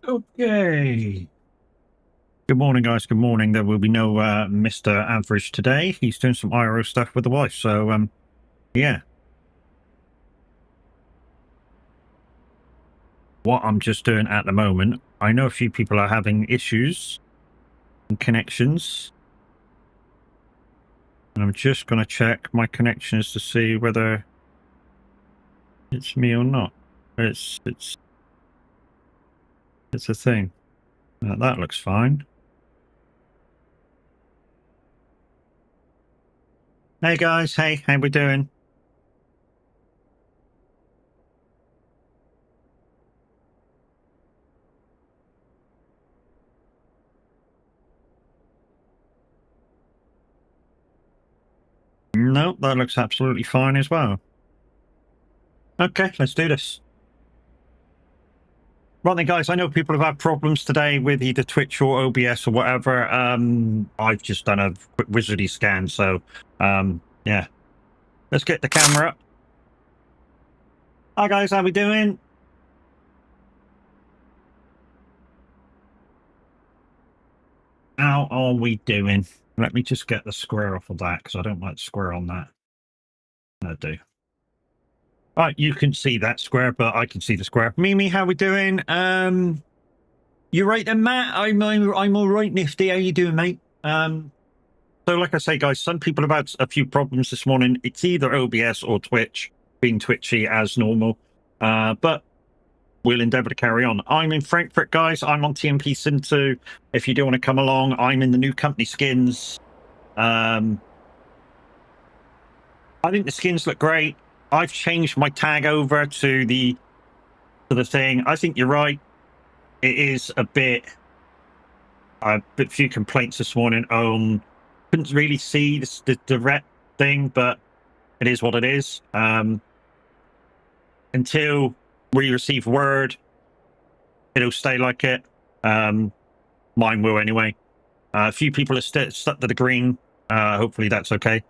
Okay. Good morning, guys. Good morning. There will be no Mr. Average today. He's doing some IRO stuff with the wife. So, yeah. What I'm just doing at the moment, I know a few people are having issues and connections. And I'm just going to check my connections to see whether it's me or not. It's a thing. That looks fine. Hey, guys. Hey, how we doing? No, that looks absolutely fine as well. Okay, let's do this. Right then, guys, I know people have had problems today with either Twitch or OBS or whatever. I've just done a quick wizardy scan, so yeah. Let's get the camera up. Hi, guys, how we doing? How are we doing? Let me just get the square off of that, because I don't like square on that. I do. Right, you can see that square, but I can see the square. Mimi, how we doing? You right then, Matt? I'm all right, Nifty. How you doing, mate? So like I say, guys, some people have had a few problems this morning. It's either OBS or Twitch being twitchy as normal, but we'll endeavour to carry on. I'm in Frankfurt, guys. I'm on TMP Sim 2. If you do want to come along, I'm in the new company skins. I think the skins look great. I've changed my tag over to the thing. I think you're right. It is a bit few complaints this morning. Couldn't really see the direct thing, but it is what it is. Until we receive word, it'll stay like it. Mine will anyway. A few people are stuck to the green. Hopefully that's okay.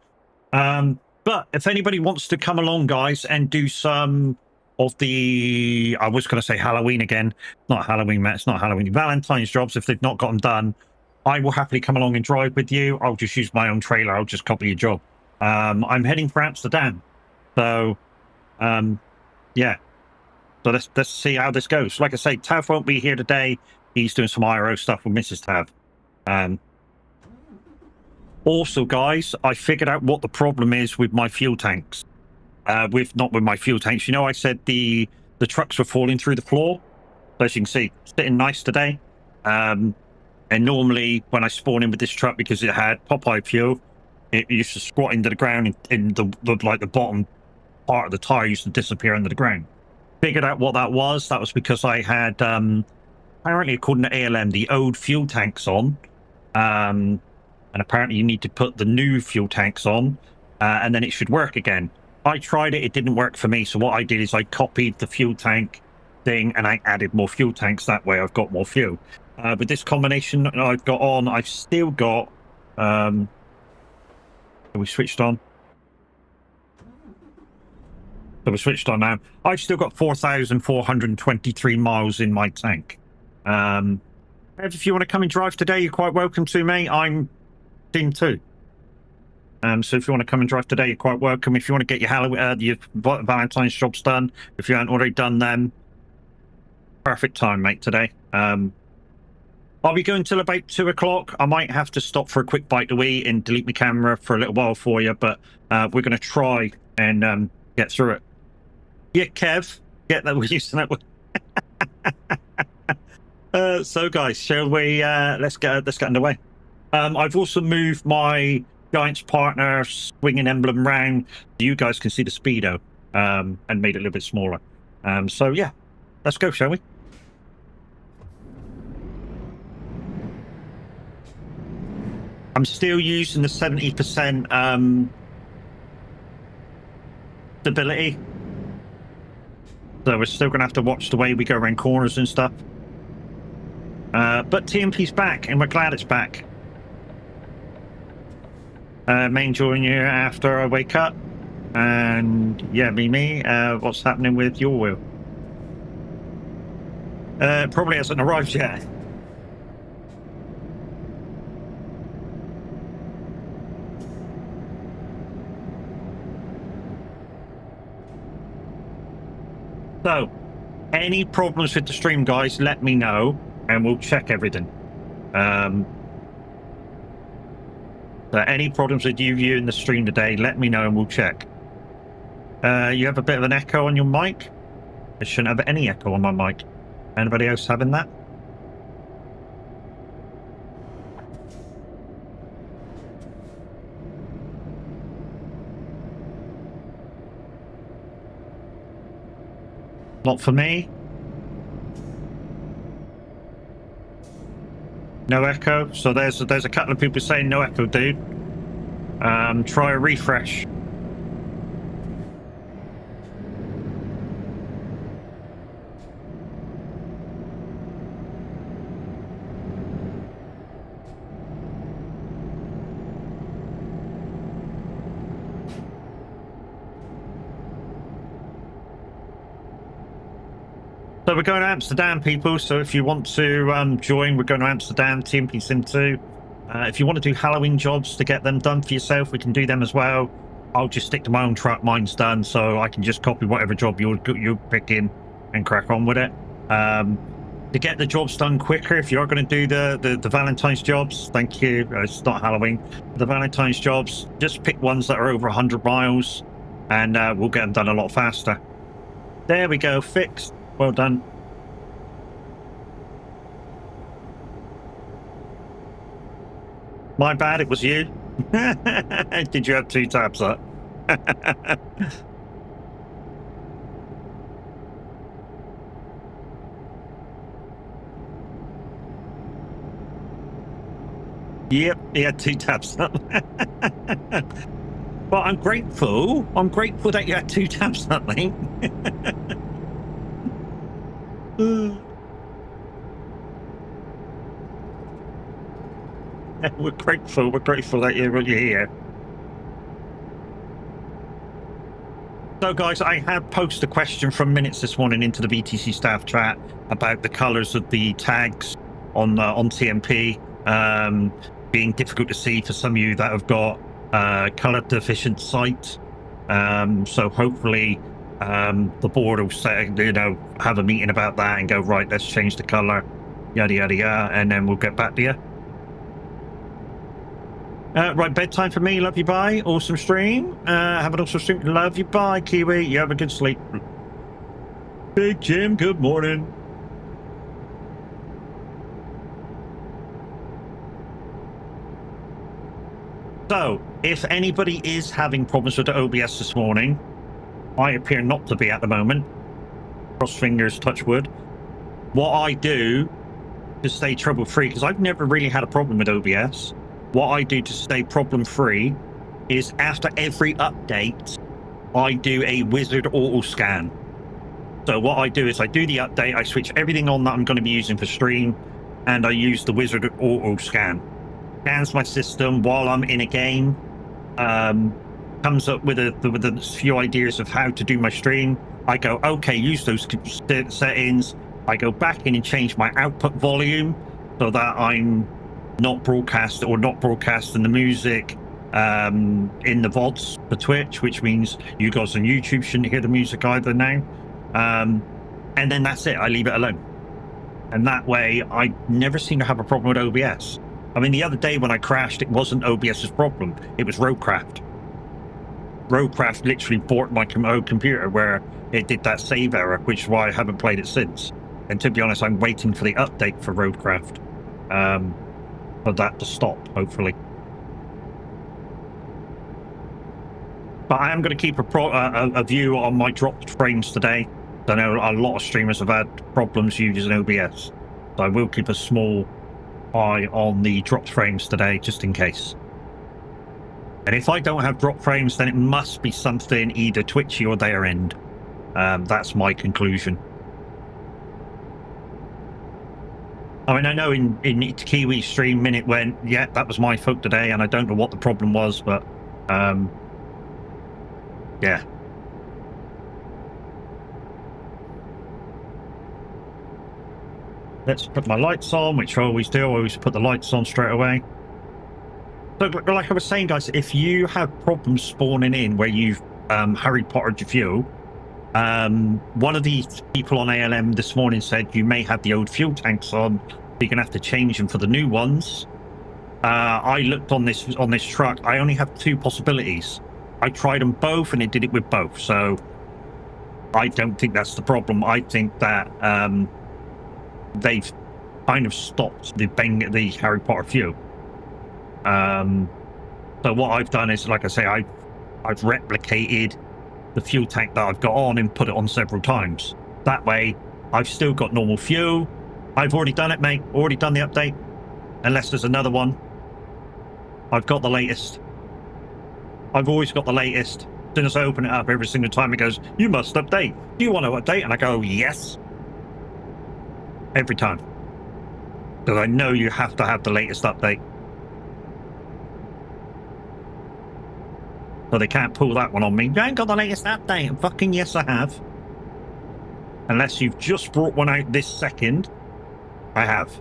But if anybody wants to come along, guys, and do some of the, I was going to say Halloween again. Not Halloween, Matt. It's not Halloween. Valentine's jobs, if they've not got them done, I will happily come along and drive with you. I'll just use my own trailer. I'll just copy your job. I'm heading for Amsterdam. So, yeah. So let's see how this goes. Like I say, Tav won't be here today. He's doing some IRO stuff with Mrs. Tav. Also, guys, I figured out what the problem is with my fuel tanks. Not with my fuel tanks. You know, I said the trucks were falling through the floor. So as you can see, sitting nice today. And normally when I spawn in with this truck, because it had Popeye fuel, it used to squat into the ground in the bottom part of the tire used to disappear under the ground. Figured out what that was. That was because I had apparently, according to ALM, the old fuel tanks on. And apparently you need to put the new fuel tanks on, and then it should work again. I tried it, it didn't work for me, so what I did is I copied the fuel tank thing and I added more fuel tanks. That way I've got more fuel. With this combination I've got on, I've still got... Are we switched on? So we're switched on now. I've still got 4,423 miles in my tank. If you want to come and drive today, you're quite welcome to, mate. I'm Team 2. So if you want to come and drive today, you're quite welcome. If you want to get your Valentine's jobs done, if you haven't already done them, perfect time, mate, today. I'll be going till about 2 o'clock. I might have to stop for a quick bite to eat and delete my camera for a little while for you, but we're going to try and get through it. Yeah, Kev, get that. We're using that. So, guys, shall we? Let's get underway. I've also moved my Giants partner swinging emblem round so you guys can see the speedo, and made it a little bit smaller. So yeah, let's go, shall we? I'm still using the 70% stability, so we're still gonna have to watch the way we go around corners and stuff. But TMP's back, and we're glad it's back. May join you after I wake up. And yeah, Mimi, what's happening with your wheel? Probably hasn't arrived yet. So, any problems with the stream, guys, let me know, and we'll check everything. So any problems with you viewing the stream today, let me know and we'll check. You have a bit of an echo on your mic. I shouldn't have any echo on my mic. Anybody else having that? Not for me. No echo. So there's a couple of people saying no echo, dude. Try a refresh. So we're going to Amsterdam, people. So if you want to join, we're going to Amsterdam, TMP Sim 2. If you want to do Halloween jobs to get them done for yourself, we can do them as well. I'll just stick to my own truck. Mine's done, so I can just copy whatever job you're picking and crack on with it. To get the jobs done quicker, if you're going to do the Valentine's jobs, thank you. It's not Halloween. The Valentine's jobs, just pick ones that are over 100 miles, and we'll get them done a lot faster. There we go, fixed. Well done. My bad, it was you. Did you have 2 tabs up? Yep, he had 2 tabs up. But I'm grateful. I'm grateful that you had 2 tabs up, mate. We're grateful that you're here. So guys, I had posted a question from Minutes this morning into the BTC staff chat about the colors of the tags on TMP being difficult to see for some of you that have got color deficient sight. So hopefully the board will say, have a meeting about that and go, right, let's change the color, yada yada yada, and then we'll get back to you. Right, bedtime for me. Love you, bye. Awesome stream. Have an awesome stream. Love you, bye, Kiwi. You have a good sleep. Big Jim, good morning. So, if anybody is having problems with the OBS this morning, I appear not to be at the moment. Cross fingers, touch wood. What I do to stay trouble-free, because I've never really had a problem with OBS, what I do to stay problem-free is after every update, I do a wizard auto scan. So what I do is I do the update, I switch everything on that I'm going to be using for stream, and I use the wizard auto scan. Scans my system while I'm in a game, comes up with a few ideas of how to do my stream. I go, okay, use those settings. I go back in and change my output volume so that I'm not broadcasting the music in the VODs for Twitch, which means you guys on YouTube shouldn't hear the music either now. And then that's it. I leave it alone. And that way, I never seem to have a problem with OBS. I mean, the other day when I crashed, it wasn't OBS's problem. It was Roadcraft. Roadcraft literally borked my own computer where it did that save error, which is why I haven't played it since. And to be honest, I'm waiting for the update for Roadcraft. For that to stop, hopefully. But I am going to keep a view on my dropped frames today. I know a lot of streamers have had problems using OBS. So I will keep a small eye on the dropped frames today, just in case. And if I don't have drop frames, then it must be something either twitchy or their end. That's my conclusion. I mean, I know in Kiwi's stream, Minute went, yeah, that was my fault today, and I don't know what the problem was, but yeah. Let's put my lights on, which I always do. I always put the lights on straight away. So, like I was saying, guys, if you have problems spawning in where you've Harry Pottered your fuel, one of the people on ALM this morning said you may have the old fuel tanks on, so you're gonna have to change them for the new ones. I looked on this truck. I only have two possibilities. I tried them both, and it did it with both. So I don't think that's the problem. I think that they've kind of stopped the Harry Potter fuel. So what I've done is, like I say, I've replicated the fuel tank that I've got on and put it on several times. That way, I've still got normal fuel. I've already done it, mate. Already done the update. Unless there's another one. I've got the latest. I've always got the latest. As soon as I open it up, every single time it goes, you must update. Do you want to update? And I go, yes. Every time. Because I know you have to have the latest update. So they can't pull that one on me. I ain't got the latest update. And fucking yes, I have. Unless you've just brought one out this second. I have.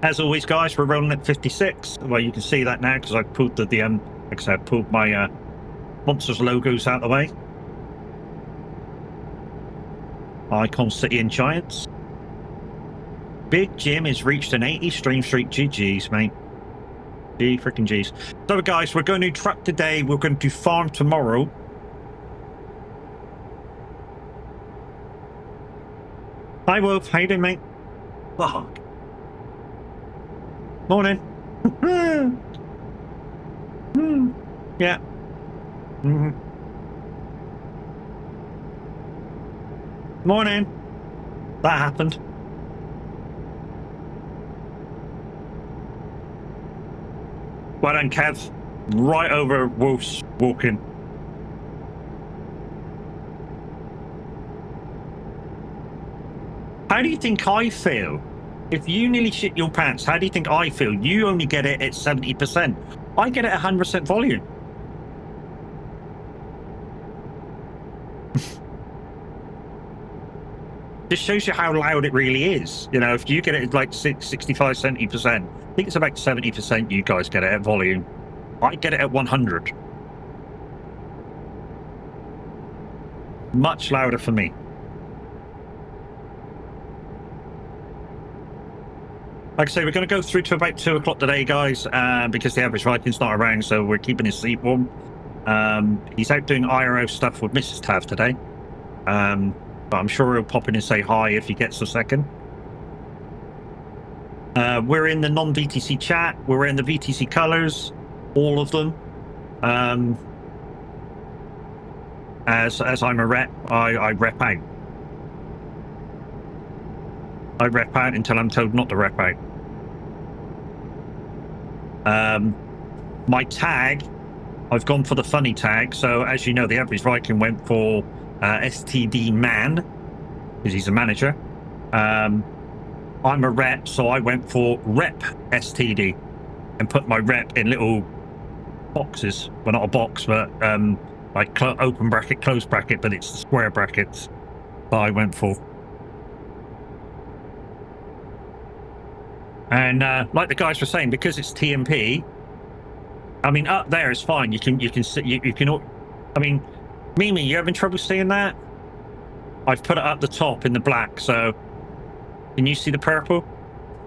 As always, guys, we're rolling at 56. Well, you can see that now because I pulled like I said, I pulled my Monsters logos out of the way. Icon City and Giants. Big Jim has reached an 80 stream streak. GG's, mate. G freaking G's. So, guys, we're going to truck today. We're going to farm tomorrow. Hi, Wolf. How you doing, mate? Fuck. Morning. Yeah. Morning. That happened. Well done, Kev. Right over Wolf's walking. How do you think I feel? If you nearly shit your pants, how do you think I feel? You only get it at 70%. I get it at 100% volume. Just shows you how loud it really is. You know, if you get it at like 65, 70%, I think it's about 70% you guys get it at volume. I get it at 100. Much louder for me. Like I say, we're going to go through to about 2 o'clock today, guys, because the average Viking's not around, so we're keeping his seat warm. He's out doing IRO stuff with Mrs. Tav today. But I'm sure he'll pop in and say hi if he gets a second. We're in the non-VTC chat. We're in the VTC colors, all of them. As I'm a rep, I rep out. I rep out until I'm told not to rep out. My tag, I've gone for the funny tag. So as you know, the average Viking went for STD man, because he's a manager. I'm a rep, so I went for rep STD and put my rep in little boxes. Well, not a box, but like open bracket, close bracket, but it's the square brackets that I went for. And like the guys were saying, because it's TMP, I mean, up there is fine. You can sit. You can. I mean, Mimi, you having trouble seeing that? I've put it up the top in the black. So, can you see the purple?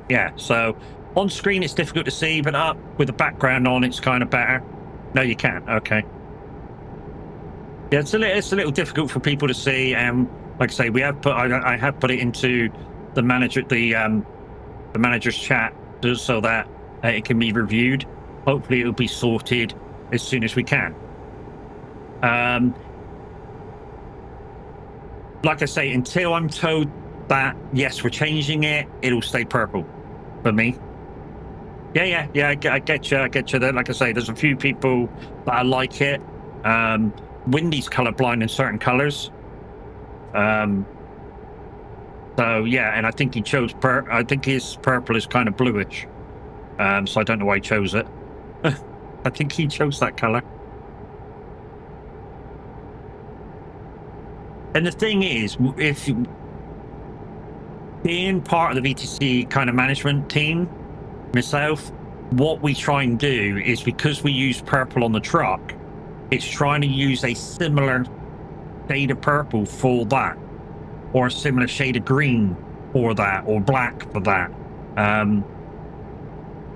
Yeah. So on screen it's difficult to see, but up with the background on, it's kind of better. No, you can't. Okay. Yeah, it's a little difficult for people to see. Like I say, we have put. I have put it into the manager's chat just so that it can be reviewed. Hopefully it'll be sorted as soon as we can. Like I say, until I'm told that yes, we're changing it, it'll stay purple for me. Yeah, I get you. Like I say, there's a few people that like it. Windy's colorblind in certain colors. So yeah, and I think he chose I think his purple is kind of bluish. So I don't know why he chose it. I think he chose that color. And the thing is, if being part of the VTC kind of management team, myself, what we try and do is, because we use purple on the truck, it's trying to use a similar shade of purple for that, or a similar shade of green for that, or black for that.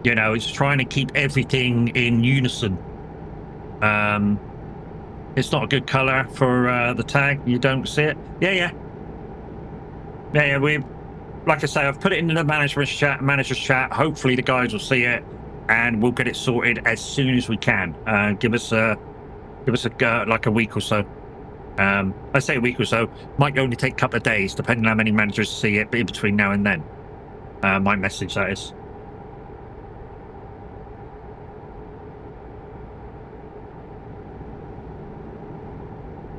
You know, it's trying to keep everything in unison. It's not a good color for the tag. You don't see it. Yeah. We, like I say, I've put it into the manager's chat. Hopefully the guys will see it, and we'll get it sorted as soon as we can. Give us like a week or so. I say a week or so. Might only take a couple of days, depending on how many managers see it. But in between now and then, my message, that is.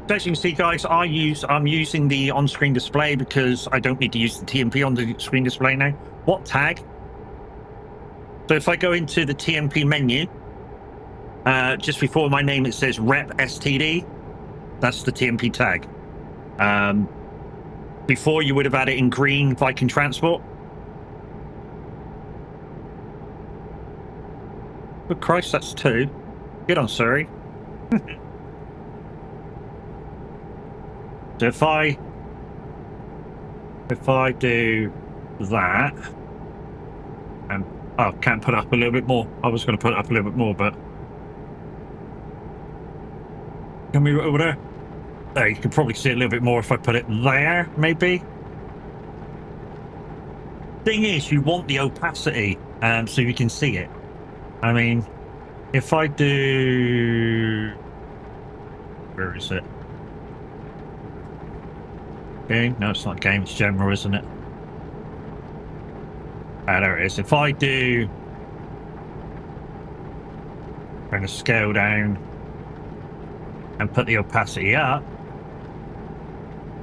So as you can see, guys, I'm using the on-screen display because I don't need to use the TMP on the screen display now. What tag? So if I go into the TMP menu, just before my name it says Rep STD. That's the TMP tag. Before, you would have had it in green, Viking Transport. Good Christ, that's 2. Get on, Surrey. So if I do that, and can't put it up a little bit more. I was going to put it up a little bit more, but can we over there? There, you can probably see it a little bit more if I put it there, maybe. Thing is, you want the opacity, so you can see it. I mean, if I do, where is it? Game? No, it's not game, it's general, isn't it? There it is. If I do, I'm going to scale down and put the opacity up.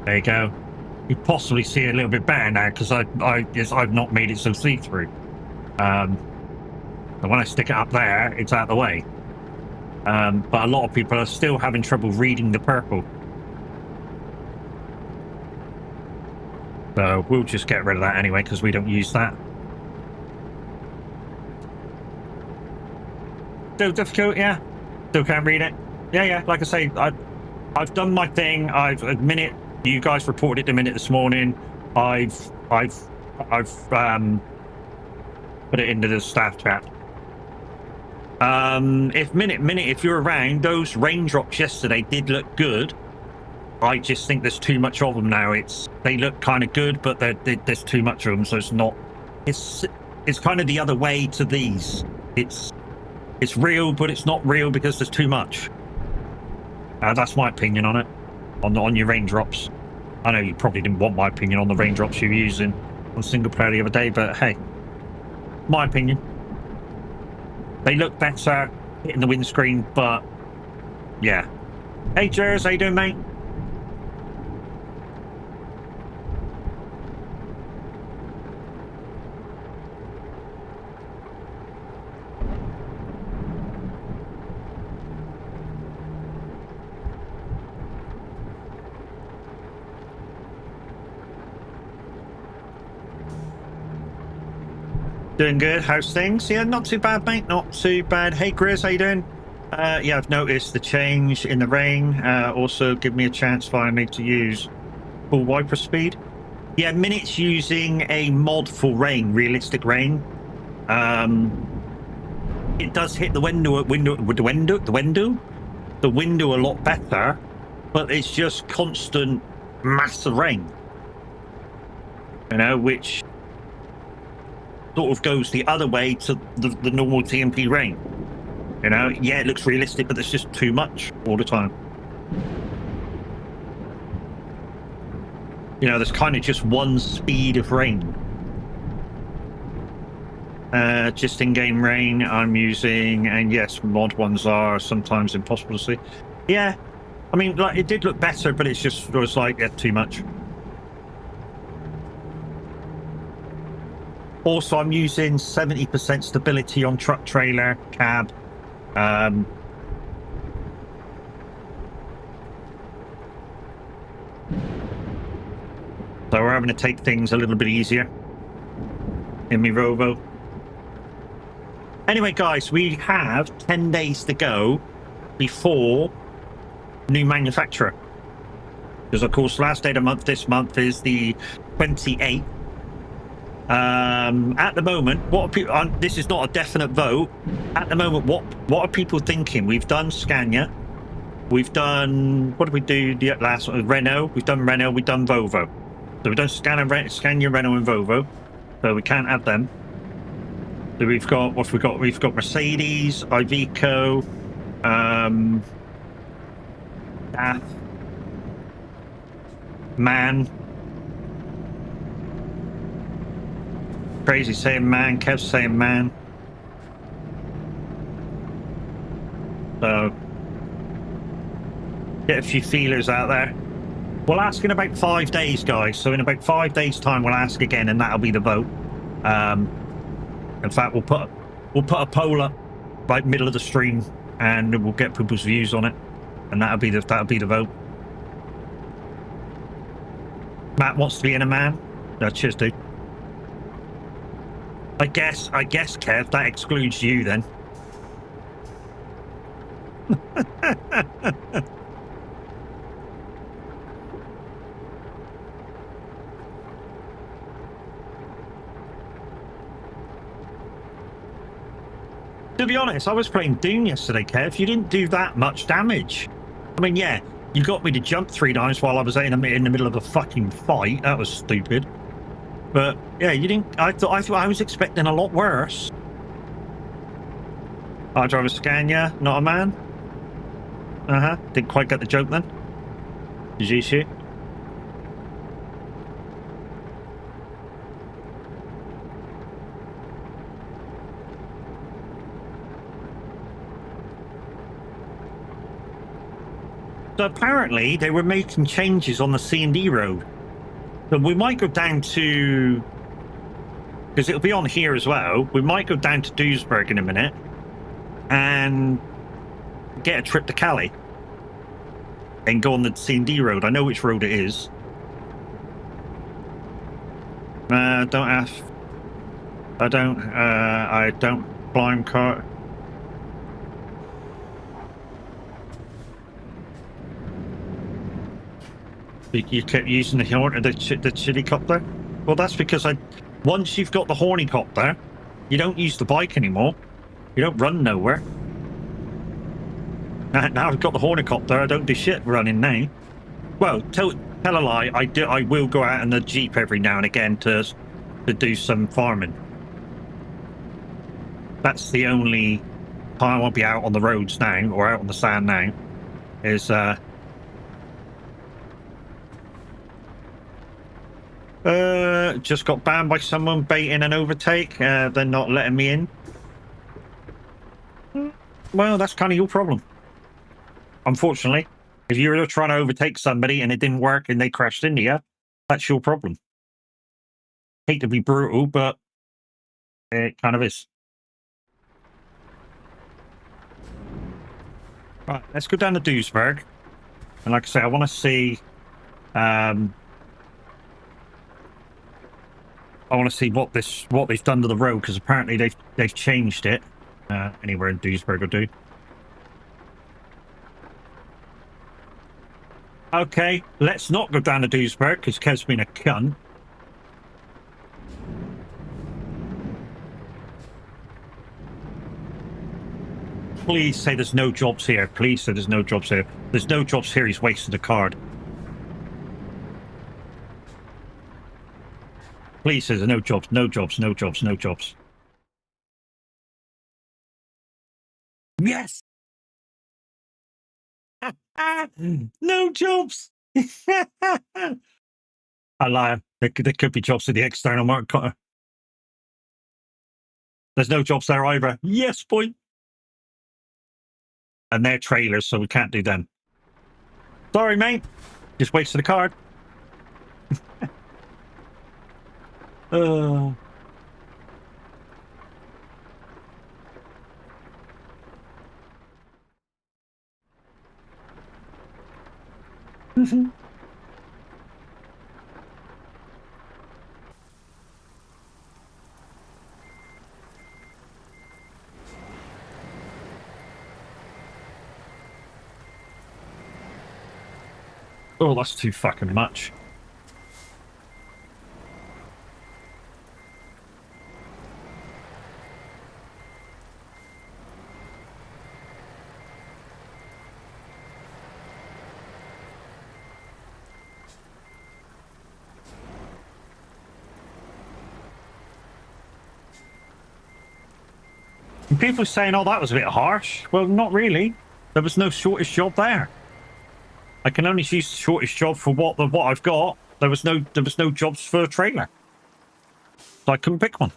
There you go. You possibly see it a little bit better now because I've not made it so see-through. And when I stick it up there, it's out of the way. But a lot of people are still having trouble reading the purple. So we'll just get rid of that anyway because we don't use that. Still difficult, yeah. Still can't read it. Yeah. Like I say, I've done my thing. I've admitted. You guys reported the minute this morning. I've put it into the staff chat. If you're around, those raindrops yesterday did look good. I just think there's too much of them now. They look kind of good, but there's too much of them, so it's not. It's kind of the other way to these. It's real, but it's not real because there's too much. That's my opinion on it. On your raindrops. I know you probably didn't want my opinion on the raindrops you were using on single player the other day, but hey, my opinion. They look better hitting the windscreen, but yeah. Hey, Jers, how you doing, mate? Doing good. How's things? Yeah, not too bad, mate. Not too bad. Hey, Grizz, how you doing? Yeah, I've noticed the change in the rain. Also, give me a chance finally to use full wiper speed. Yeah, Minute's using a mod for rain, realistic rain. It does hit the window a lot better, but it's just constant mass of rain. You know, which sort of goes the other way to the normal TMP rain. You know, yeah, it looks realistic, but there's just too much all the time. You know, there's kind of just one speed of rain. Just in-game rain I'm using, and yes, mod ones are sometimes impossible to see. Yeah, I mean, like, it did look better, but it was like, yeah, too much. Also, I'm using 70% stability on truck, trailer, cab. having to take things a little bit easier in my Rovo. Anyway, guys, we have 10 days to go before new manufacturer. Because, of course, last day of the month, this month, is the 28th. At the moment, what are people? This is not a definite vote. At the moment, what are people thinking? We've done Scania. We've done, what did we do the last one? Renault. We've done Renault. We've done Volvo. So we've done Scania, Renault, and Volvo. So we can't have them. So we've got, what have we got? We've got Mercedes, Iveco, DAF, MAN. Crazy saying MAN, Kev's saying MAN. So, get a few feelers out there. We'll ask in about 5 days, guys. So in about 5 days' time, we'll ask again, and that'll be the vote. In fact, we'll put a poll up right middle of the stream, and we'll get people's views on it, and that'll be the vote. Matt wants to be in a MAN. No, cheers, dude. I guess, Kev, that excludes you then. To be honest, I was playing Doom yesterday, Kev. You didn't do that much damage. I mean, yeah, you got me to jump 3 times while I was in the middle of a fucking fight. That was stupid. But yeah, you didn't. I thought I was expecting a lot worse. I drive a Scania, not a MAN. Didn't quite get the joke then. GG. So apparently they were making changes on the C&D road. So we might go down to, because it'll be on here as well, we might go down to Duisburg in a minute and get a trip to Calais and go on the C&D road. I know which road it is. I don't blind car. You kept using the helicopter? Well, that's because once you've got the hornicopter, you don't use the bike anymore. You don't run nowhere. Now I've got the hornicopter, I don't do shit running now. Well, tell a lie, I will go out in the Jeep every now and again to do some farming. That's the only time I'll be out on the roads now, or out on the sand now, is just got banned by someone baiting an overtake. They're not letting me in. Well, that's kind of your problem. Unfortunately, if you were trying to overtake somebody and it didn't work and they crashed into you, that's your problem. Hate to be brutal, but it kind of is. Right, let's go down to Duisburg. And like I say, I want to see I want to see what they've done to the road, because apparently they've changed it. Anywhere in Duisburg will do. Okay, let's not go down to Duisburg because Kev's been a cunt. Please say there's no jobs here. Please say there's no jobs here. There's no jobs here. He's wasted a card. Please say there's no jobs. No jobs. No jobs. No jobs. Yes. No jobs. I lie. There could be jobs in the external market. There's no jobs there either. Yes, boy. And they're trailers, so we can't do them. Sorry, mate. Just wasted a card. Oh, that's too fucking much. And people saying, "Oh, that was a bit harsh." Well, not really. There was no shortest job there. I can only use the shortest job for what I've got. There was no jobs for a trailer, so I couldn't pick one.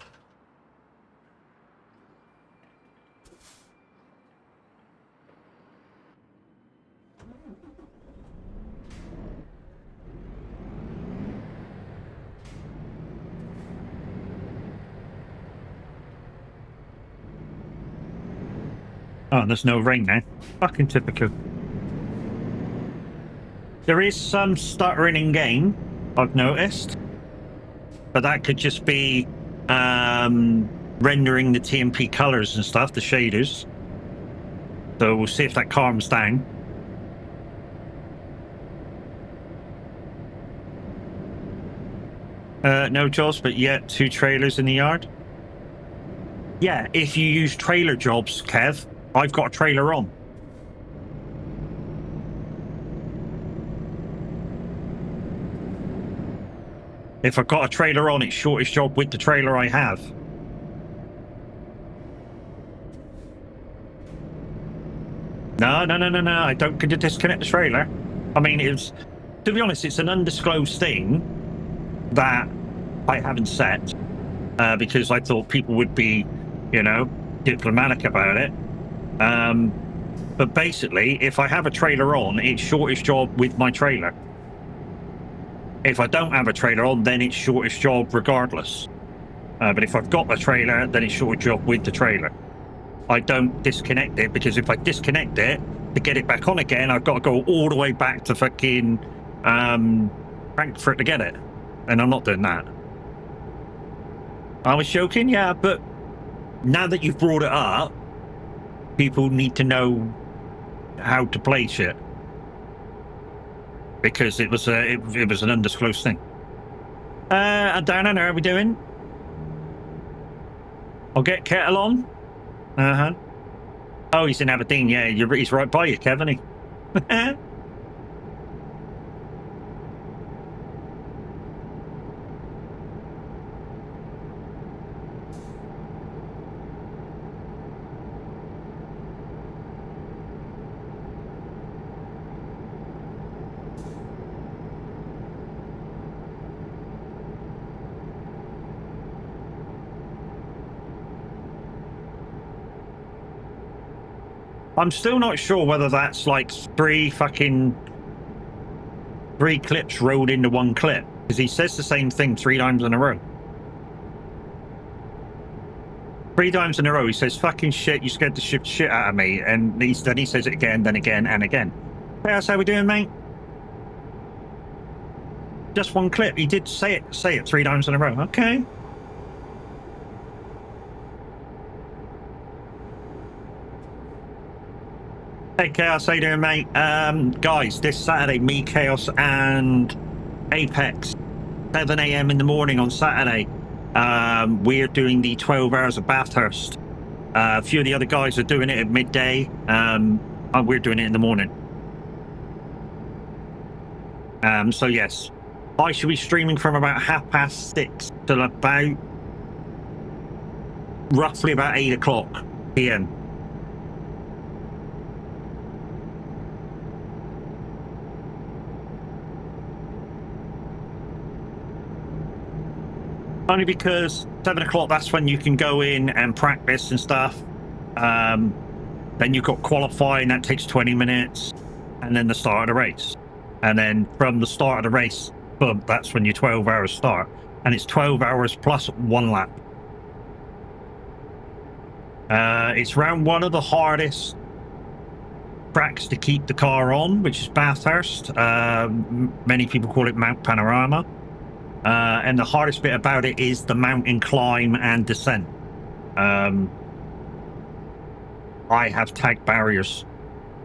Oh, there's no rain now. Fucking typical. There is some stuttering in game, I've noticed. But that could just be rendering the TMP colors and stuff, the shaders. So we'll see if that calms down. No jobs, but yet 2 trailers in the yard. Yeah, if you use trailer jobs, Kev, I've got a trailer on. If I've got a trailer on, it's shortest job with the trailer I have. No. I don't get to disconnect the trailer. I mean, to be honest, it's an undisclosed thing that I haven't set because I thought people would be, diplomatic about it. But basically, if I have a trailer on, it's shortest job with my trailer. If I don't have a trailer on, then it's shortest job regardless. But if I've got the trailer, then it's shortest job with the trailer. I don't disconnect it, because if I disconnect it, to get it back on again, I've got to go all the way back to fucking Frankfurt to get it. And I'm not doing that. I was joking, yeah, but now that you've brought it up, people need to know how to play shit. Because it was an undisclosed thing. Darren, how are we doing? I'll get Kettle on. Oh, he's in Aberdeen. Yeah, he's right by you, Kevin. He. I'm still not sure whether that's like 3 clips rolled into one clip, because he says the same thing 3 times in a row. 3 times in a row, he says, "Fucking shit, you scared the shit out of me," and then he says it again, then again, and again. Hey, that's how we doing, mate? Just one clip. He did say it 3 times in a row. Okay. Hey Chaos, how you doing, mate? Guys, this Saturday, me, Chaos, and Apex, 7 a.m. in the morning on Saturday. We're doing the 12 hours of Bathurst. A few of the other guys are doing it at midday. We're doing it in the morning. So yes, I should be streaming from about 6:30 till about roughly about 8 o'clock p.m. Only because 7 o'clock, that's when you can go in and practice and stuff. Then you've got qualifying, that takes 20 minutes, and then the start of the race. And then from the start of the race, boom, that's when your 12 hours start. And it's 12 hours plus 1 lap. It's round 1 of the hardest tracks to keep the car on, which is Bathurst. Many people call it Mount Panorama. And the hardest bit about it is the mountain climb and descent. I have tagged barriers.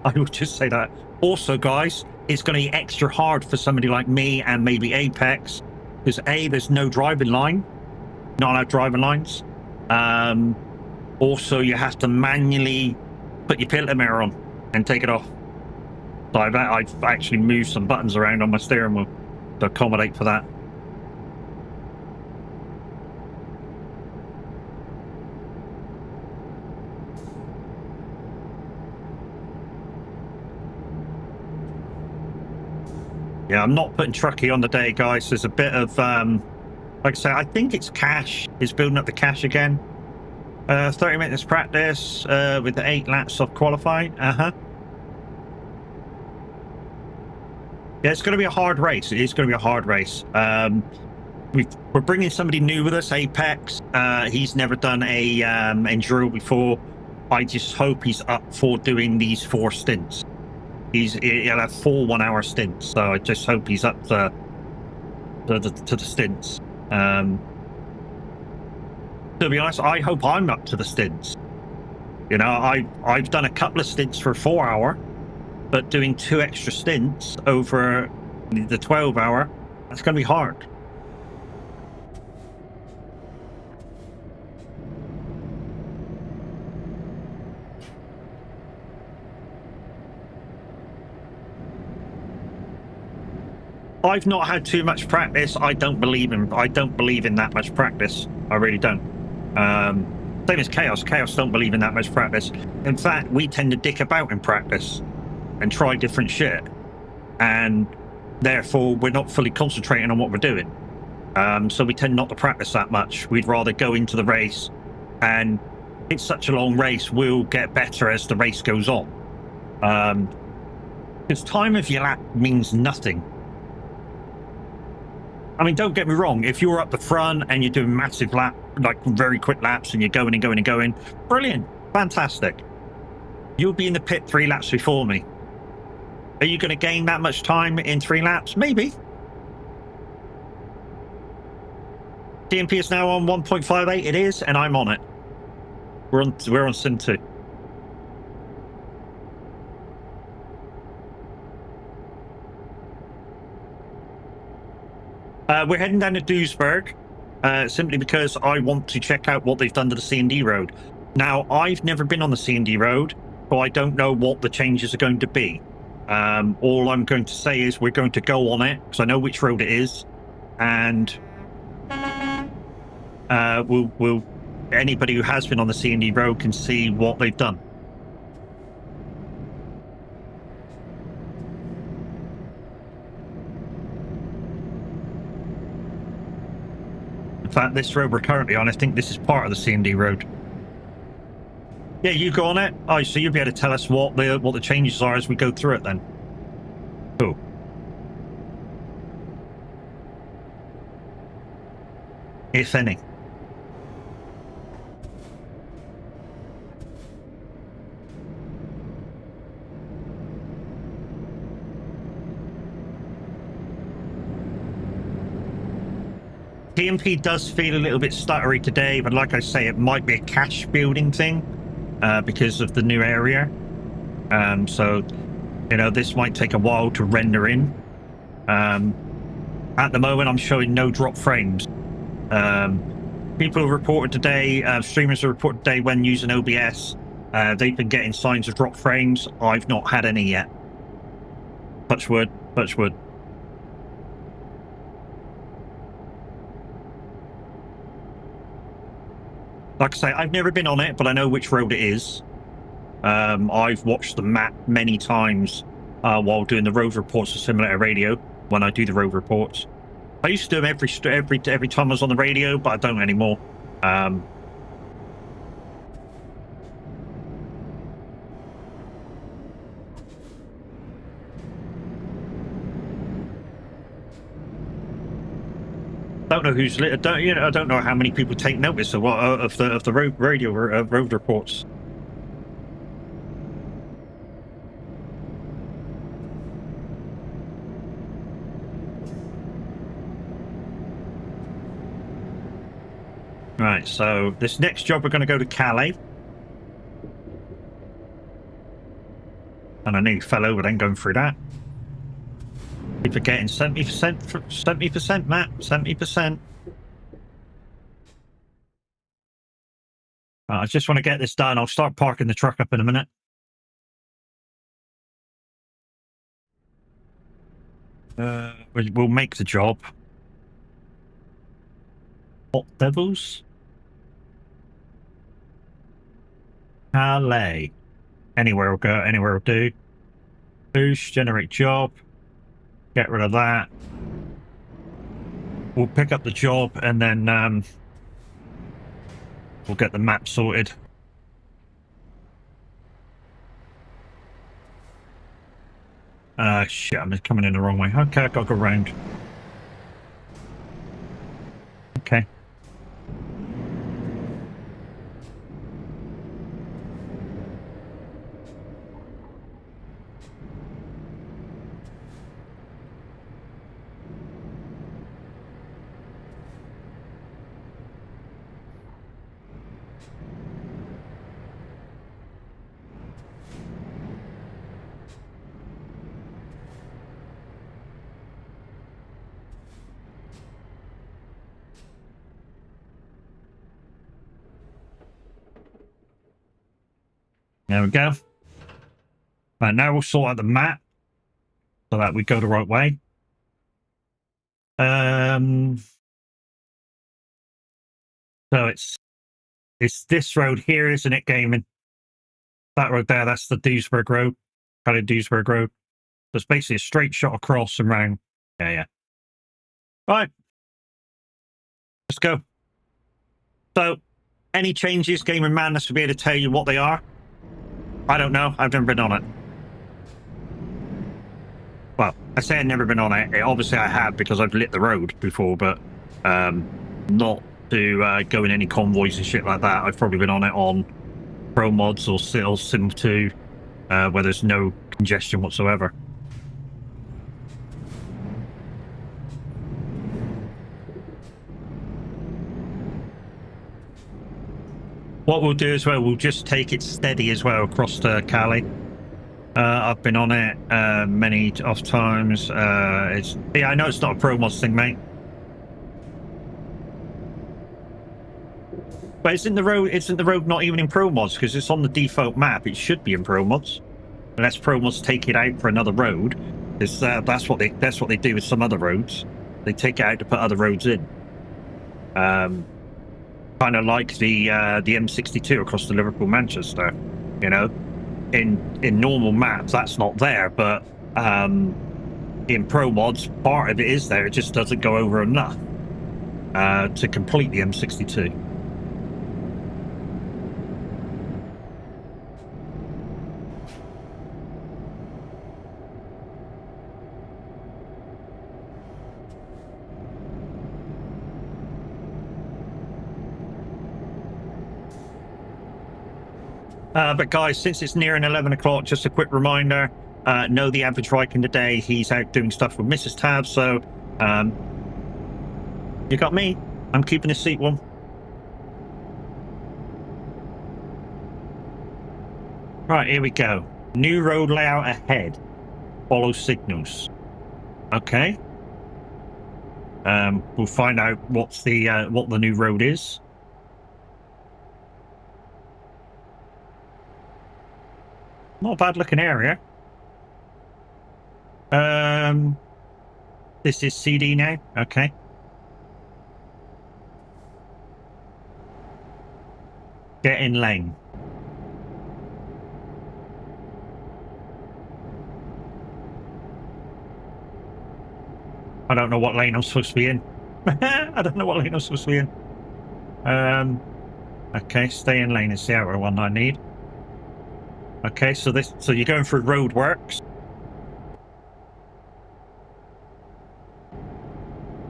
I would just say that. Also, guys, it's going to be extra hard for somebody like me and maybe Apex, because A, there's no driving line, not allowed driving lines. Also, you have to manually put your filter mirror on and take it off. So I've actually moved some buttons around on my steering wheel to accommodate for that. Yeah, I'm not putting Truckee on the day, guys. There's a bit of, like I say, I think it's cash. It's building up the cash again. 30 minutes practice with the 8 laps of qualifying. Yeah, it's going to be a hard race. It is going to be a hard race. We're bringing somebody new with us, Apex. He's never done a enduro before. I just hope he's up for doing these 4 stints. He'll have 4 1-hour stints, so I just hope he's up to the stints. To be honest, I hope I'm up to the stints. You know, I've done a couple of stints for 4-hour, but doing 2 extra stints over the 12-hour, that's going to be hard. I've not had too much practice. I don't believe in that much practice. I really don't. Same as Chaos. Chaos don't believe in that much practice. In fact, we tend to dick about in practice and try different shit, and therefore we're not fully concentrating on what we're doing. So we tend not to practice that much. We'd rather go into the race, and it's such a long race, we'll get better as the race goes on. Because time of your lap means nothing. I mean, don't get me wrong, if you're up the front and you're doing massive lap, like very quick laps, and you're going and going and going, brilliant, fantastic. You'll be in the pit 3 laps before me. Are you going to gain that much time in 3 laps? Maybe. TMP is now on 1.58. It is, and I'm on it. We're on Sim 2. We're heading down to Duisburg, simply because I want to check out what they've done to the C&D road. Now, I've never been on the C&D road, so I don't know what the changes are going to be. All I'm going to say is we're going to go on it, because I know which road it is, and we'll anybody who has been on the C&D road can see what they've done. In fact, this road we're currently on, I think this is part of the C&D road. Yeah, you go on it. Oh, so you'll be able to tell us what the changes are as we go through it then. Cool. If any. TMP does feel a little bit stuttery today, but like I say, it might be a cache building thing because of the new area. So, you know, this might take a while to render in. At the moment, I'm showing no drop frames. People have reported today, streamers have reported today when using OBS, they've been getting signs of drop frames. I've not had any yet. Touch wood, touch wood. Like I say, I've never been on it, but I know which road it is. I've watched the map many times while doing the road reports for Simulator Radio, when I do the road reports. I used to do them every time I was on the radio, but I don't anymore. Don't know who's lit. I don't know how many people take notice of what of the road radio road reports. Right, so this next job we're going to go to Calais, and I nearly fell over then going through that. Keep forgetting 70%, 70%, Matt, 70%. I just want to get this done. I'll start parking the truck up in a minute. We'll make the job. Hot Devils? Calais. Anywhere will go, anywhere will do. Boost, generate job. Get rid of that. We'll pick up the job and then we'll get the map sorted. Shit, I'm coming in the wrong way. Okay, I've got to go round. Okay. There we go. Right, now we'll sort out the map so that we go the right way. So it's this road here, isn't it, Gaming? That road there, that's the Duisburg road. Calais Duisburg road. So it's basically a straight shot across and round. Yeah. Right. Let's go. So, any changes, Gaming Madness to be able to tell you what they are? I don't know. I've never been on it. Well, I say I've never been on it. Obviously, I have because I've lit the road before, but not to go in any convoys and shit like that. I've probably been on it on Pro Mods or Sim 2, where there's no congestion whatsoever. What we'll do as well, we'll just take it steady as well across to Calais. I've been on it many off times. I know it's not a Pro Mods thing, mate. But isn't the road not even in Pro Mods because it's on the default map? It should be in Pro Mods, unless Pro Mods take it out for another road. That's what they do with some other roads. They take it out to put other roads in. Kind of like the M62 across the Liverpool Manchester, you know. In normal maps that's not there, but in Pro Mods part of it is there. It just doesn't go over enough to complete the M62. But guys, since it's nearing 11 o'clock, just a quick reminder, know the average Viking today, he's out doing stuff with Mrs. Tab, so you got me. I'm keeping his seat warm. Right, here we go. New road layout ahead. Follow signals. Okay. We'll find out what the new road is. Not a bad looking area. This is CD now. Okay. Get in lane. I don't know what lane I'm supposed to be in. I don't know what lane I'm supposed to be in. Okay, stay in lane is the outer one I need. Okay, so you're going through roadworks.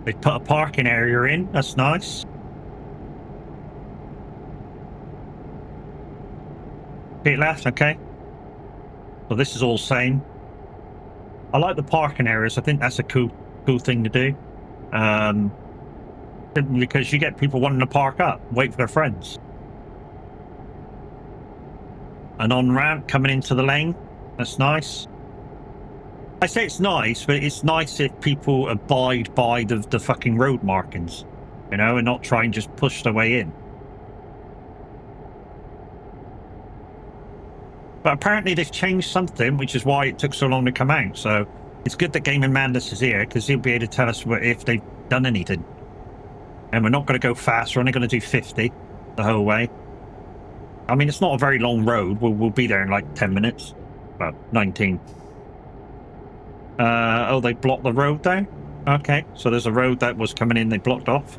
They put a parking area in. That's nice. Keep left. Okay. So this is all same. I like the parking areas. I think that's a cool thing to do. Because you get people wanting to park up, wait for their friends. An on-ramp coming into the lane. That's nice. I say it's nice, but it's nice if people abide by the fucking road markings, you know, and not try and just push their way in. But apparently they've changed something, which is why it took so long to come out. So it's good that Gaming Madness is here, because he'll be able to tell us if they've done anything. And we're not going to go fast. We're only going to do 50 the whole way. I mean, it's not a very long road. We'll be there in like 10 minutes. Well, 19. Oh, they blocked the road there? Okay, so there's a road that was coming in, they blocked off.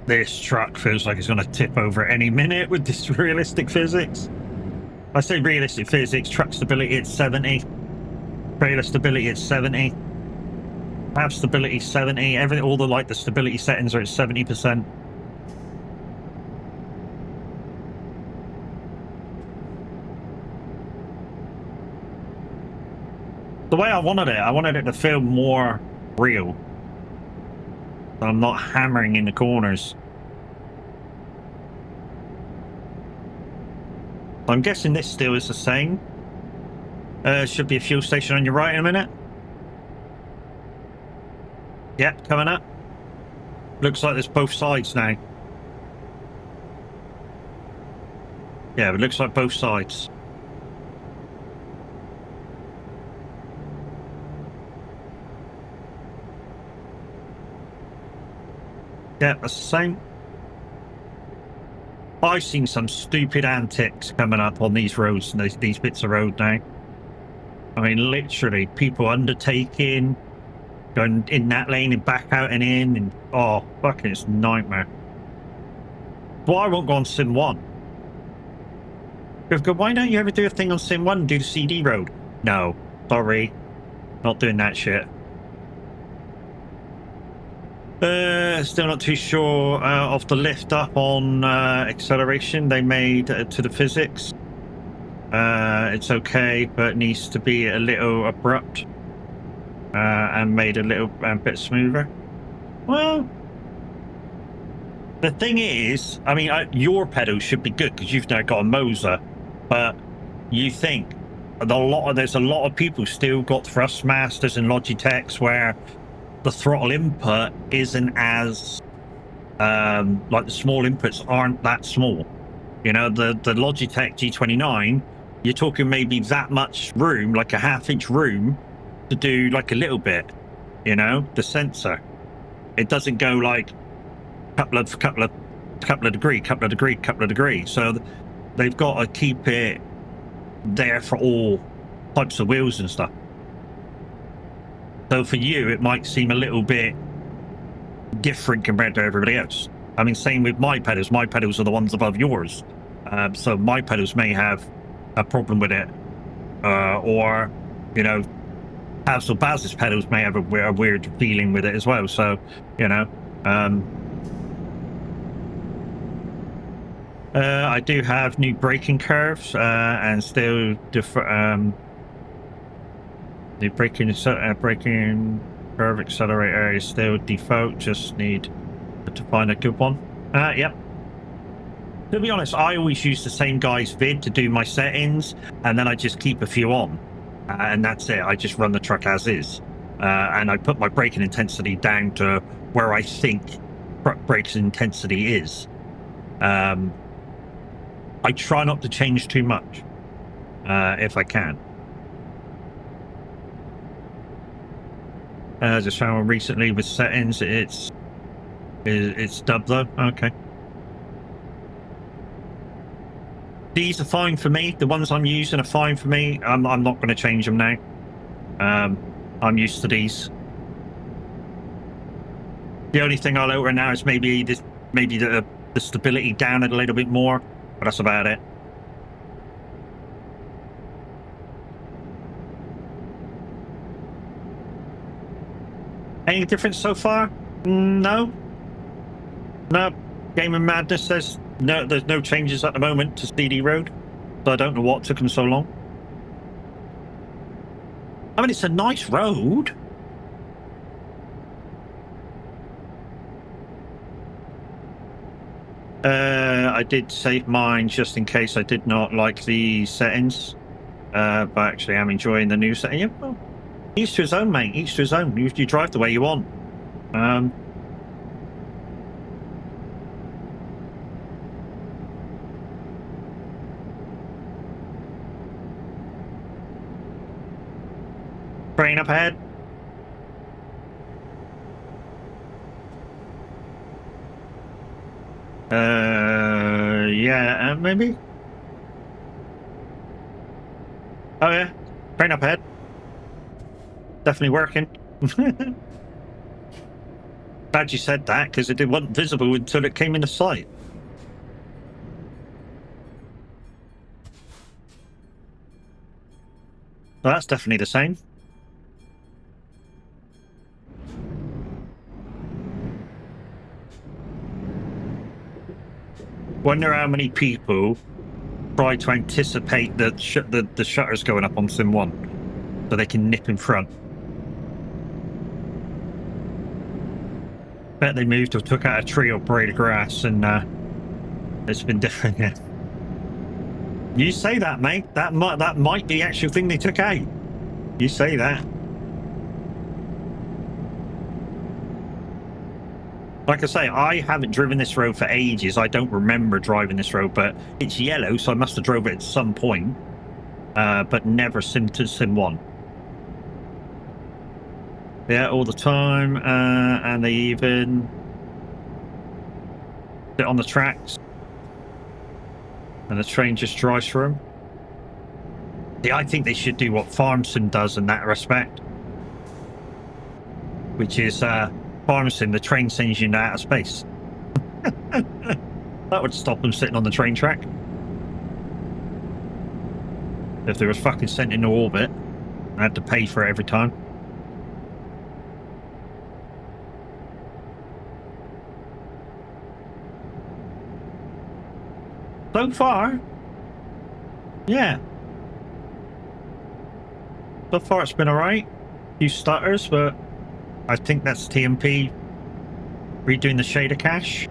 This truck feels like it's going to tip over any minute with this realistic physics. I say realistic physics, truck stability at 70, trailer stability at 70, cab stability 70, everything, all the stability settings are at 70%. The way I wanted it to feel more real. I'm not hammering in the corners. I'm guessing this still is the same. Should be a fuel station on your right in a minute. Yep, coming up. Looks like there's both sides now. Yeah, it looks like both sides. Yeah, that's the same. I've seen some stupid antics coming up on these roads and these bits of road now. I mean, literally, people undertaking, going in that lane and back out and in, and oh, fucking, it's a nightmare. Well, I won't go on Sim 1. Why don't you ever do a thing on Sim 1 and do the CD road? No, sorry, not doing that shit. Still not too sure of the lift up on acceleration they made to the physics. It's okay, but needs to be a little abrupt and made a little bit smoother. Well, the thing is, I mean, your pedals should be good because you've now got a Moser, but you think there's a lot of people still got Thrustmasters and Logitechs where the throttle input isn't as like the small inputs aren't that small. You know, the Logitech G29, you're talking maybe that much room, like a half-inch room, to do like a little bit. You know, the sensor, it doesn't go like couple of degree. So they've got to keep it there for all types of wheels and stuff. So for you, it might seem a little bit different compared to everybody else. I mean, same with my pedals. My pedals are the ones above yours. So my pedals may have a problem with it. Or, you know, Baz or Baz's pedals may have a weird feeling with it as well. So, you know. I do have new braking curves and still different. The braking curve accelerator is still default, just need to find a good one. Yep. To be honest, I always use the same guy's vid to do my settings, and then I just keep a few on. And that's it, I just run the truck as is. And I put my braking intensity down to where I think braking intensity is. I try not to change too much, if I can. Just found one recently with settings. It's dubbed though. Okay. These are fine for me. The ones I'm using are fine for me. I'm not going to change them now. I'm used to these. The only thing I'll alter now is maybe the stability down a little bit more, but that's about it. Any difference so far? No. No. Game of Madness says no. There's no changes at the moment to CD Road, so I don't know what took them so long. I mean, it's a nice road. I did save mine just in case I did not like the settings. But actually, I'm enjoying the new setting. Yeah, well, each to his own, mate. Each to his own. You drive the way you want. Train up ahead. Yeah, maybe. Oh yeah, train up ahead. Definitely working. Glad you said that, because it wasn't visible until it came into sight. Well, that's definitely the same. Wonder how many people try to anticipate the shutters going up on Sim 1 so they can nip in front. Bet they moved or took out a tree or blade of grass, and it's been different. Yeah. You say that, mate. That might be the actual thing they took out. You say that. Like I say, I haven't driven this road for ages. I don't remember driving this road, but it's yellow, so I must have drove it at some point. But never Sim 1. Yeah, all the time. And they even sit on the tracks. And the train just drives through them. See, I think they should do what Farm Sim does in that respect. Which is... Farm Sim, the train sends you into outer space. That would stop them sitting on the train track. If they was fucking sent into orbit, I had to pay for it every time. So far, yeah. So far it's been alright. A few stutters, but I think that's TMP redoing the shader cache.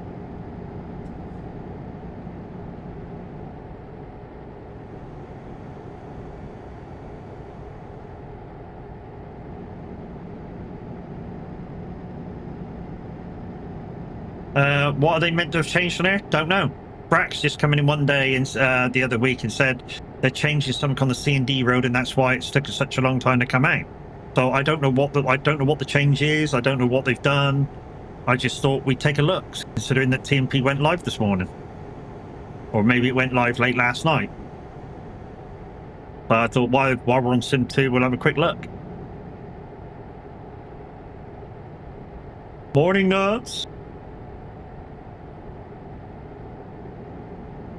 What are they meant to have changed on there? Don't know. Brax just coming in one day and the other week and said they're changing something on the C&D road, and that's why it's took such a long time to come out. So I don't know what the change is. I don't know what they've done. I just thought we'd take a look, considering that TMP went live this morning, or maybe it went live late last night. But I thought while we're on Sim 2, we'll have a quick look. Morning, nuts.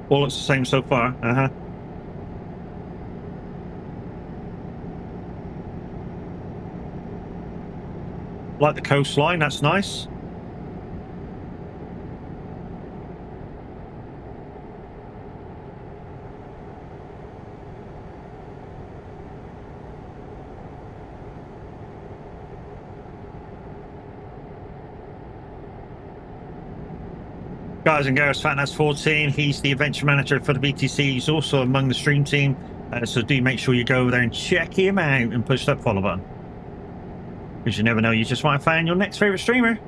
All looks the same so far. Like the coastline, that's nice. Guys and girls, FatNats14, he's the adventure manager for the BTC. He's also among the stream team, so do make sure you go over there and check him out and push that follow button, because you never know, you just might find your next favorite streamer.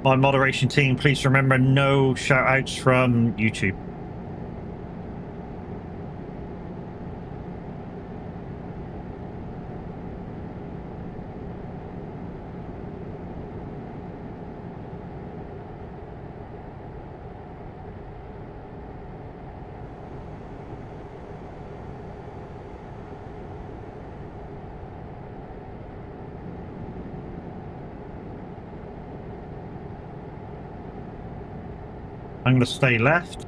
My moderation team, please remember, no shout outs from YouTube. I'm going to stay left.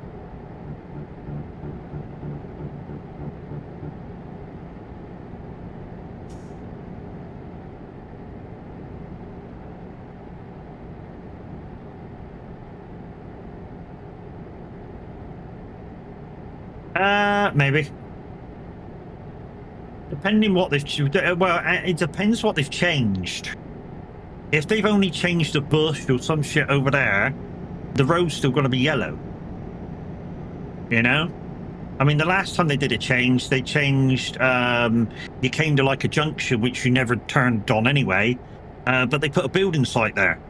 Maybe. Depending what they've... Well, it depends what they've changed. If they've only changed a bush or some shit over there, the road's still going to be yellow. You know? I mean, the last time they did a change, they changed... you came to like a junction, which you never turned on anyway, but they put a building site there.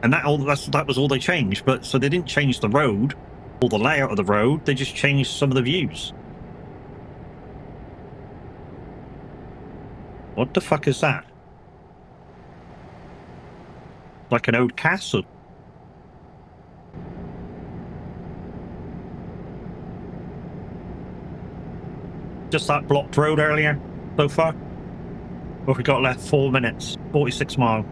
And that was all they changed. But so they didn't change the road or the layout of the road, they just changed some of the views. What the fuck is that? Like an old castle. Just that blocked road earlier, so far? What have we got left? 4 minutes, 46 miles.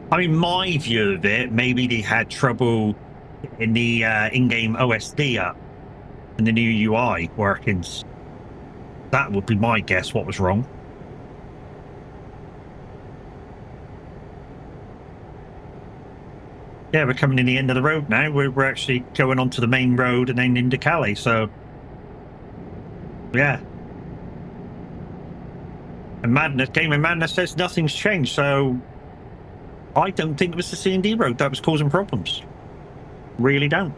I mean, my view of it, maybe they had trouble in the in-game OSD up and the new UI workings. That would be my guess what was wrong. Yeah, we're coming in the end of the road now. We're actually going onto the main road and then into Calais, so... Yeah. And Gaming Madness says nothing's changed, so... I don't think it was the C&D road that was causing problems. Really don't.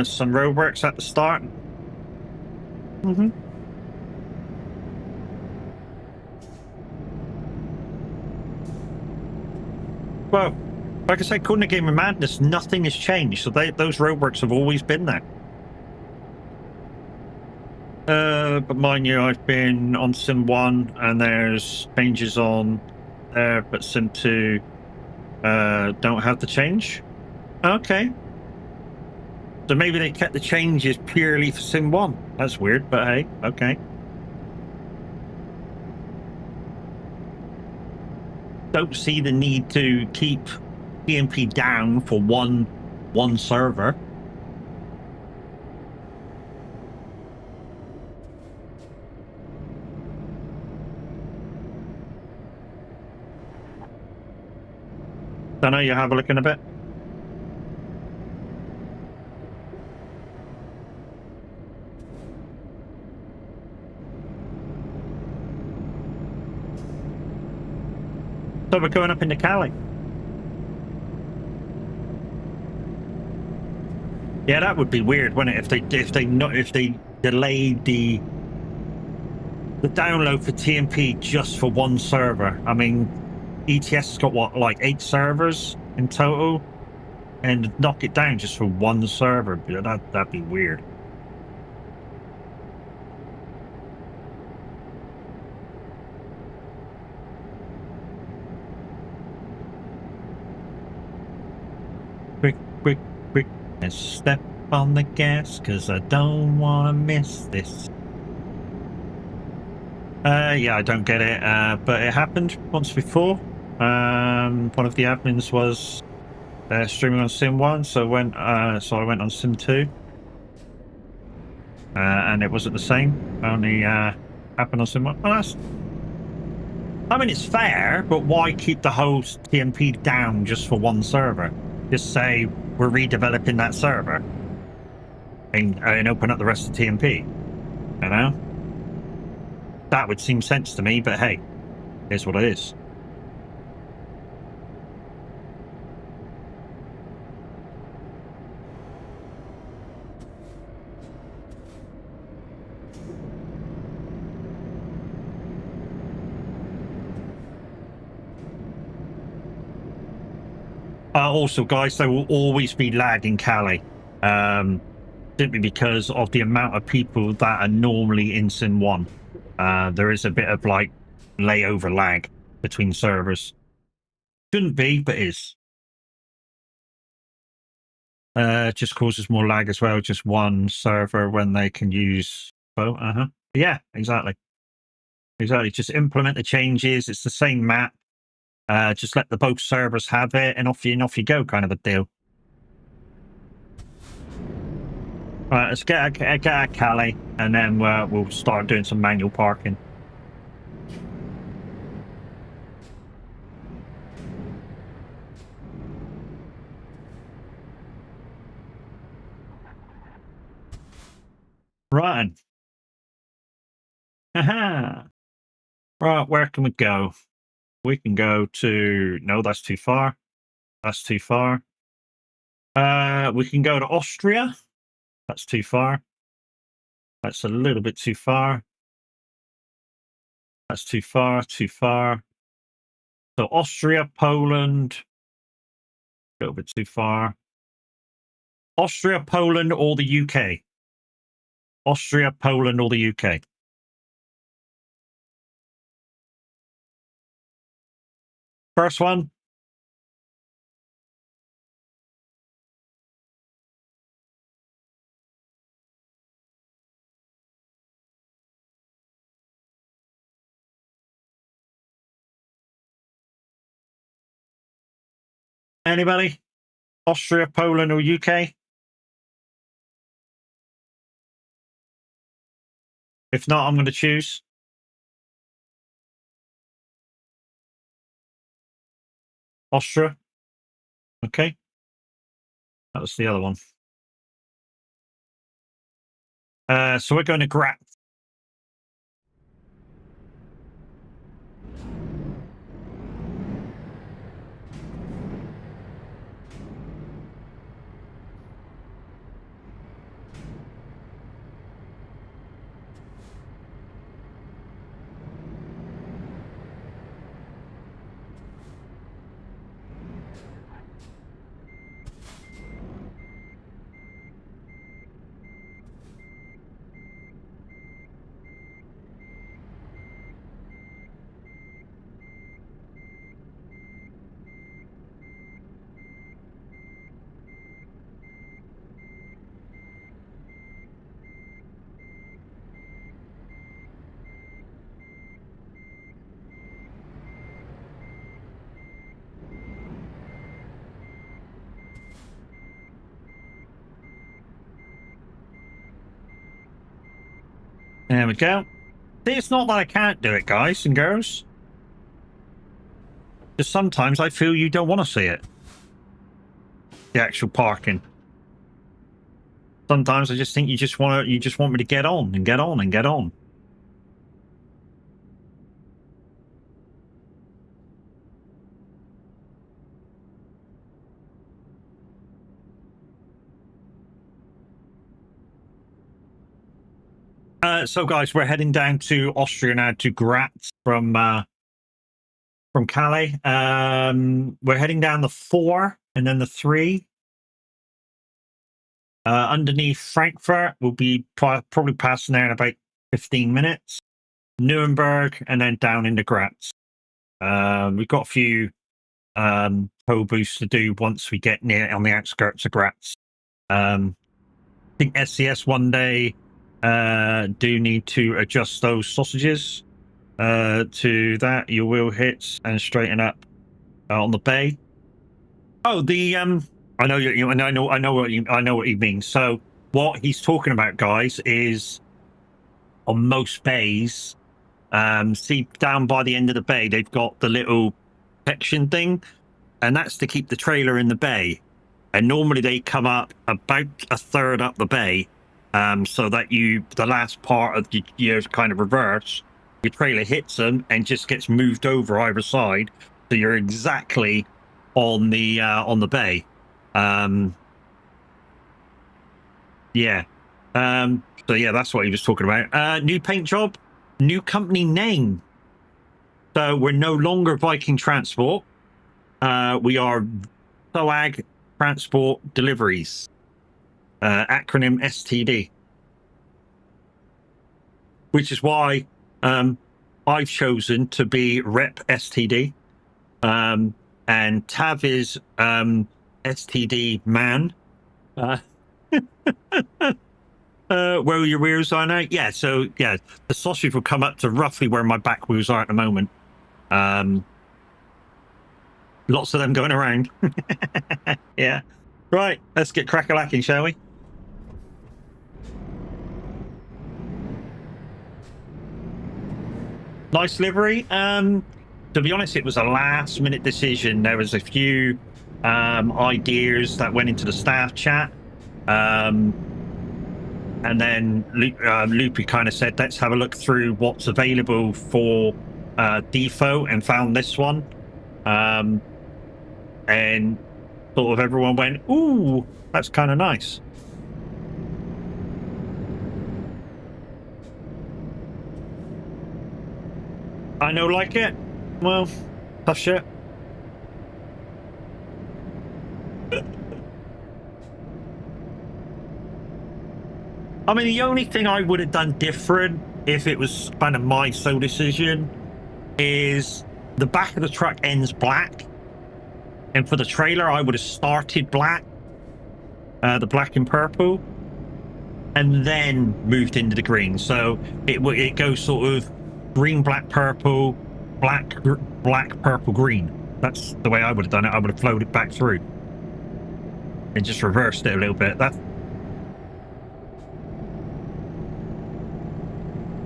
Some roadworks at the start. Mm-hmm. Well, like I said, according to Game of Madness, nothing has changed. So those roadworks have always been there. But mind you, I've been on Sim 1 and there's changes on there, but Sim 2 don't have the change. Okay. So maybe they kept the changes purely for Sim 1. That's weird, but hey, okay. Don't see the need to keep TMP down for one server. Don't know, you have a look in a bit. So we're going up into Calais. Yeah, that would be weird, wouldn't it? If they delayed the download for TMP just for one server. I mean, ETS has got what, like 8 servers in total, and knock it down just for one server. That'd be weird. Quick, and step on the gas, cause I don't wanna miss this. Yeah, I don't get it, but it happened once before. One of the admins was streaming on Sim 1, so I went on Sim 2. And it wasn't the same, only happened on Sim 1. Well, I mean, it's fair, but why keep the whole TMP down just for one server? Just say we're redeveloping that server and open up the rest of TMP. You know? That would seem sense to me, but hey, here's what it is. Also, guys, there will always be lag in Calais, simply because of the amount of people that are normally in Sim 1. There is a bit of like layover lag between servers. Shouldn't be, but is. Just causes more lag as well. Just one server when they can use both. Yeah, exactly. Exactly. Just implement the changes. It's the same map. Just let the both servers have it, and off you go, kind of a deal. Right, let's get out Calais, and then we'll start doing some manual parking. Right. Aha. Right, where can we go? We can go to... No, that's too far. That's too far. We can go to Austria. That's too far. That's a little bit too far. That's too far, too far. So Austria, Poland. A little bit too far. Austria, Poland, or the UK? Austria, Poland, or the UK? First one. Anybody? Austria, Poland, or UK? If not, I'm going to choose. Austria. Okay. That was the other one. So we're going to Graz. There we go. See, it's not that I can't do it, guys and girls. Just sometimes I feel you don't want to see it. The actual parking. Sometimes I just think you just want me to get on and get on and get on. So guys, we're heading down to Austria now, to Graz from Calais. We're heading down the 4 and then the 3. Underneath Frankfurt, we'll be probably passing there in about 15 minutes. Nuremberg, and then down into Graz. We've got a few tow boosts to do once we get near on the outskirts of Graz. I think SCS one day do need to adjust those sausages to that. Your wheel hits and straighten up on the bay. Oh, the I know what you mean. So what he's talking about, guys, is on most bays, see down by the end of the bay, they've got the little protection thing, and that's to keep the trailer in the bay. And normally they come up about a third up the bay, so that the last part of the year's kind of reverse. Your trailer hits them and just gets moved over either side, so you're exactly on the bay. Yeah. So yeah, that's what he was talking about. New paint job, new company name. So we're no longer Viking Transport. We are SOAG Transport Deliveries, acronym STD, which is why I've chosen to be Rep STD, and Tav is STD Man. Where your wheels are now? Yeah, so yeah, the sausage will come up to roughly where my back wheels are at the moment. Lots of them going around. Yeah. Right, let's get crack-a-lacking, shall we? Nice livery. To be honest, it was a last-minute decision. There was a few ideas that went into the staff chat. And then Loopy kind of said, let's have a look through what's available for defo, and found this one. And sort of everyone went, ooh, that's kind of nice. I know, like it. Well, tough shit. I mean, the only thing I would have done different, if it was kind of my sole decision, is the back of the truck ends black. And for the trailer, I would have started black, the black and purple, and then moved into the green. So it goes sort of green, black, purple, black, purple, green. That's the way I would have done it. I would have flowed it back through and just reversed it a little bit. That,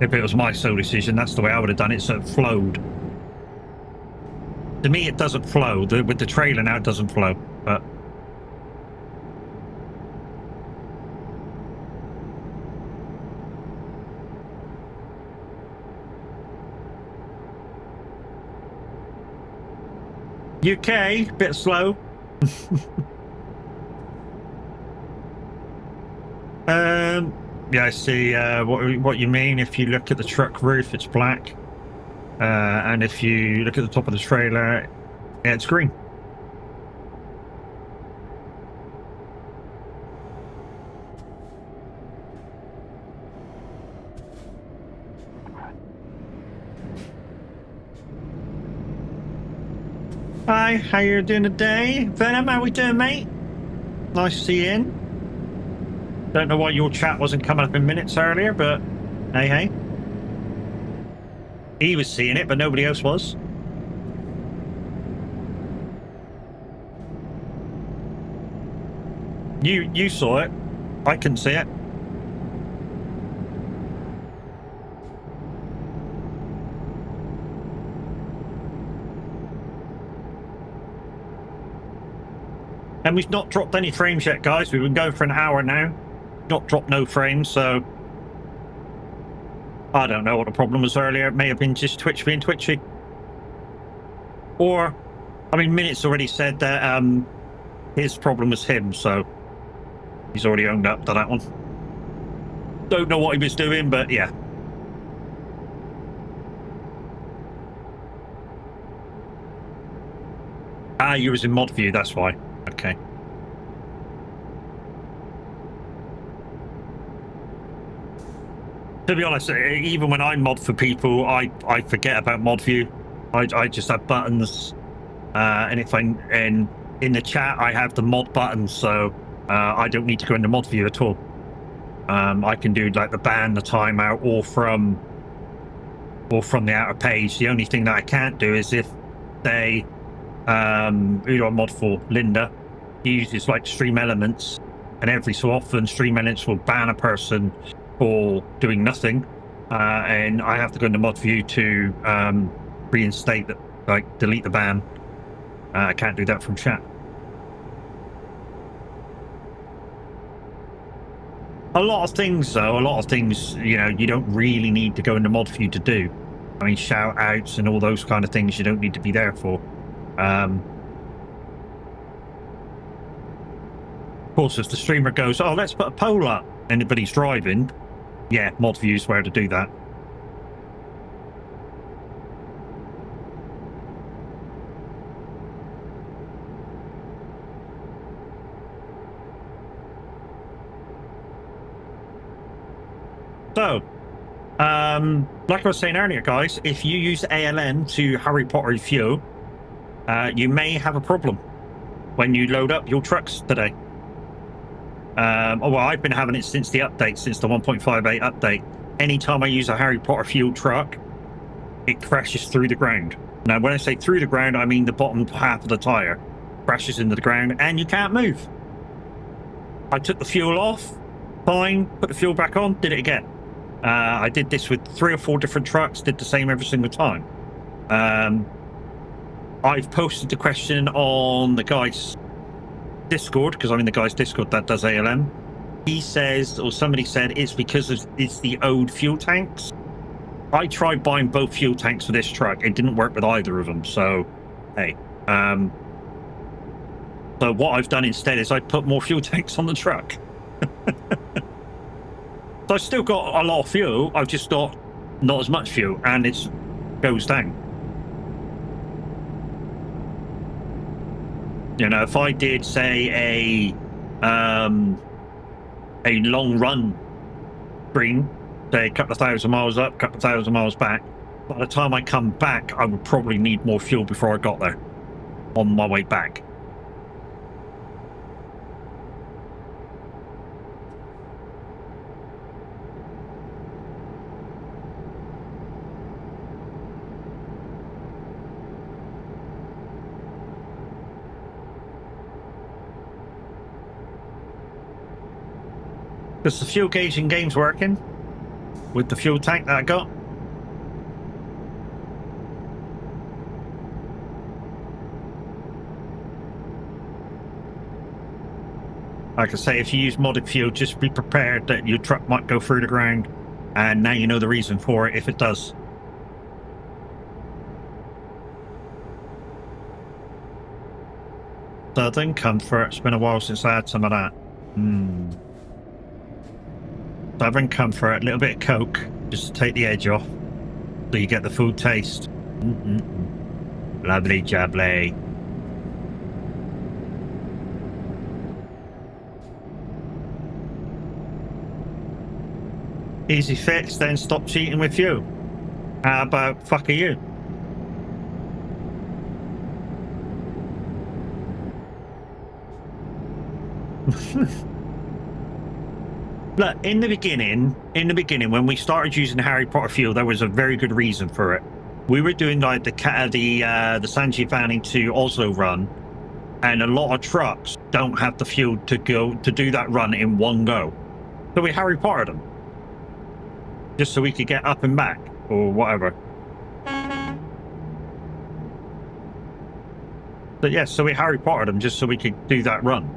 if it was my sole decision, that's the way I would have done it. So it flowed. To me, it doesn't flow. With the trailer now, it doesn't flow. But UK, bit slow. Yeah, I see what you mean. If you look at the truck roof, it's black. And if you look at the top of the trailer, yeah, it's green. Hi, how you doing today? Venom, how we doing, mate? Nice to see you in. Don't know why your chat wasn't coming up in minutes earlier, but hey. He was seeing it, but nobody else was. You saw it. I couldn't see it. And we've not dropped any frames yet, guys. We've been going for an hour now. Not dropped no frames, so I don't know what the problem was earlier. It may have been just Twitch being twitchy. Or, I mean, Minutes already said that his problem was him, so he's already owned up to that one. Don't know what he was doing, but yeah. Ah, you was in mod view, that's why. Okay. To be honest, even when I mod for people, I forget about mod view. I just have buttons, and if I'm in the chat, I have the mod buttons, so I don't need to go into mod view at all. I can do like the ban, the timeout, or from the outer page. The only thing that I can't do is if they who do I mod for? Linda. He uses like stream elements, and every so often stream elements will ban a person for doing nothing, and I have to go into mod view to reinstate that, like delete the ban. I can't do that from chat. A lot of things, though, you know, you don't really need to go into mod view to do. I mean, shout outs and all those kind of things you don't need to be there for. Of course, if the streamer goes, oh, let's put a poll up, but he's driving, yeah, mod view is where to do that. So, like I was saying earlier, guys, if you use ALN to Harry Potter fuel, you may have a problem when you load up your trucks today. Well, I've been having it since the update, since the 1.58 update. Anytime I use a Harry Potter fuel truck, it crashes through the ground. Now, when I say through the ground, I mean the bottom half of the tire crashes into the ground and you can't move. I took the fuel off, fine, put the fuel back on, did it again. I did this with 3 or 4 different trucks, did the same every single time. I've posted the question on the guy's Discord, because I'm in the guy's Discord that does ALM. He says, or somebody said, it's because it's the old fuel tanks. I tried buying both fuel tanks for this truck. It didn't work with either of them. So, hey. So what I've done instead is I put more fuel tanks on the truck. So I've still got a lot of fuel. I've just got not as much fuel, and it goes down. You know, if I did, say, a long run green, say a couple of 1,000 miles up, couple of 1,000 miles back, by the time I come back, I would probably need more fuel before I got there on my way back. Does the fuel gauge in game's working with the fuel tank that I got? Like I say, if you use modded fuel, just be prepared that your truck might go through the ground, and now you know the reason for it if it does. Southern Comfort. It's been a while since I had some of that. Southern Comfort, a little bit of Coke, just to take the edge off, so you get the full taste. Lovely jubbly. Easy fix, then stop cheating with you. How about fuck are you? Look, in the beginning, when we started using Harry Potter fuel, there was a very good reason for it. We were doing like the San Giovanni to Oslo run, and a lot of trucks don't have the fuel to do that run in one go. So we Harry Pottered them, just so we could get up and back or whatever. But yes, so we Harry Pottered them just so we could do that run.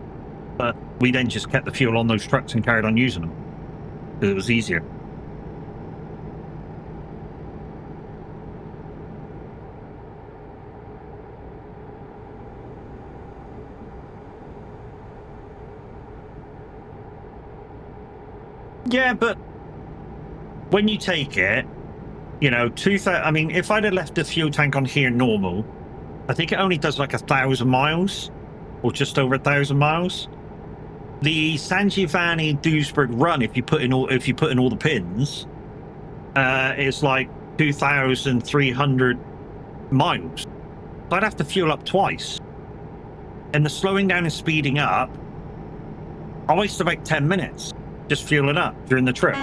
But we then just kept the fuel on those trucks and carried on using them because it was easier. Yeah, but when you take it, you know, I mean, if I'd have left the fuel tank on here normal, I think it only does like 1,000 miles or just over 1,000 miles. The San Giovanni Duisburg run, if you put in all the pins, is like 2,300 miles. So I'd have to fuel up twice, and the slowing down and speeding up, I waste about 10 minutes just fueling up during the trip.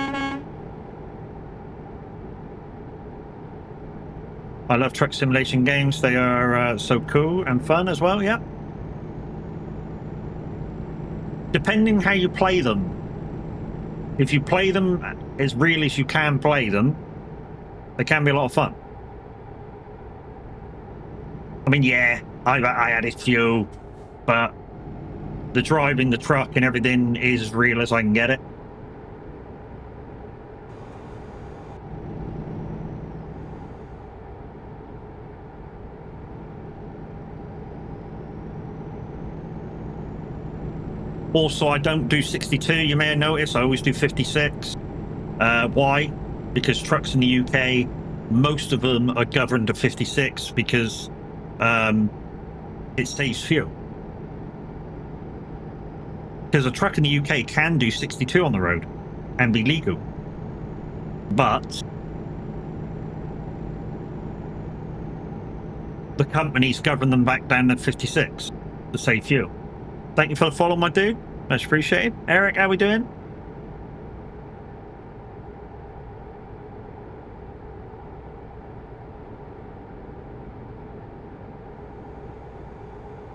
I love truck simulation games. They are so cool and fun as well. Yeah. Depending how you play them. If you play them as real as you can play them, they can be a lot of fun. I mean, yeah, I added fuel, but the driving the truck and everything is as real as I can get it. Also, I don't do 62, you may have noticed. I always do 56. Why? Because trucks in the UK, most of them are governed to 56 because it saves fuel. Because a truck in the UK can do 62 on the road and be legal. but the companies govern them back down to 56 to save fuel. Thank you for the follow, my dude. Much appreciated. Eric, how we doing?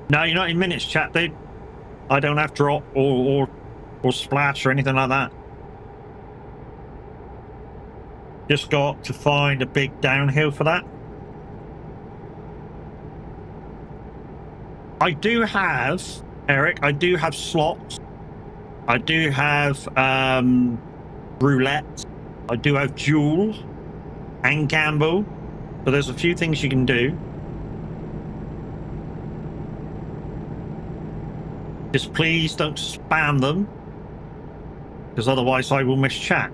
No, you're not in minutes, chat, dude. I don't have drop or splash or anything like that. Just got to find a big downhill for that. I do have, Eric, I do have slots. I do have roulette. I do have duel and gamble. So there's a few things you can do. Just please don't spam them, because otherwise I will miss chat.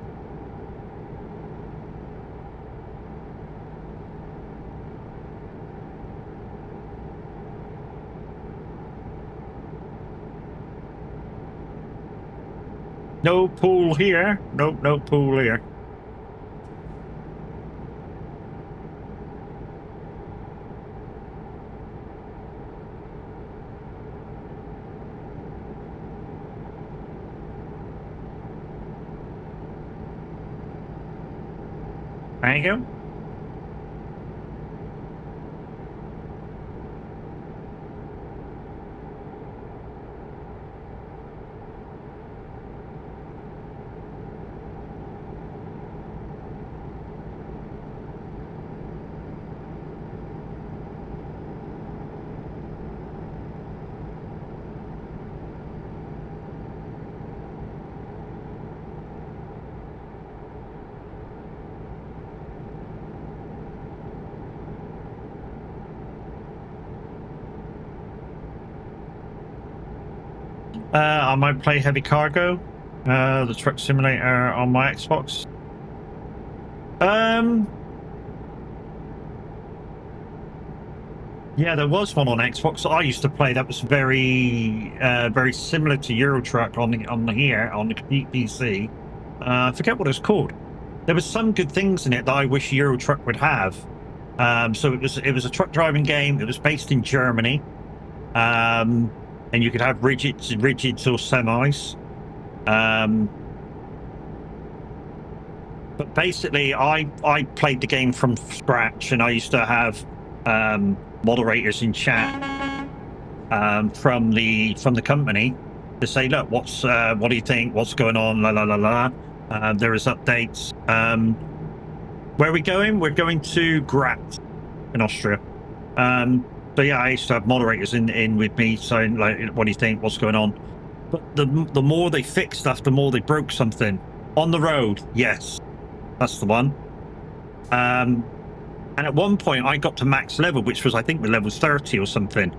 No pool here. Nope, no pool here. There you go. I might play Heavy Cargo, the truck simulator on my Xbox. Yeah, there was one on Xbox I used to play that was very similar to Euro Truck on the PC. I forget what it's called. There was some good things in it that I wish Euro Truck would have. So it was a truck driving game. It was based in Germany. And you could have rigids or semis. But basically, I played the game from scratch, and I used to have moderators in chat from the company to say, look, what do you think? What's going on? La la la la. There is updates. Where are we going? We're going to Graz in Austria. So yeah, I used to have moderators in with me saying, like, what do you think? What's going on? But the more they fix stuff, the more they broke something. On the road, yes, that's the one. And at one point, I got to max level, which was, I think, the level 30 or something.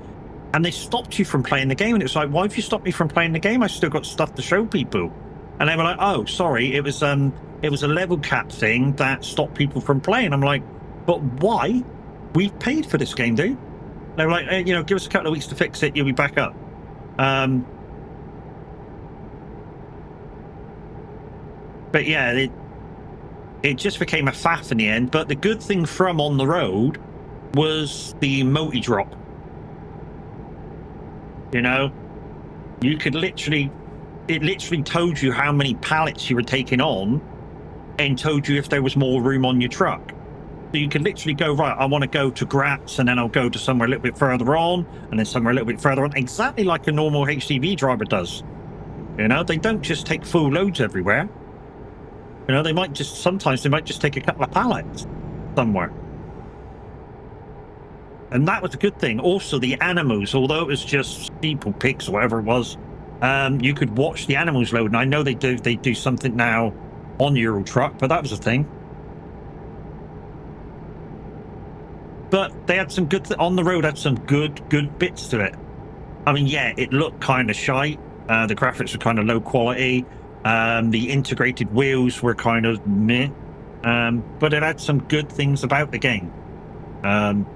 And they stopped you from playing the game. And it's like, why have you stopped me from playing the game? I still got stuff to show people. And they were like, oh, sorry, it was a level cap thing that stopped people from playing. I'm like, but why? We've paid for this game, dude. They were like, hey, give us a couple of weeks to fix it. You'll be back up. But yeah, it just became a faff in the end. But the good thing from on the road was the multi drop. You could literally told you how many pallets you were taking on, and told you if there was more room on your truck. So you can literally go, right, I want to go to Graz, and then I'll go to somewhere a little bit further on, and then somewhere a little bit further on, exactly like a normal HGV driver does. They don't just take full loads everywhere. Sometimes they might just take a couple of pallets somewhere. And that was a good thing. Also, the animals, although it was just sheep or pigs or whatever it was, you could watch the animals load. And I know they do something now on Euro Truck, but that was a thing. But they had some good on the road. Had some good bits to it. I mean, yeah, it looked kind of shite. The graphics were kind of low quality. The integrated wheels were kind of meh. But it had some good things about the game. And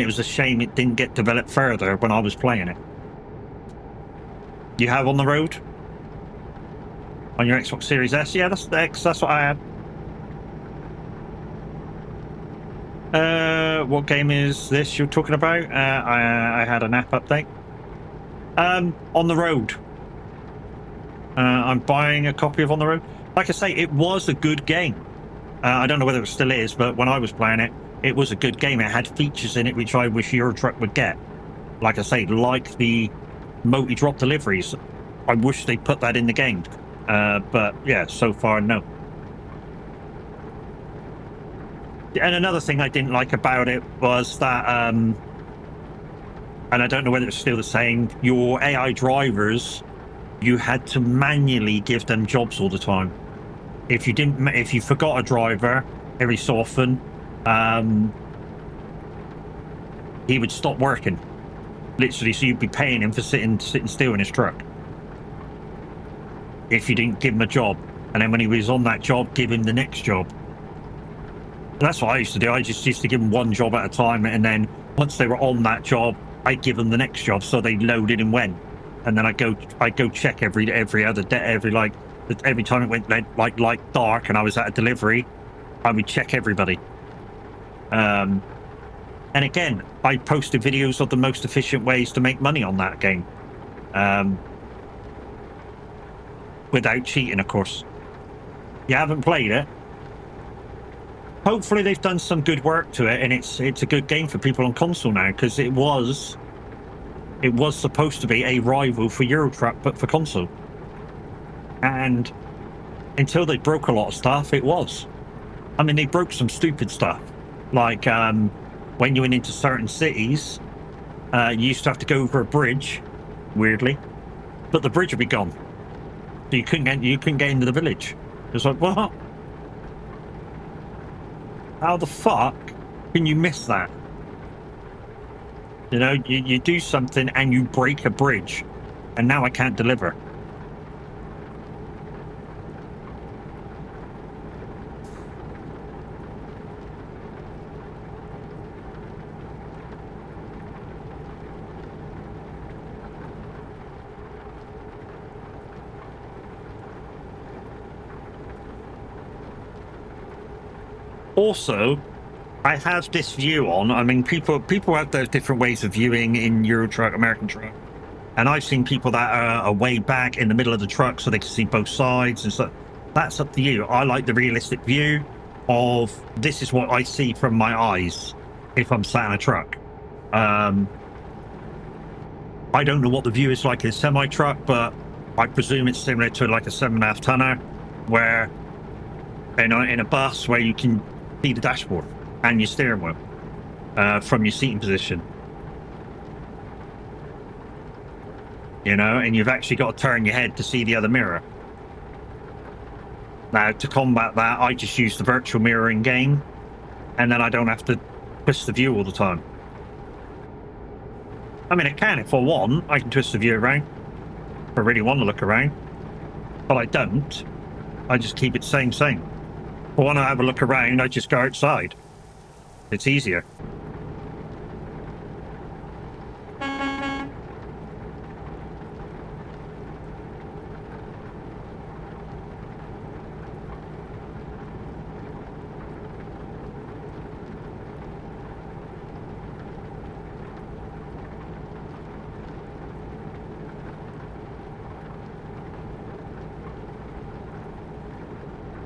it was a shame it didn't get developed further when I was playing it. You have on the road? On your Xbox Series S? Yeah, that's the X. That's what I had. What game is this you're talking about? I had an app update. On the Road. I'm buying a copy of On the Road. Like I say, it was a good game. I don't know whether it still is, but when I was playing it, it was a good game. It had features in it which I wish Euro Truck would get. Like I say, like the multi-drop deliveries. I wish they put that in the game. But yeah, so far, no. And another thing I didn't like about it was that, and I don't know whether it's still the same, your AI drivers, you had to manually give them jobs all the time. If you forgot a driver every so often, he would stop working. Literally, so you'd be paying him for sitting still in his truck. If you didn't give him a job. And then when he was on that job, give him the next job. And that's what I used to do. I just used to give them one job at a time, and then once they were on that job, I'd give them the next job, so they loaded and went. And then I'd go check every other day, every time it went like dark and I was at a delivery, I would check everybody. And again, I posted videos of the most efficient ways to make money on that game, without cheating, of course. You haven't played it? Hopefully they've done some good work to it, and it's a good game for people on console now, because it was supposed to be a rival for Euro Truck, but for console. And until they broke a lot of stuff, it was. I mean, they broke some stupid stuff, like when you went into certain cities, you used to have to go over a bridge, weirdly, but the bridge would be gone, so you couldn't get into the village. It's like, what? How the fuck can you miss that? You know, you do something and you break a bridge, and now I can't deliver. Also, I have this view on. I mean, people have those different ways of viewing in Euro Truck, American Truck, and I've seen people that are way back in the middle of the truck so they can see both sides and stuff. That's up to you. I like the realistic view of this is what I see from my eyes if I'm sat in a truck. I don't know what the view is like in a semi truck, but I presume it's similar to like a 7.5 tonner, where in a bus where you can see the dashboard and your steering wheel from your seating position, you know, and you've actually got to turn your head to see the other mirror. Now, to combat that, I just use the virtual mirror in game, and then I don't have to twist the view all the time. I mean, it can if I want. I can twist the view around if I really want to look around, but I don't. I just keep it same. If I want to have a look around, I just go outside. It's easier.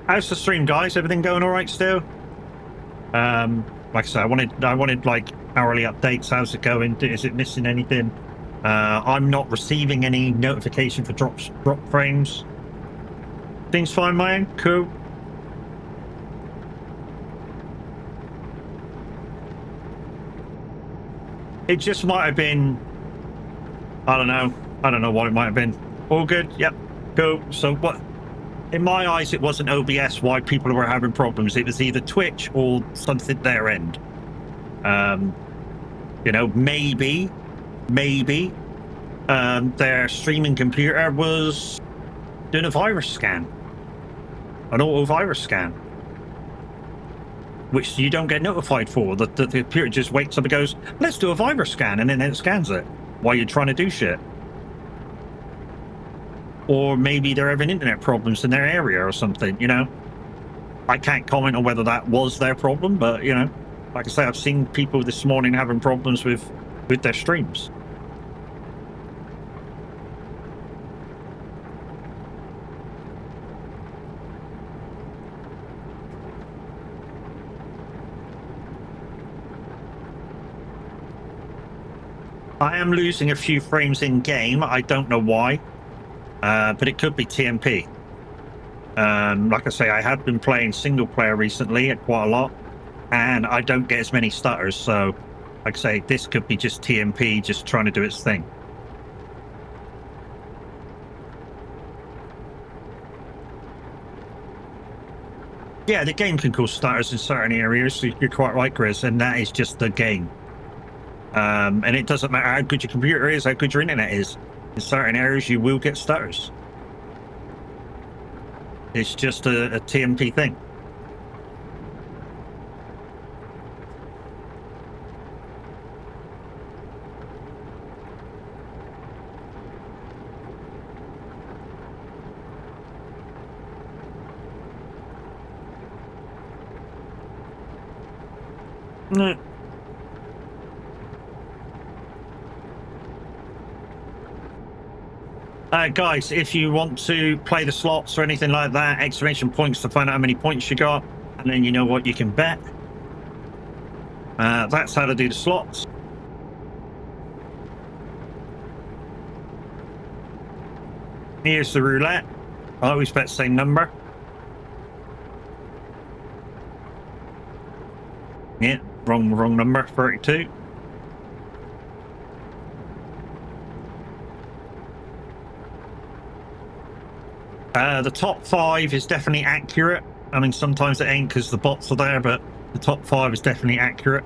How's the stream, guys? Everything going all right still? Like I said, I wanted like hourly updates. How's it going? Is it missing anything? I'm not receiving any notification for drop frames. Things fine, man. Cool. It just might have been. I don't know what it might have been. All good. Yep. Cool. So what? In my eyes, it wasn't OBS why people were having problems. It was either Twitch or something their end. You know, maybe their streaming computer was doing a virus scan, an auto virus scan, which you don't get notified for. The computer just wakes up and goes, "Let's do a virus scan," and then it scans it while you're trying to do shit. Or maybe they're having internet problems in their area or something, you know. I can't comment on whether that was their problem, but, you know, Like I say, I've seen people this morning having problems with their streams. I am losing a few frames in game. I don't know why, but it could be TMP. Like I say, I have been playing single player recently quite a lot, and I don't get as many stutters. So, like I say, this could be just TMP just trying to do its thing. Yeah, the game can cause stutters in certain areas. So you're quite right, Chris, and that is just the game. And it doesn't matter how good your computer is, how good your internet is. In certain areas, you will get stutters. It's just a TMP thing. No. Guys, if you want to play the slots or anything like that, exclamation points to find out how many points you got, and then you know what you can bet. That's how to do the slots. Here's the roulette. I always bet the same number. Yeah, wrong number, 32. The top 5 is definitely accurate. I mean, sometimes it ain't because the bots are there, but the top 5 is definitely accurate.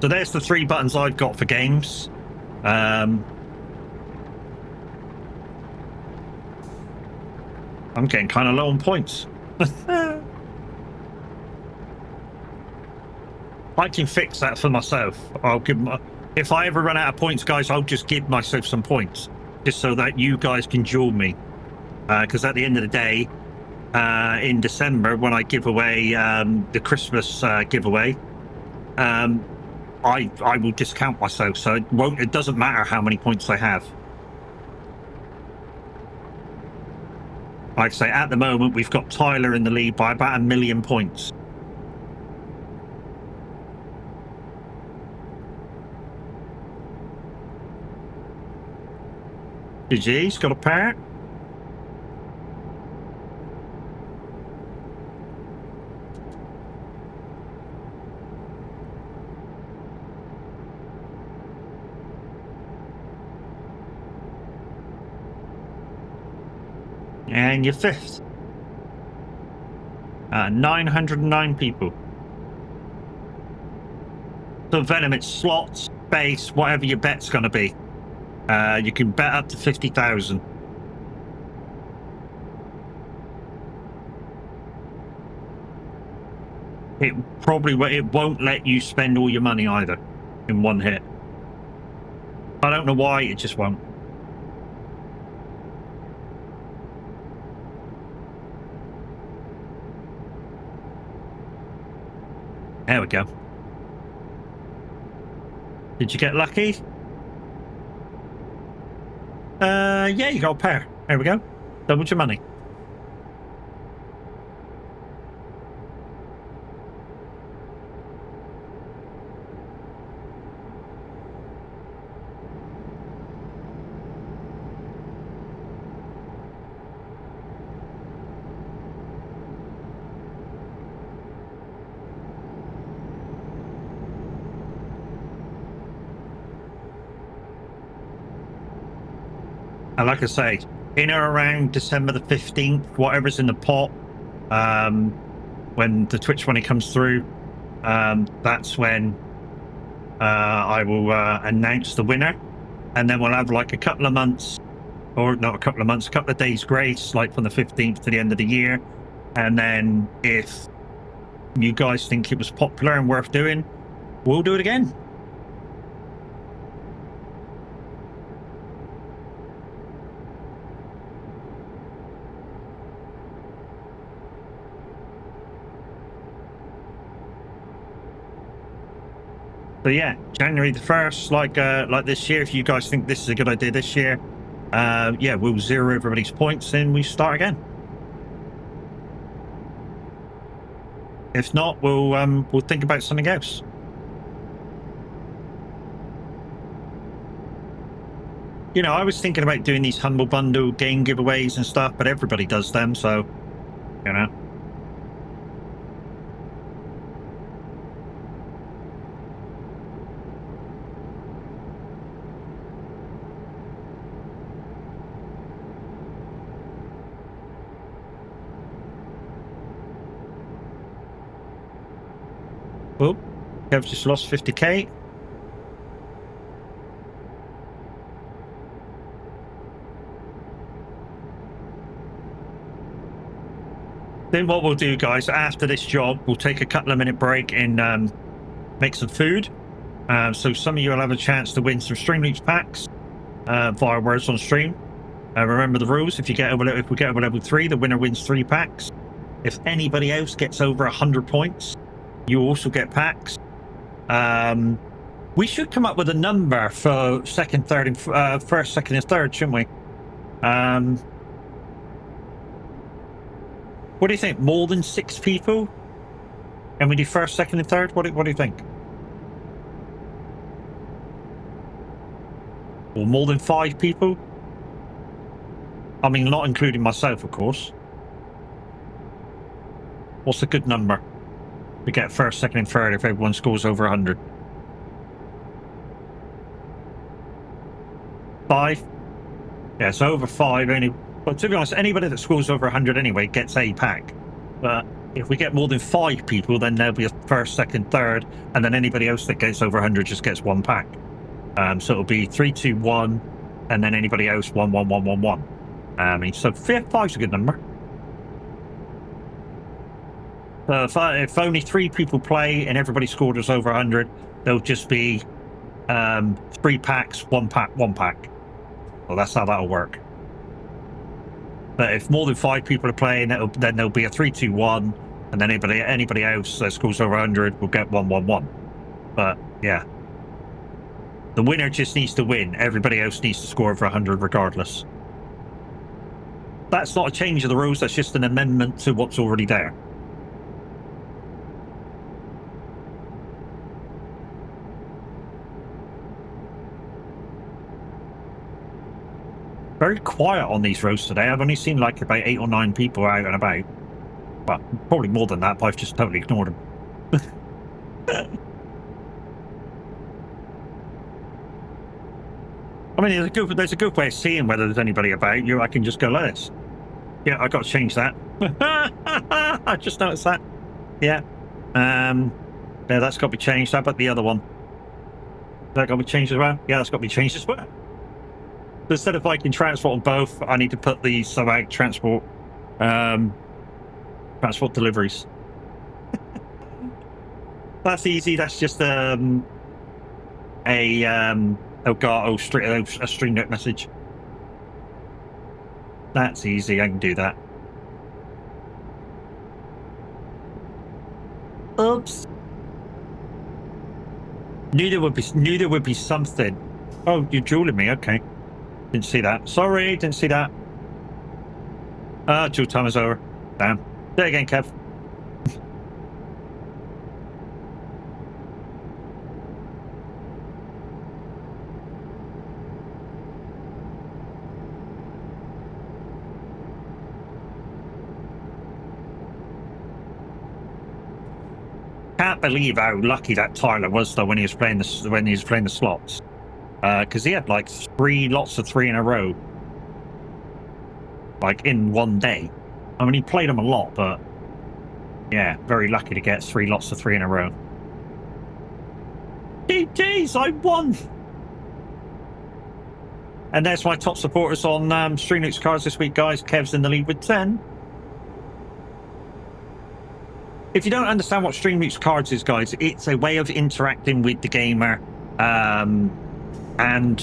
So there's the 3 buttons I've got for games. I'm getting kind of low on points. I can fix that for myself. I'll give if I ever run out of points, guys, I'll just give myself some points, just so that you guys can duel me. Because at the end of the day, in December, when I give away the Christmas giveaway, I will discount myself, so it doesn't matter how many points I have. Like I say, at the moment, we've got Tyler in the lead by about 1 million points. GG's got a pair. And you're 5th. 909 people. So Venom, it's slots, base, whatever your bet's going to be. You can bet up to 50,000. It won't let you spend all your money either in one hit. I don't know why, it just won't. There we go. Did you get lucky? Yeah, you got a pair. There we go. Doubled your money. And like I say, in or around December the 15th, whatever's in the pot, when the Twitch money comes through, that's when I will announce the winner. And then we'll have like a couple of months, or not a couple of months, a couple of days grace, like from the 15th to the end of the year. And then if you guys think it was popular and worth doing, we'll do it again. So yeah, January the 1st, like this year, if you guys think this is a good idea this year, yeah, we'll zero everybody's points and we start again. If not, we'll think about something else. You know, I was thinking about doing these Humble Bundle game giveaways and stuff, but everybody does them, so, you know. Oh, Kev just lost 50k. Then what we'll do, guys, after this job, we'll take a couple of minute break and make some food. So some of you will have a chance to win some Stream Loops packs via words on stream. Remember the rules: if we get over level 3, the winner wins 3 packs. If anybody else gets over 100 points, you also get packs. We should come up with a number for second, third, and first, second, and third, shouldn't we? What do you think? More than 6 people? And we do first, second, and third? What do you think? Or more than 5 people? I mean, not including myself, of course. What's a good number? We get first, second, and third if everyone scores over 100. 5? Yeah, so over 5 only. But to be honest, anybody that scores over 100 anyway gets a pack. But if we get more than 5 people, then there'll be a first, second, third, and then anybody else that gets over 100 just gets 1 pack. So it'll be 3, 2, 1, and then anybody else 1, 1, 1, 1, 1. So 5's a good number. If only 3 people play and everybody scores over 100, there'll just be 3 packs, 1 pack, 1 pack. Well, that's how that'll work. But if more than 5 people are playing, then there'll be a 3, 2, 1, and then anybody else that scores over 100 will get 1, 1, 1. But yeah, the winner just needs to win. Everybody else needs to score over 100 regardless. That's not a change of the rules. That's just an amendment to what's already there. Very quiet on these roads today. I've only seen like about 8 or 9 people out and about. Well, probably more than that, but I've just totally ignored them. I mean, there's a good way of seeing whether there's anybody about. I can just go like this. Yeah, I got to change that. I just noticed that. Yeah. Yeah, that's got to be changed. How about the other one? That got to be changed as well? Yeah, that's got to be changed as well. Instead of Viking transport on both, I need to put the Slovak transport deliveries. That's easy. That's just a Stream Note message. That's easy. I can do that. Oops. Knew there would be something. Oh, you're dueling me. Okay. Didn't see that. Sorry, didn't see that. Duel time is over. Damn. Do it again, Kev. Can't believe how lucky that Tyler was though when he was playing the slots. Because he had like 3 lots of 3 in a row, like in one day. I mean, he played them a lot, but yeah, very lucky to get 3 lots of 3 in a row. GG's, I won! And there's my top supporters on Stream Loops cards this week, guys. Kev's in the lead with 10. If you don't understand what Stream Loops cards is, guys, it's a way of interacting with the gamer. And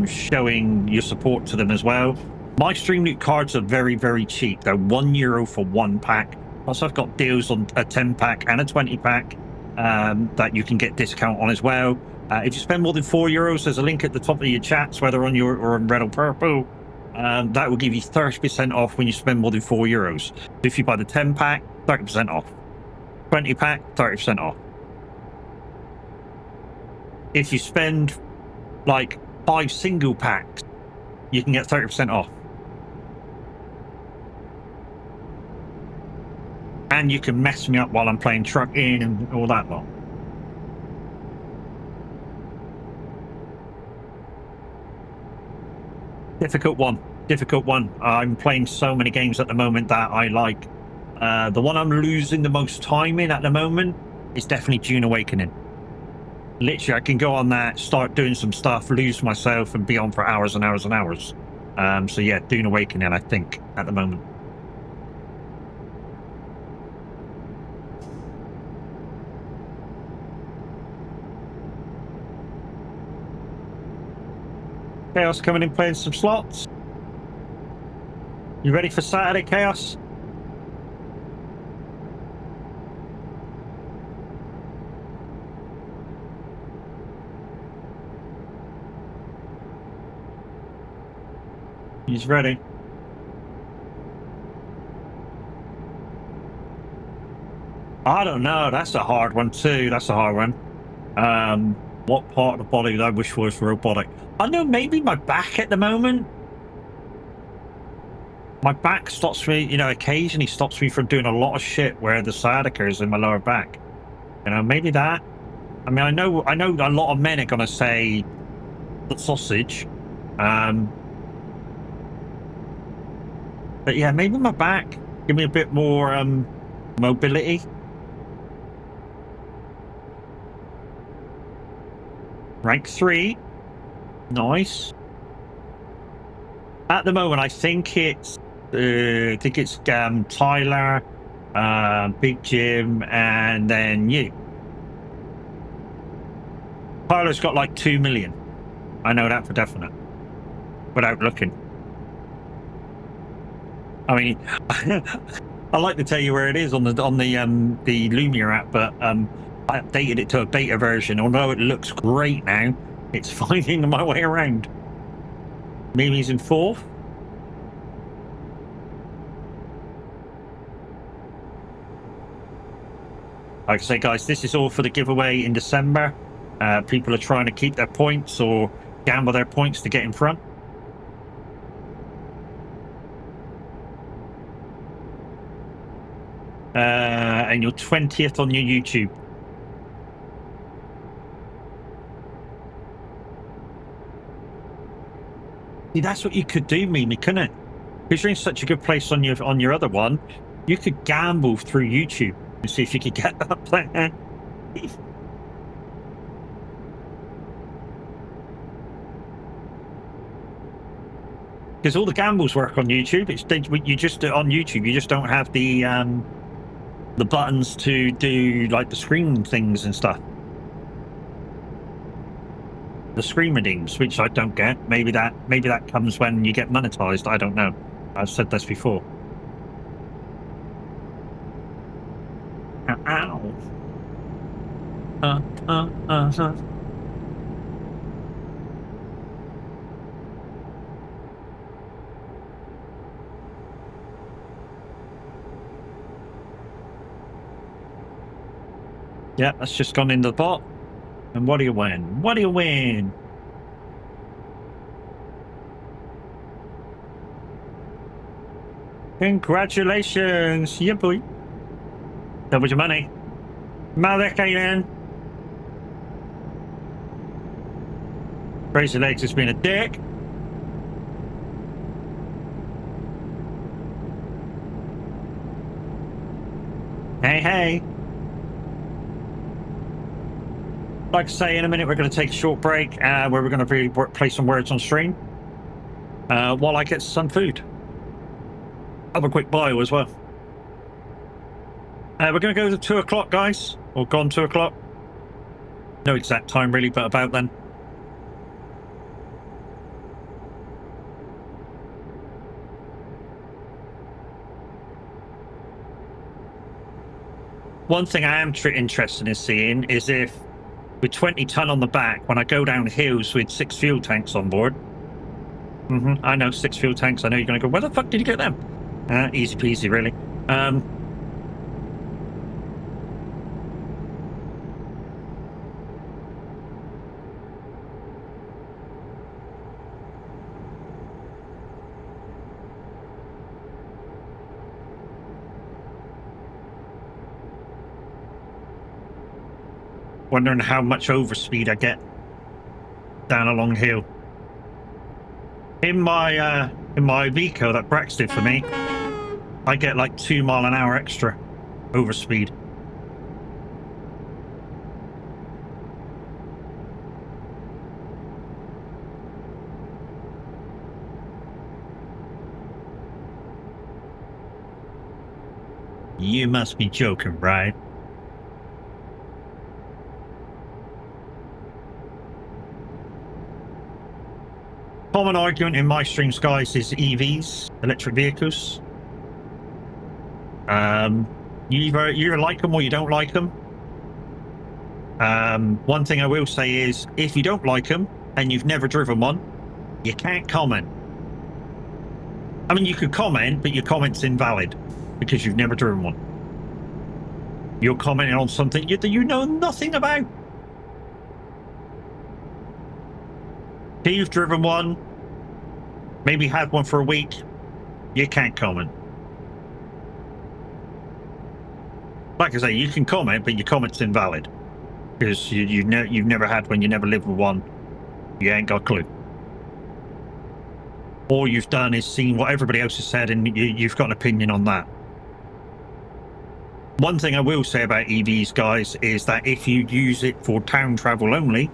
showing your support to them as well. My Stream Loop cards are very, very cheap. They're €1 for 1 pack. Plus, I've got deals on a 10 pack and a 20 pack. that you can get discount on as well. If you spend more than €4, there's a link at the top of your chats, whether on your or on red or purple. That will give you 30% off when you spend more than €4. So if you buy the 10 pack, 30% off. 20 pack, 30% off. If you spend like 5 single packs, you can get 30% off. And you can mess me up while I'm playing truck in and all that lot. Difficult one. I'm playing so many games at the moment that I like. The one I'm losing the most time in at the moment is definitely Dune Awakening. Literally, I can go on that, start doing some stuff, lose myself, and be on for hours and hours and hours. So yeah, Dune Awakening, I think, at the moment. Chaos coming in, playing some slots. You ready for Saturday, Chaos? He's ready. I don't know. That's a hard one too. That's a hard one. What part of the body that I wish was robotic? I know, maybe my back at the moment. My back stops me, you know, occasionally stops me from doing a lot of shit where the sciatica is in my lower back. You know, maybe that. I mean, I know a lot of men are gonna say the sausage. But yeah, maybe my back. Give me a bit more mobility. Rank 3. Nice. At the moment, I think it's Tyler, Big Jim, and then you. Tyler's got like 2 million. I know that for definite, without looking. I mean, I like to tell you where it is on the Lumia app, but I updated it to a beta version. Although it looks great now, it's finding my way around. Mimi's in 4th. Like I say, guys, this is all for the giveaway in December. People are trying to keep their points or gamble their points to get in front. And you're 20th on your YouTube. See, that's what you could do, Mimi, couldn't it? Because you're in such a good place on your other one, you could gamble through YouTube and see if you could get up there. Because all the gambles work on YouTube. You just on YouTube. You just don't have the buttons to do like the screen things and stuff. The screen redeems, which I don't get. Maybe that comes when you get monetized. I don't know. I've said this before. Ow. Yeah, that's just gone into the bot. And what do you win? What do you win? Congratulations, yeah, boy. Double your money. Mother Kanan. Crazy Legs has been a dick. Hey. Like I say, in a minute we're going to take a short break where we're going to play some words on stream while I get some food. Have a quick bio as well. We're going to go to 2 o'clock, guys, or gone 2 o'clock. No exact time really, but about then. One thing I am interested in seeing is if, with 20 ton on the back, when I go down hills with 6 fuel tanks on board. I know, 6 fuel tanks. I know you're going to go, where the fuck did you get them? Easy peasy, really. Wondering how much overspeed I get down a long hill. In my Vico that Brax did for me, I get like 2 mile an hour extra overspeed. You must be joking, right? Common argument in my streams, guys, is EVs, electric vehicles. You either like them or you don't like them. One thing I will say is, if you don't like them and you've never driven one, you can't comment. I mean, you could comment, but your comment's invalid because you've never driven one. You're commenting on something that you know nothing about. If you've driven one, maybe had one for a week, you can't comment. Like I say, you can comment, but your comment's invalid because you've never had one, you never lived with one, you ain't got a clue. All you've done is seen what everybody else has said, and you've got an opinion on that. One thing I will say about EVs, guys, is that if you use it for town travel only,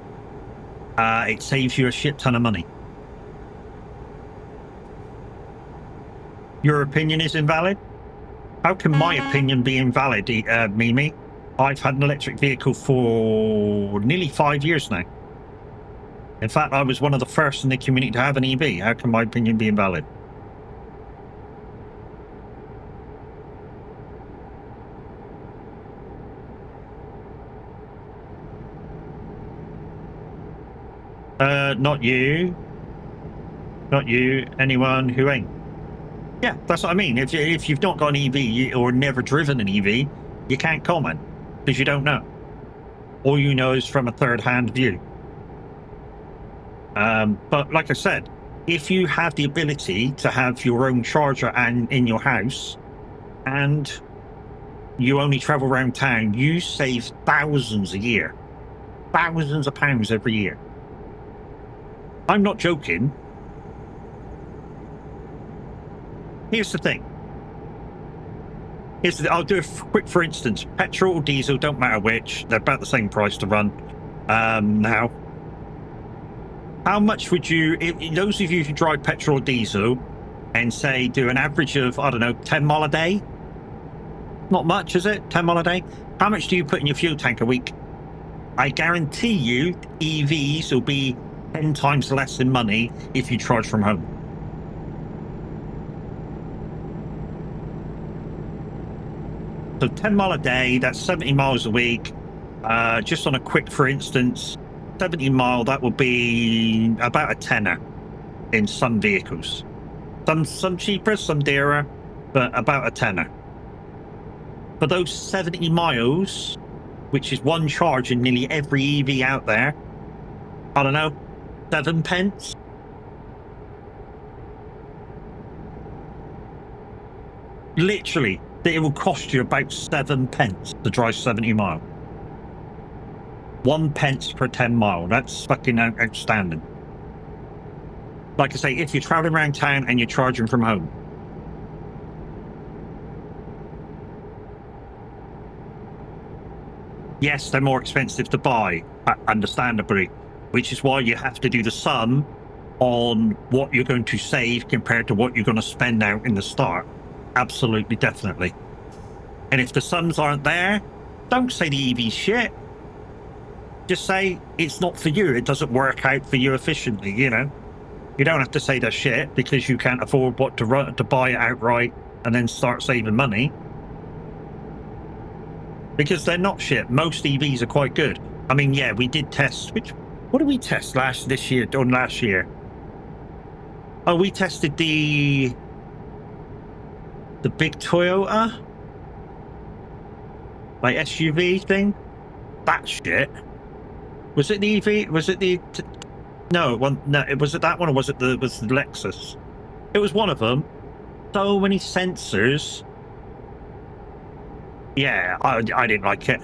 it saves you a shit ton of money. Your opinion is invalid? How can my opinion be invalid, Mimi? I've had an electric vehicle for nearly 5 years now. In fact, I was one of the first in the community to have an EV. How can my opinion be invalid? Not you. Not you. Anyone who ain't. Yeah, that's what I mean. If you've not got an EV or never driven an EV, you can't comment because you don't know. All you know is from a third-hand view. But like I said, if you have the ability to have your own charger and in your house, and you only travel around town, you save thousands a year, thousands of pounds every year. I'm not joking. Here's the thing. I'll do a quick, for instance, petrol or diesel, don't matter which, they're about the same price to run now. How much would you, those of you who drive petrol or diesel and say do an average of, I don't know, 10 mile a day? Not much, is it? 10 mile a day? How much do you put in your fuel tank a week? I guarantee you EVs will be 10 times less in money if you charge from home. So 10 mile a day, that's 70 miles a week. Just on a quick, for instance, 70 mile, that would be about a tenner in some vehicles. Some cheaper, some dearer, but about a tenner. For those 70 miles, which is one charge in nearly every EV out there, I don't know, 7 pence? Literally, it will cost you about 7 pence to drive 70 mile. 1 pence per 10 mile. That's fucking outstanding. Like I say, if you're traveling around town and you're charging from home. Yes, they're more expensive to buy, understandably, which is why you have to do the sum on what you're going to save compared to what you're going to spend out in the start. Absolutely, definitely. And if the sums aren't there, don't say the EV's shit. Just say it's not for you. It doesn't work out for you efficiently, you know. You don't have to say they're shit because you can't afford to buy it outright and then start saving money. because they're not shit. Most EVs are quite good. I mean, yeah, we did test. What did we test last year? Oh, we tested the big Toyota, like SUV thing. That shit. Was it the EV? Was it the? No, was it that one, or was it the Lexus? It was one of them. So many sensors. Yeah, I didn't like it.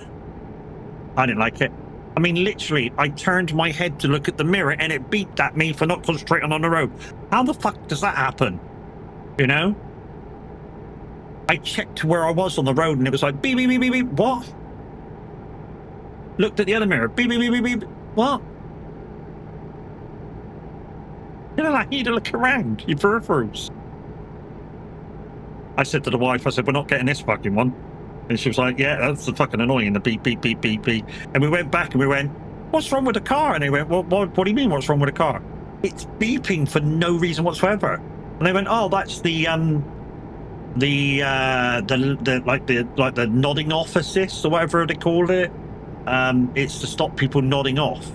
I didn't like it. I mean, literally, I turned my head to look at the mirror and it beeped at me for not concentrating on the road. How the fuck does that happen? You know? I checked where I was on the road and it was like, beep, beep, beep, beep, beep. What? Looked at the other mirror. Beep, beep, beep, beep, beep. What? You know, I need to look around your peripherals. I said to the wife, I said, we're not getting this fucking one. And she was like, yeah, that's fucking annoying, the beep, beep, beep, beep, beep. And we went back and we went, what's wrong with the car? And they went, what do you mean, what's wrong with the car? It's beeping for no reason whatsoever. And they went, oh, that's the nodding off assist or whatever they called it. It's to stop people nodding off.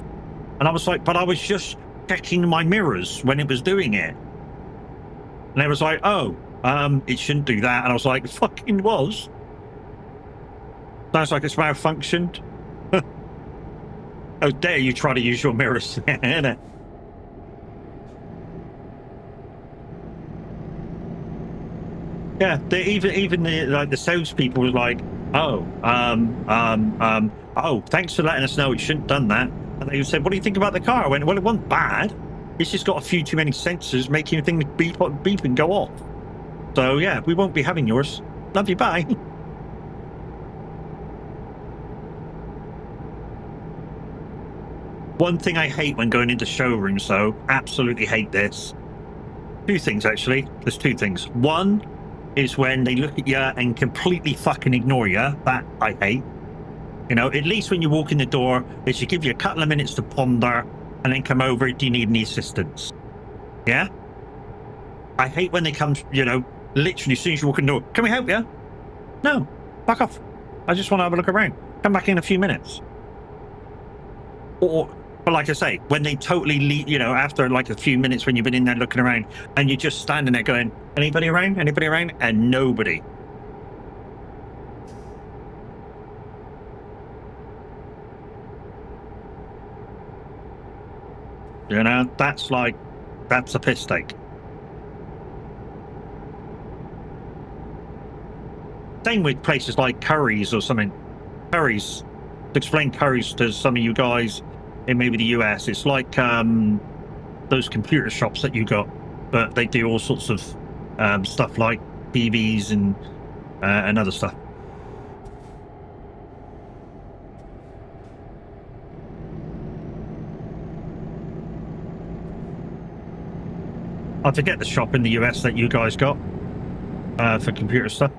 And I was like, but I was just checking my mirrors when it was doing it. And they was like, oh, it shouldn't do that. And I was like, it fucking was. Sounds like it's malfunctioned. How dare you try to use your mirrors, innit? Yeah, even the salespeople was like, oh, thanks for letting us know it shouldn't have done that. And they said, what do you think about the car? I went, well, it wasn't bad. It's just got a few too many sensors making things beep and go off. So yeah, we won't be having yours. Love you, bye. One thing I hate when going into showrooms, though, absolutely hate this. Two things, actually. There's two things. One is when they look at you and completely fucking ignore you. That I hate. You know, at least when you walk in the door, they should give you a couple of minutes to ponder and then come over. Do you need any assistance? Yeah? I hate when they come, you know, literally as soon as you walk in the door. Can we help you? No. Fuck off. I just want to have a look around. Come back in a few minutes. But like I say, when they totally leave, you know, after like a few minutes when you've been in there looking around and you're just standing there going, anybody around? Anybody around? And nobody. You know, that's a piss take. Same with places like Curry's or something. Curry's. To explain Curry's to some of you guys in maybe the US, it's like those computer shops that you got, but they do all sorts of stuff like TVs and other stuff. I forget the shop in the US that you guys got for computer stuff.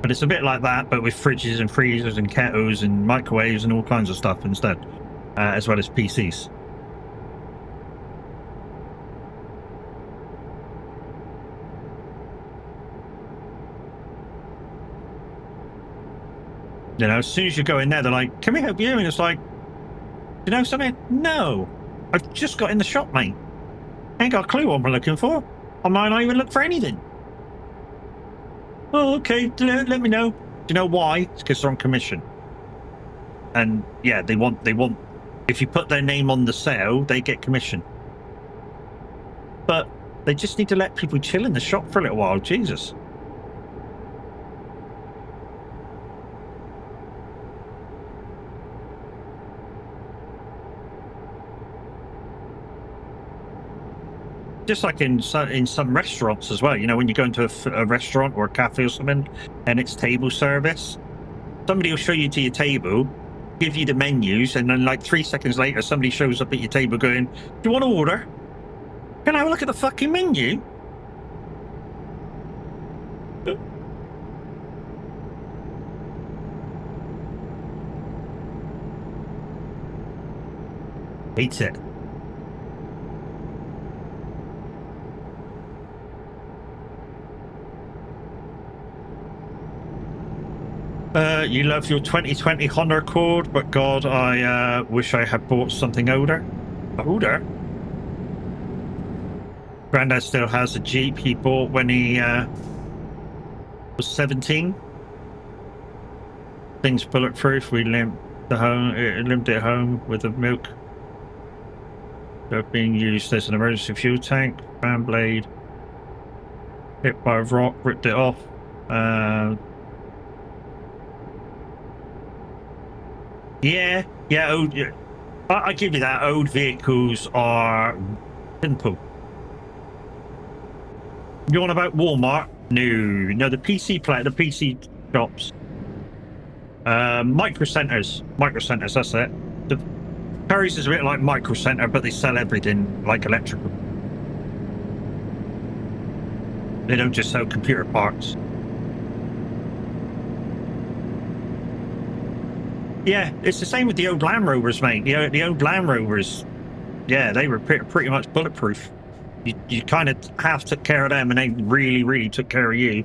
But it's a bit like that, but with fridges and freezers and kettles and microwaves and all kinds of stuff instead, as well as PCs. You know, as soon as you go in there, they're like, can we help you? And it's like, you know something? No. I've just got in the shop, mate. Ain't got a clue what I'm looking for. I might not even look for anything. Oh, okay, let me know. Do you know why? It's because they're on commission. And yeah, they want, if you put their name on the sale, they get commission. But they just need to let people chill in the shop for a little while. Jesus. Just like in some restaurants as well, you know, when you go into a restaurant or a cafe or something and it's table service, somebody will show you to your table, give you the menus, and then like 3 seconds later somebody shows up at your table going, do you want to order? Can I have a look at the fucking menu? Hates it. You love your 2020 Honda Accord, but God, I wish I had bought something older. Older? Granddad still has a Jeep he bought when he was 17. Things bulletproof. We limped it home with the milk. They're being used as an emergency fuel tank. Fan blade hit by a rock, ripped it off. Yeah, I give you that. Old vehicles are simple. You on about Walmart? No, the PC shops. Micro centers, that's it. The Curry's is a bit like Micro Center, but they sell everything like electrical. They don't just sell computer parts. Yeah, it's the same with the old Land Rovers, mate. The old Land Rovers, yeah, they were pretty much bulletproof. You kind of half took care of them, and they really took care of you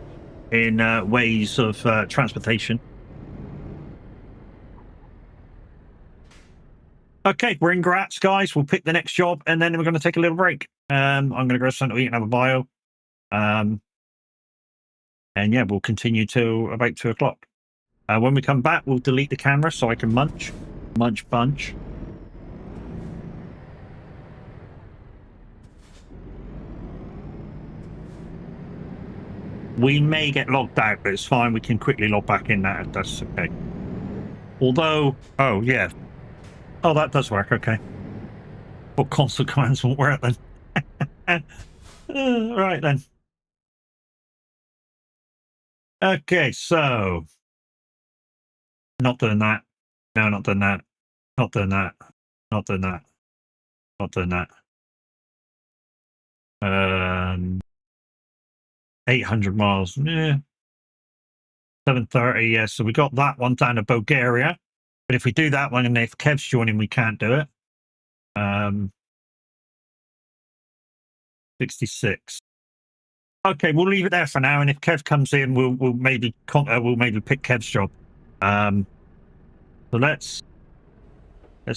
in ways of transportation. Okay, we're in Graz, guys. We'll pick the next job, and then we're going to take a little break. I'm going to go something to eat and have a bio. And yeah, we'll continue till about 2 o'clock. When we come back, we'll delete the camera so I can munch bunch. We may get logged out, but it's fine. We can quickly log back in. That's okay. Although, oh yeah, oh that does work. Okay. Well, console commands won't work then. Right then. Okay, so not doing that. No, not doing that. Not doing that. Not doing that. Not doing that. 800 miles. Yeah. 730. Yeah. So we got that one down to Bulgaria. But if we do that one, and if Kev's joining, we can't do it. 66. Okay, we'll leave it there for now. And if Kev comes in, we'll maybe pick Kev's job. So let's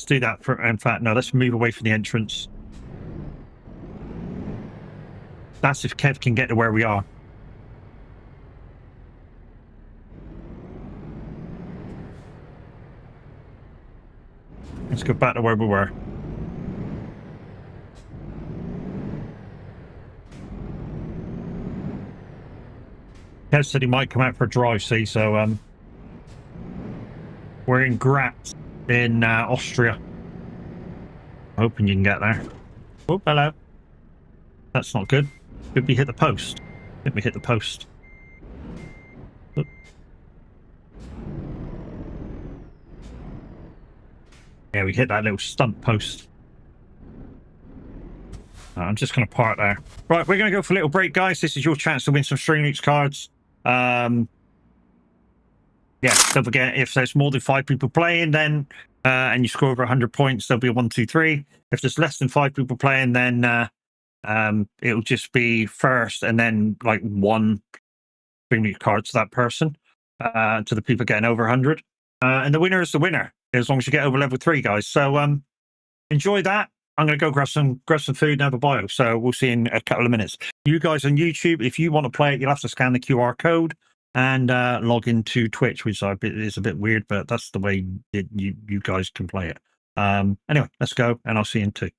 do that. In fact, no, let's move away from the entrance. That's if Kev can get to where we are. Let's go back to where we were. Kev said he might come out for a drive, see, so we're in Graz in Austria. Hoping you can get there. Oh, hello. That's not good. Did we hit the post? Did we hit the post? Oh. Yeah, we hit that little stump post. I'm just going to park there. Right, we're going to go for a little break, guys. This is your chance to win some Stream Leaks cards. Yeah, don't forget, if there's more than 5 people playing, then and you score over 100 points, there'll be a 1, 2, 3. If there's less than 5 people playing, then it'll just be first and then like 1 Stream Leaks card to that person, to the people getting over 100. And the winner is the winner, as long as you get over level 3, guys. So enjoy that. I'm going to go grab some food and have a bio. So we'll see in a couple of minutes. You guys on YouTube, if you want to play it, you'll have to scan the QR code and log into Twitch, which is a bit weird, but that's the way you guys can play it. Anyway, let's go, and I'll see you in 2.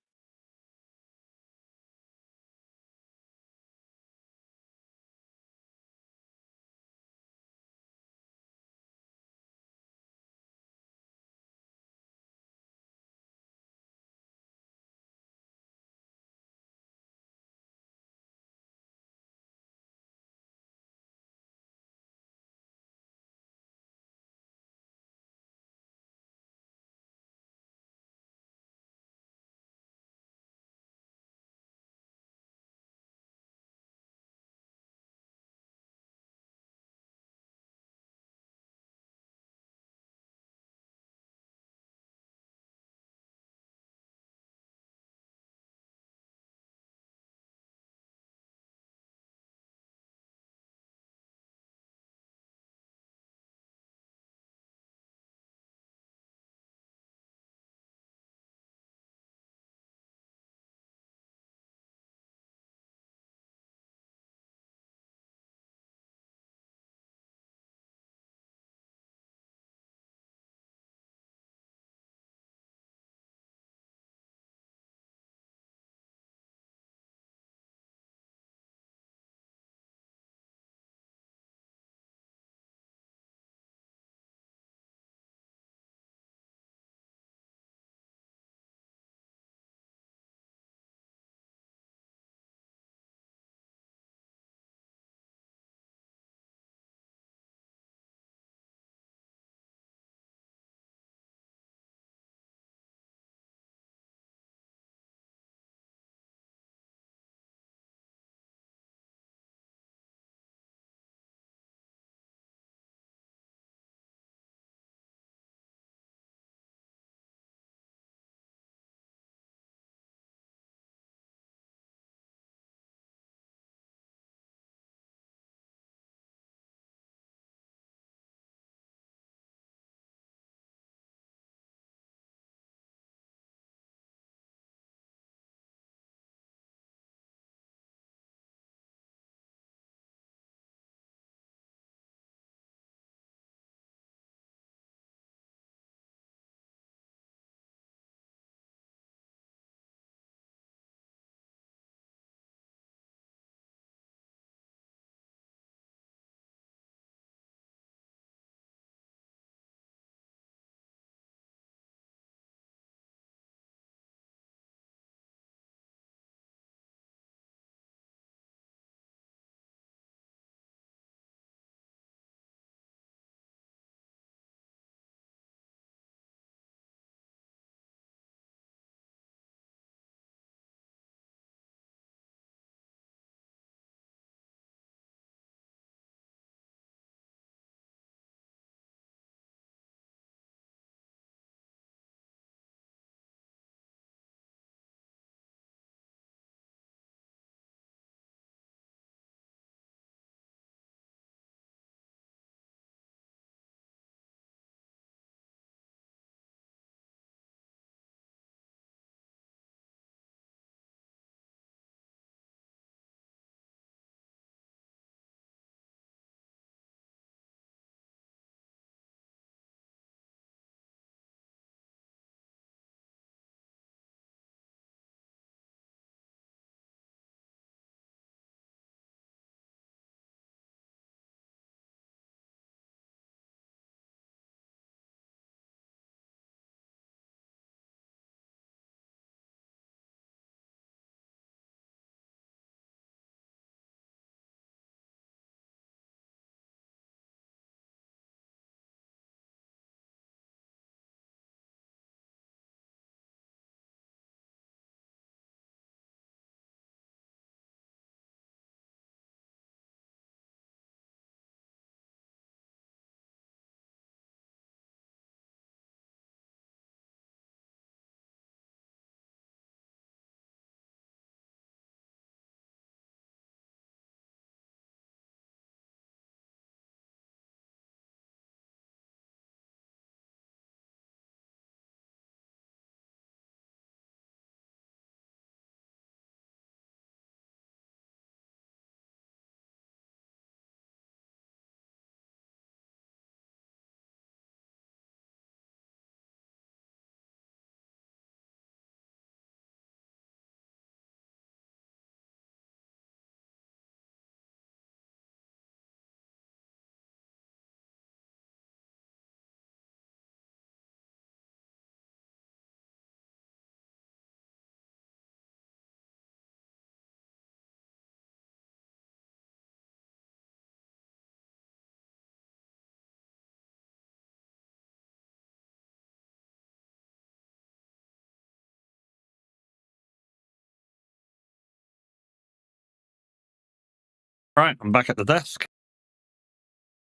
Right, I'm back at the desk.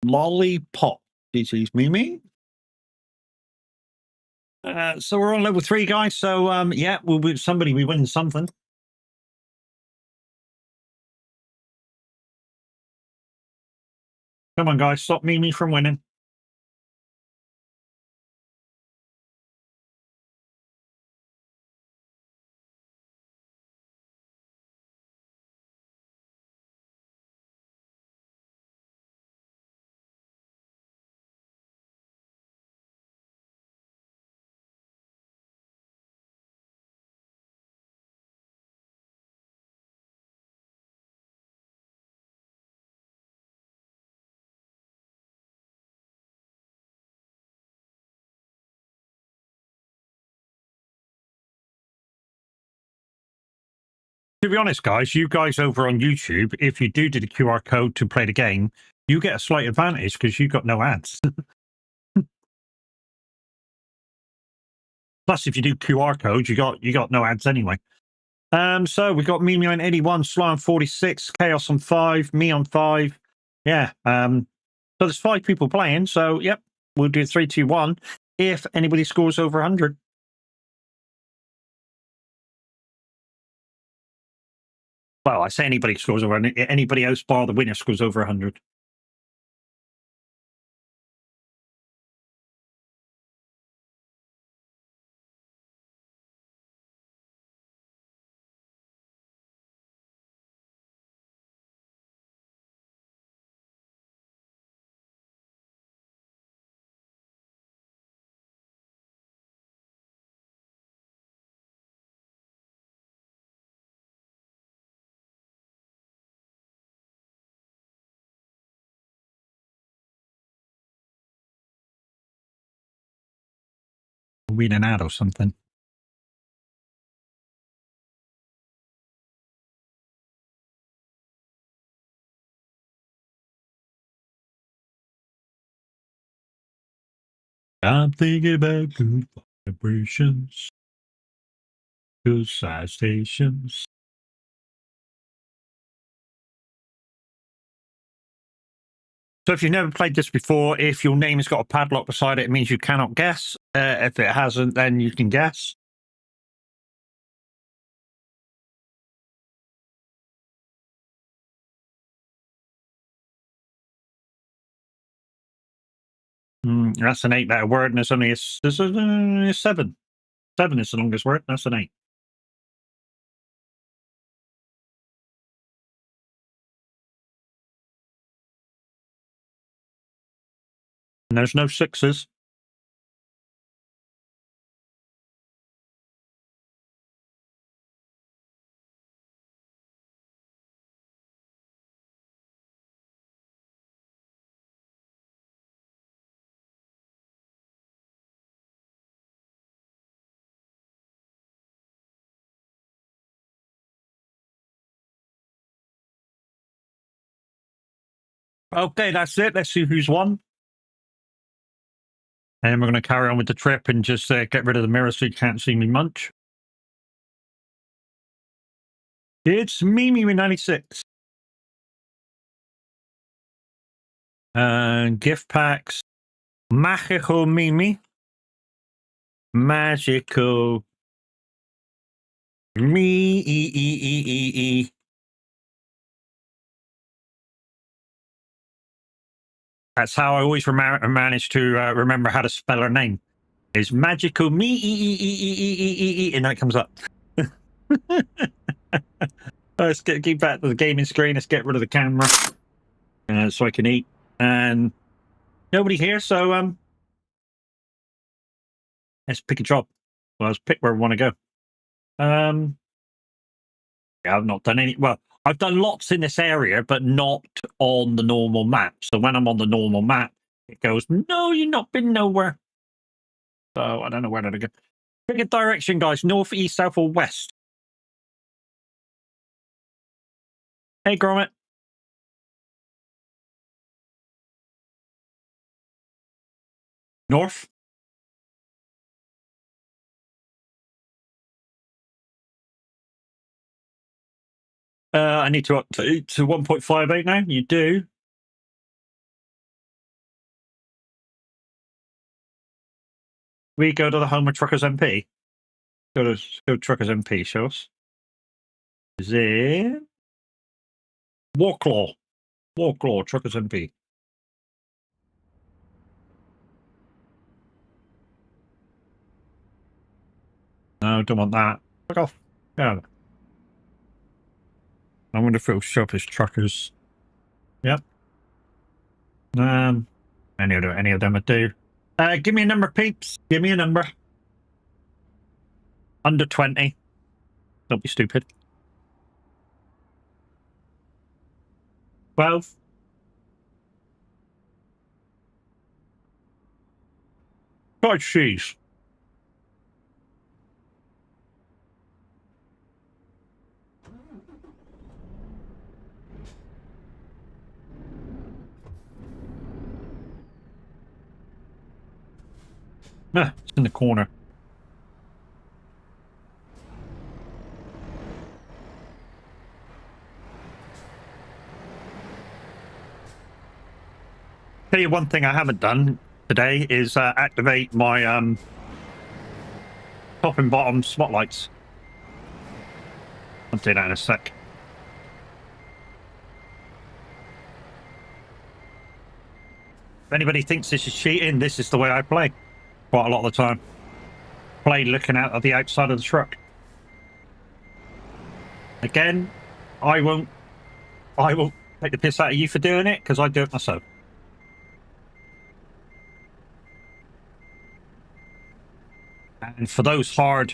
Lollipop. This is Mimi. So we're on level 3, guys. So yeah, we'll be somebody. We win something. Come on, guys, stop Mimi from winning. To be honest, guys, you guys over on YouTube, if you do the QR code to play the game, you get a slight advantage because you got no ads. Plus, if you do QR codes, you got no ads anyway. So we got Mimi on 81, Sly on 46, Chaos on 5, me on 5. Yeah. So there's 5 people playing. So yep, we'll do 3, 2, 1. If anybody scores over 100. Well, I say anybody scores over anybody else bar the winner scores over 100. Read an ad or something. I'm thinking about good vibrations, good side stations. So if you've never played this before, if your name has got a padlock beside it, it means you cannot guess. If it hasn't, then you can guess. That's an 8-letter word, and there's only a 7. 7 is the longest word. That's an 8. And there's no 6s. Okay, that's it. Let's see who's won. And we're going to carry on with the trip and just get rid of the mirror so you can't see me munch. It's Mimi with 96. Gift packs. Magical Mimi. Magical me. That's how I always manage to remember how to spell her name. Is magical me, and that comes up. Let's keep back to the gaming screen. Let's get rid of the camera so I can eat. And nobody here, so let's pick a job. Well, let's pick where we want to go. Yeah, I've not done any. Well, I've done lots in this area, but not on the normal map. So when I'm on the normal map, it goes, no, you've not been nowhere. So I don't know where to go. Pick a direction, guys. North, east, south, or west. Hey, Gromit. North. I need to update to 1.58 now. You do. We go to the home of Truckers MP. Go Truckers MP, show us. Is it Warclaw? Warclaw, Truckers MP. No, don't want that. Fuck off. Yeah. I wonder if it'll show up as Truckers. Yep. Any of them would do. Give me a number, peeps. Give me a number. Under 20. Don't be stupid. 12. Cottage cheese. It's in the corner. Tell you one thing I haven't done today is activate my top and bottom spotlights. I'll do that in a sec. If anybody thinks this is cheating, this is the way I play. Quite a lot of the time. Play looking out of the outside of the truck. Again, I won't take the piss out of you for doing it, because I do it myself. And for those hard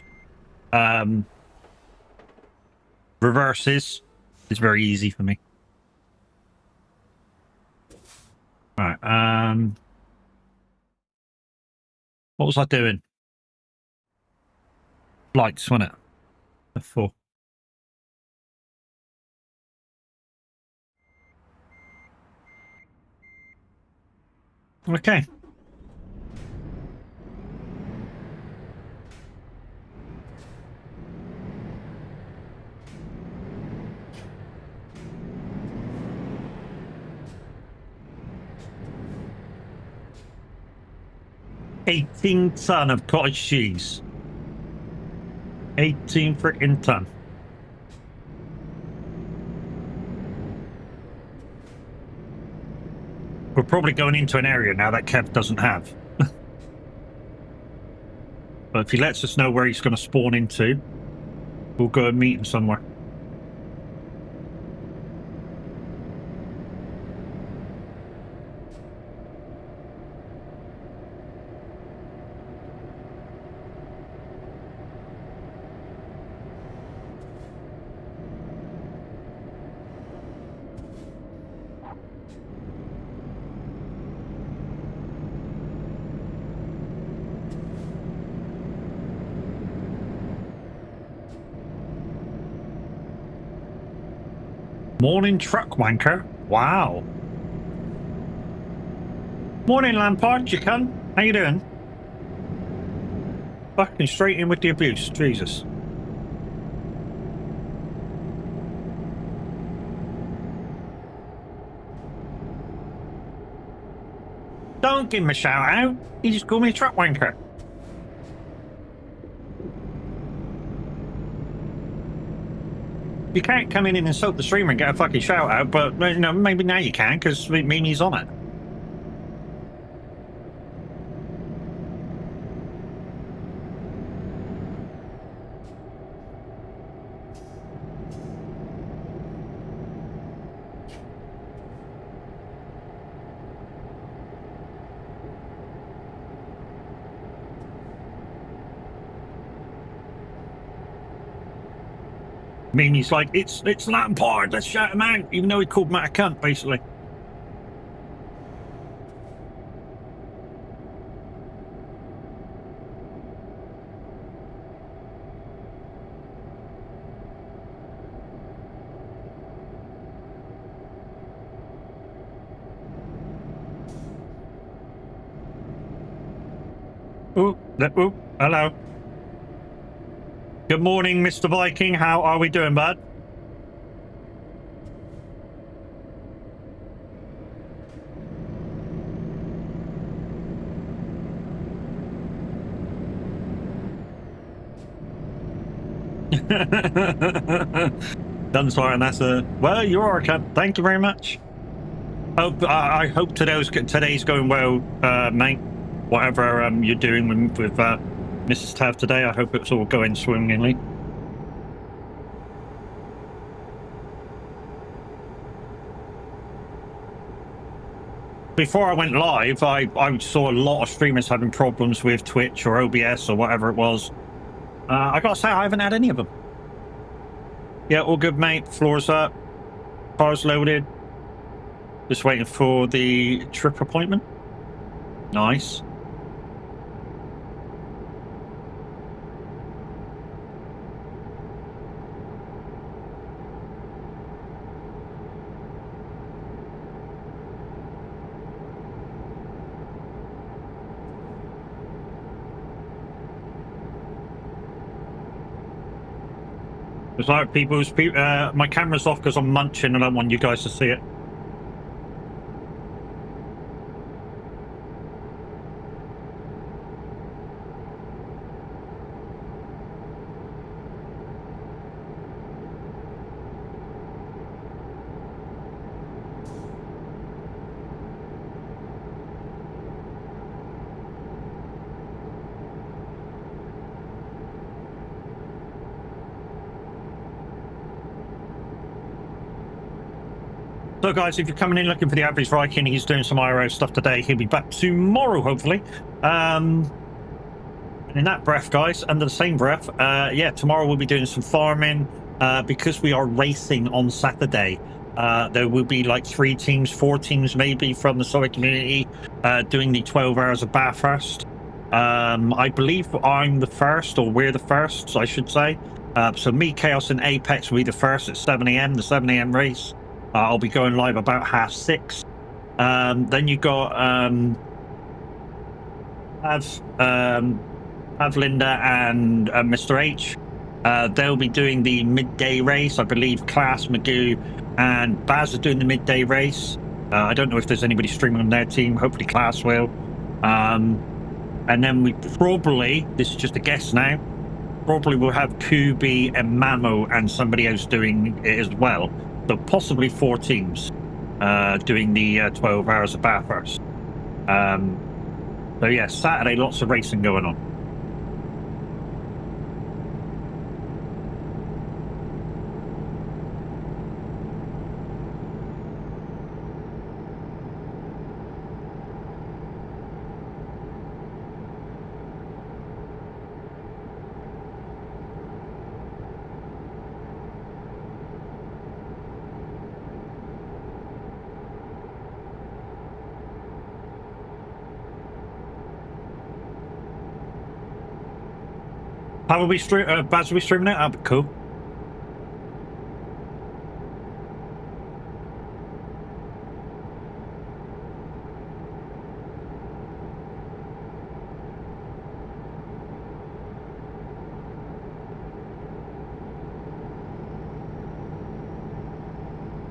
reverses, it's very easy for me. Right, what was I doing? Lights, wasn't it? F4. Okay. $18 ton of cottage cheese. 18 freaking ton. We're probably going into an area now that Kev doesn't have. But if he lets us know where he's going to spawn into, we'll go and meet him somewhere. Morning, truck wanker. Wow. Morning, Lampard, you cunt. How you doing? Fucking straight in with the abuse. Jesus. Don't give him a shout out. He just called me a truck wanker. You can't come in and insult the streamer and get a fucking shout out, but you know, maybe now you can, because Mimi's on it. Mimi's like, it's Lampard, let's shout him out, even though he called Matt a cunt, basically. Ooh, hello. Good morning, Mr. Viking. How are we doing, bud? Done sorry, and that's a well. You are, Ken. Thank you very much. I hope today's going well, mate. Whatever you're doing with Mrs. Tav today, I hope it's all going swimmingly. Before I went live, I saw a lot of streamers having problems with Twitch or OBS or whatever it was. I gotta say, I haven't had any of them. Yeah, all good, mate. Floor's up, car's loaded. Just waiting for the trip appointment. Nice. It's like my camera's off because I'm munching and I don't want you guys to see it. So guys, if you're coming in looking for the average Viking, he's doing some IRO stuff today. He'll be back tomorrow, hopefully. And in that breath, guys, under the same breath, yeah, tomorrow we'll be doing some farming. Because we are racing on Saturday, there will be like 3 teams, 4 teams maybe from the Solid community doing the 12 hours of Bathurst. I believe I'm the first, or we're the first, I should say. So me, Chaos, and Apex will be the first at 7 a.m, the 7 a.m. race. I'll be going live about 6:30. Then you got have Linda and Mr. H. They'll be doing the midday race. I believe Class, Magoo, and Baz are doing the midday race. I don't know if there's anybody streaming on their team. Hopefully Class will. And then we probably, this is just a guess now, probably will have Kubi and Mamo and somebody else doing it as well. So possibly 4 teams doing the 12 hours of Bathurst. So yeah, Saturday, lots of racing going on. How will we stream? Baz, will we streaming it? That'd be cool.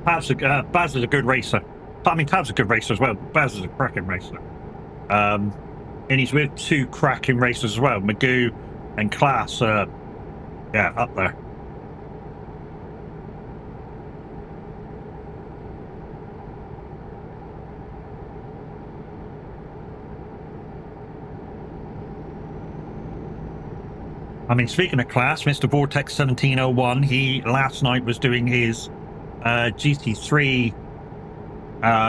Baz is a good racer. I mean, Tav's a good racer as well. Baz is a cracking racer. And he's with 2 cracking racers as well. Magoo and Class, yeah, up there. I mean, speaking of Class, Mr. Vortex 1701, he last night was doing his GT3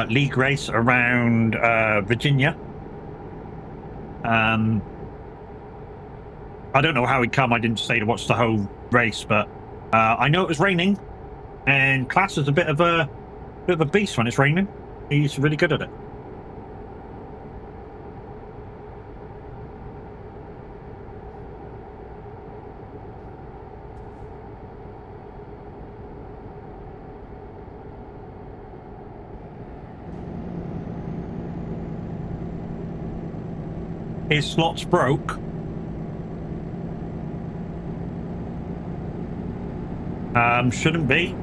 league race around Virginia. I don't know how he'd come. I didn't stay to watch the whole race, but I know it was raining, and Class is a bit of a beast when it's raining. He's really good at it. His slots broke. Shouldn't be.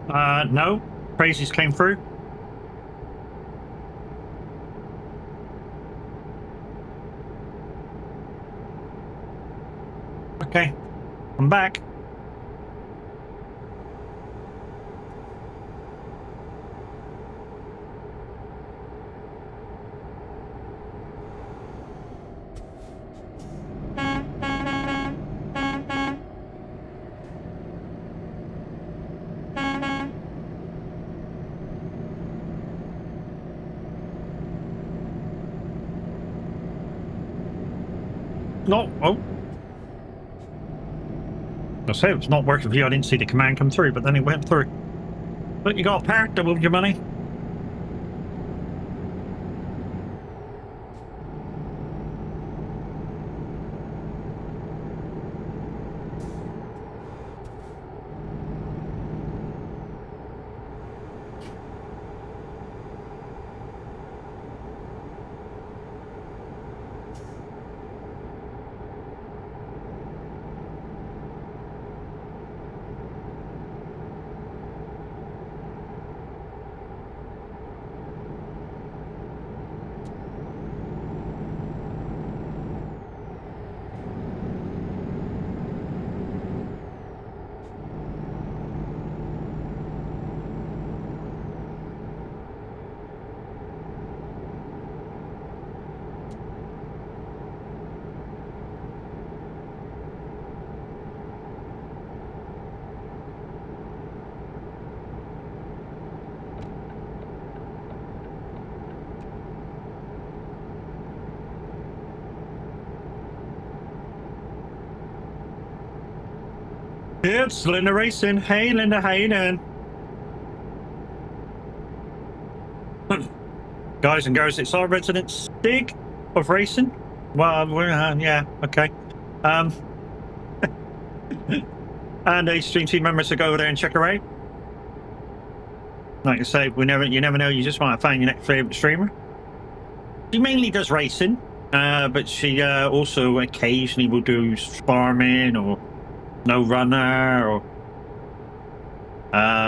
No. Crazies came through. Okay. I'm back. No. Oh. I say it was not working for you. I didn't see the command come through, but then it went through. But you got parked, double your money. It's Linda Racing. Hey, Linda, how you doing? Guys and girls, it's our resident Stig of racing. Well, we're, yeah, okay. And a stream team members to go over there and check her out. Like I say, you never know. You just want to find your next favorite streamer. She mainly does racing, but she also occasionally will do farming or no runner or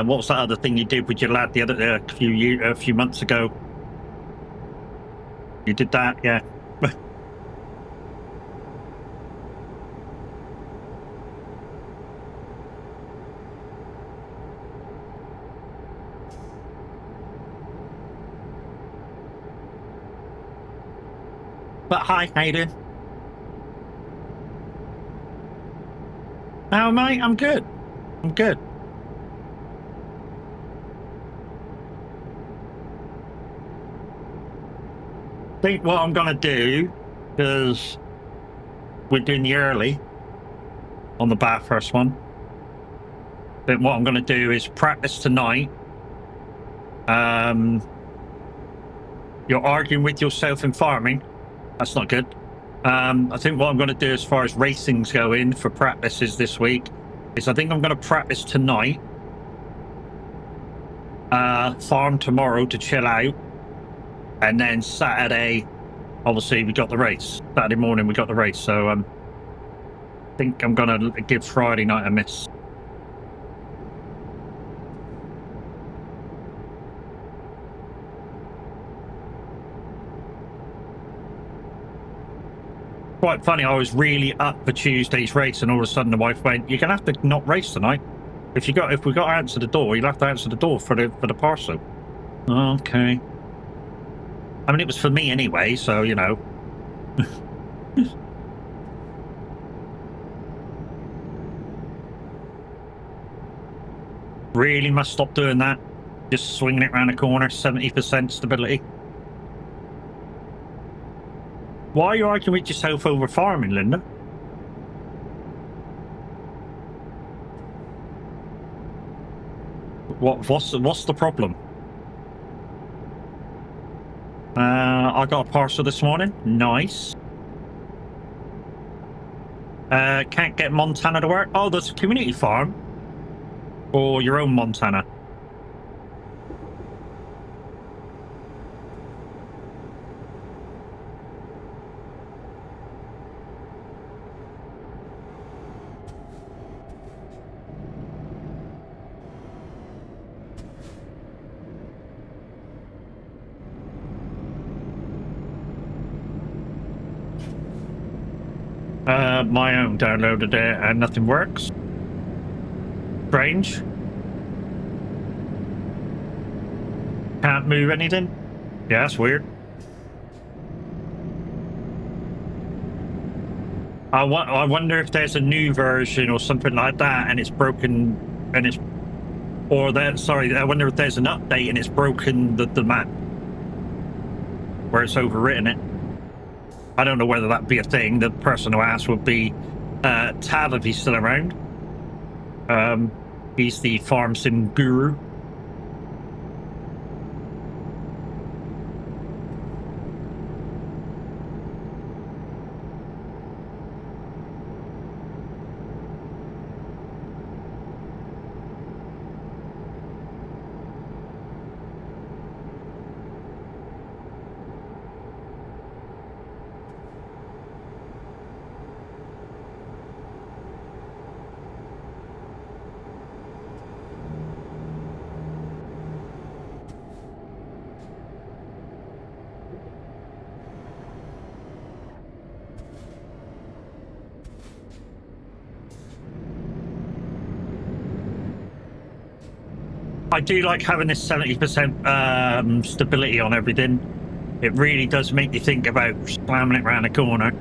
what was that other thing you did with your lad the other a few months ago? You did that, yeah. But hi, how you doing? Oh, mate, I'm good. I'm good. I think what I'm gonna do, because we're doing the early on the Bathurst one. I think what I'm gonna do is practice tonight. You're arguing with yourself in farming. That's not good. I think what I'm going to do as far as racing's going for practices this week is I think I'm going to practice tonight, farm tomorrow to chill out, and then Saturday, obviously we got the race. Saturday morning we got the race, so I think I'm going to give Friday night a miss. Quite funny, I was really up for Tuesday's race, and all of a sudden the wife went, "You're gonna have to not race tonight. If we got to answer the door, you'll have to answer the door for the parcel." Okay. I mean, it was for me anyway, so you know. Really must stop doing that. Just swinging it around the corner, 70% stability. Why are you arguing with yourself over farming, Linda? What's the problem? I got a parcel this morning. Nice. Can't get Montana to work. Oh, there's a community farm. Or your own Montana. My own downloaded it and nothing works. Strange. Can't move anything. Yeah, that's weird. I wonder if there's a new version or something like that, and it's broken, and it's, or that. Sorry, I wonder if there's an update and it's broken the map where it's overwritten it. I don't know whether that'd be a thing. The person who asked would be Tav if he's still around. He's the farm sim guru. I do like having this 70% stability on everything. It really does make you think about slamming it around the corner.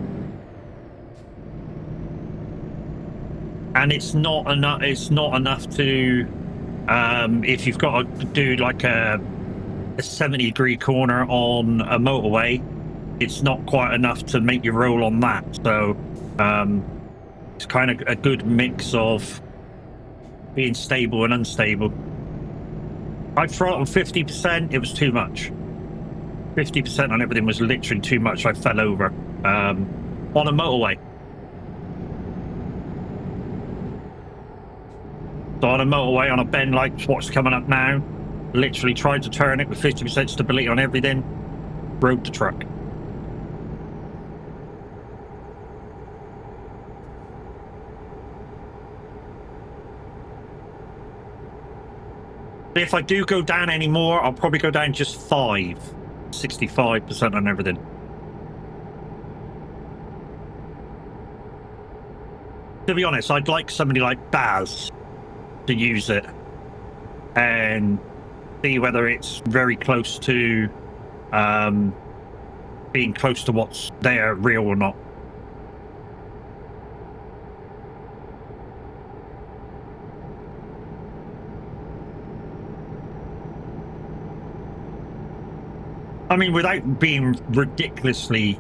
And it's not enough. It's not enough to, if you've got to do like a 70-degree corner on a motorway, it's not quite enough to make you roll on that. So it's kind of a good mix of being stable and unstable. I throttled 50%, it was too much. 50% on everything was literally too much. I fell over on a motorway. So on a motorway, on a bend like what's coming up now, literally tried to turn it with 50% stability on everything, broke the truck. If I do go down any more, I'll probably go down just 65% on everything. To be honest, I'd like somebody like Baz to use it and see whether it's very close to being close to what's there, real or not. I mean, without being ridiculously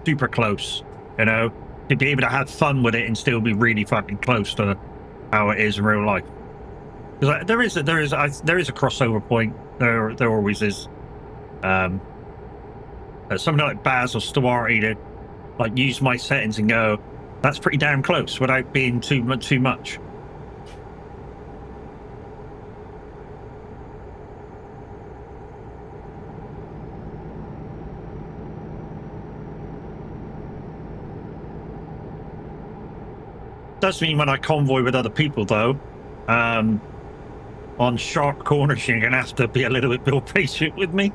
super close, you know, to be able to have fun with it and still be really fucking close to how it is in real life. Because there is a crossover point. There always is. Somebody like Baz or Stewarty to like use my settings and go, that's pretty damn close without being too much. Does mean when I convoy with other people though, on sharp corners you're gonna have to be a little bit more patient with me.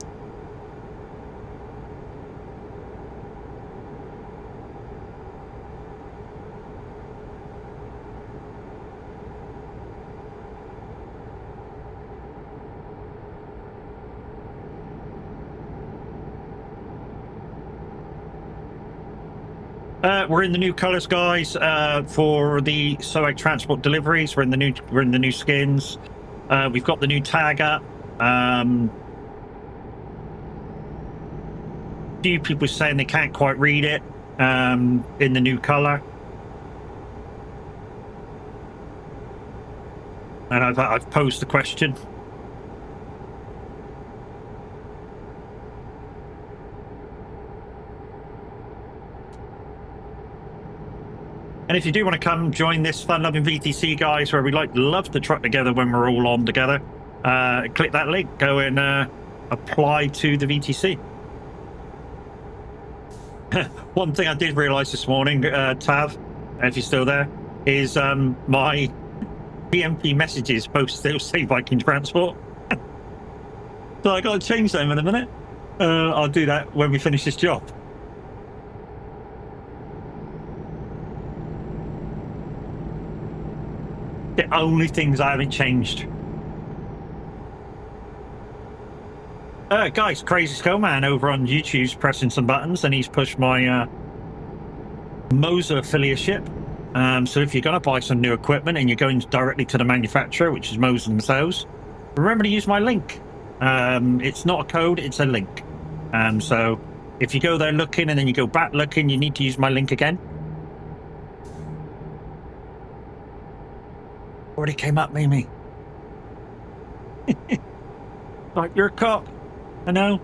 We're in the new colours, guys, for the SOAG transport deliveries. We're in the new skins. We've got the new tag up. Few people saying they can't quite read it in the new colour. And I've posed the question. And if you do want to come join this fun-loving VTC, guys, where we love to truck together when we're all on together, click that link, go and apply to the VTC. One thing I did realise this morning, Tav, if you're still there, is my PMP messages both still say Viking Transport. So I got to change them in a minute. I'll do that when we finish this job. the only things I haven't changed. Guys, Crazy Skull Man over on YouTube's pressing some buttons, and he's pushed my Moser affiliateship. So if you're going to buy some new equipment and you're going directly to the manufacturer, which is Moser themselves, remember to use my link. It's not a code, it's a link. So if you go there looking and then you go back looking, you need to use my link again. Already came up, Mimi. Like, you're a cop. I know.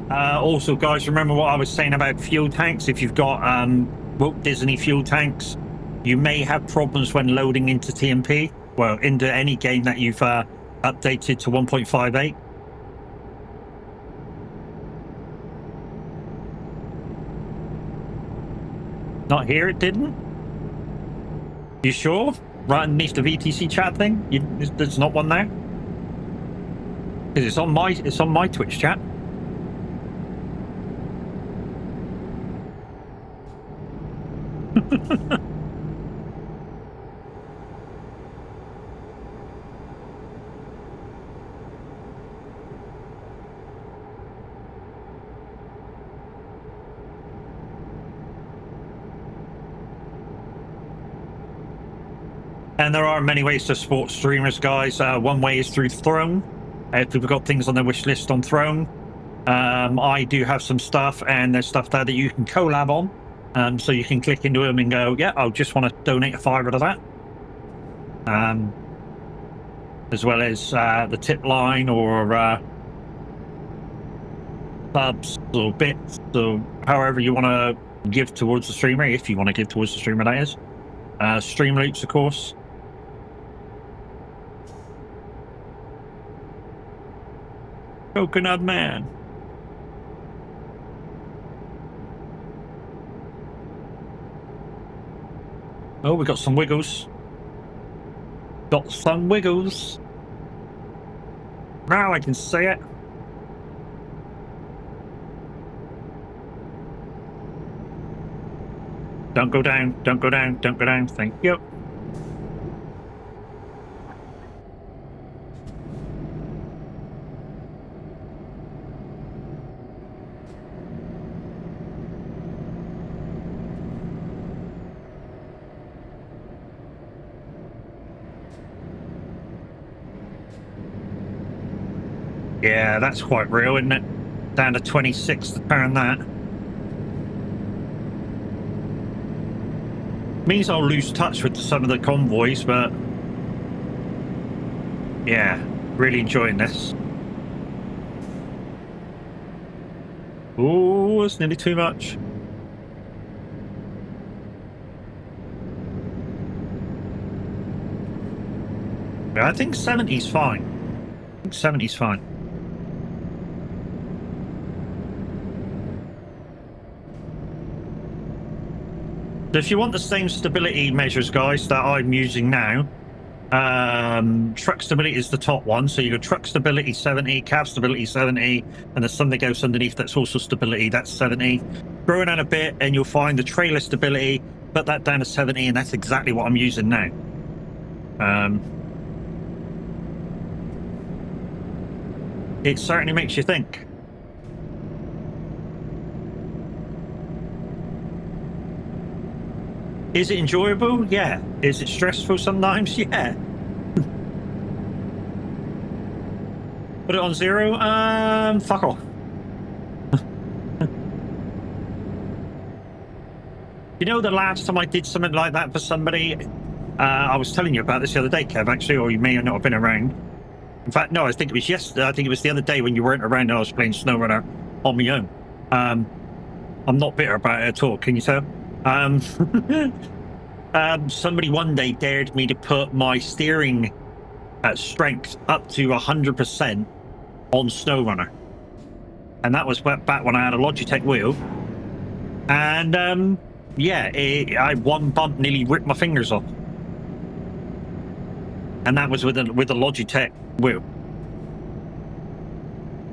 Also, guys, remember what I was saying about fuel tanks. If you've got Walt Disney fuel tanks, you may have problems when loading into TMP. Well, into any game that you've updated to 1.58. Not here, it didn't? You sure? Right underneath the VTC chat thing? There's not one there? Because it's on my Twitch chat. And there are many ways to support streamers, guys. One way is through Throne. If people got things on their wish list on Throne, I do have some stuff, and there's stuff there that you can collab on. So you can click into them and go, yeah, I just want to donate a $5 to that. As well as the tip line or subs or bits or however you want to give towards the streamer, if you want to give towards the streamer, that is. Stream loops, of course. Coconut Man. Oh, we got some wiggles. Got some wiggles. Now I can see it. Don't go down, don't go down, don't go down. Thank you. Yeah, that's quite real, isn't it? Down to 26 to turn that. Means I'll lose touch with some of the convoys, but yeah, really enjoying this. Oh, it's nearly too much. I think 70's fine. I think 70's fine. So if you want the same stability measures, guys, that I'm using now, truck stability is the top one. So you go truck stability 70, cab stability 70, and there's something else underneath that's also stability, that's 70. Throw it down a bit and you'll find the trailer stability, put that down to 70, and that's exactly what I'm using now. It certainly makes you think. Is it enjoyable? Yeah. Is it stressful sometimes? Yeah. Put it on 0? Fuck off. You know, the last time I did something like that for somebody, I was telling you about this the other day, Kev, actually, or you may not have been around. In fact, no, I think it was yesterday. I think it was the other day when you weren't around and I was playing SnowRunner on my own. I'm not bitter about it at all, can you tell? Somebody one day dared me to put my steering strength up to 100% on SnowRunner, and that was back when I had a Logitech wheel. And yeah, I one bump nearly ripped my fingers off, and that was with a Logitech wheel.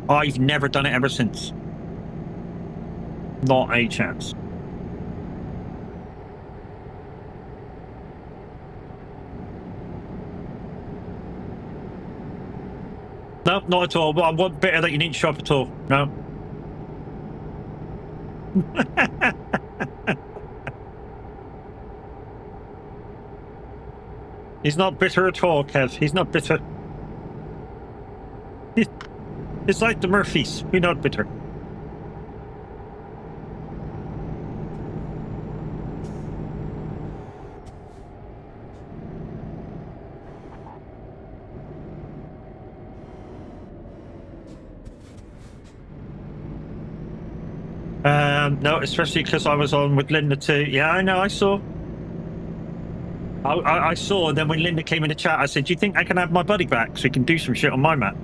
I've never done it ever since. Not a chance. No, not at all. Well, one bit that you need to show up at all. No. He's not bitter at all, Kev. He's not bitter. It's like the Murphys. We're not bitter. No, especially because I was on with Linda too. Yeah, I know, I saw. I saw, and then when Linda came in the chat, I said, do you think I can have my buddy back so we can do some shit on my map?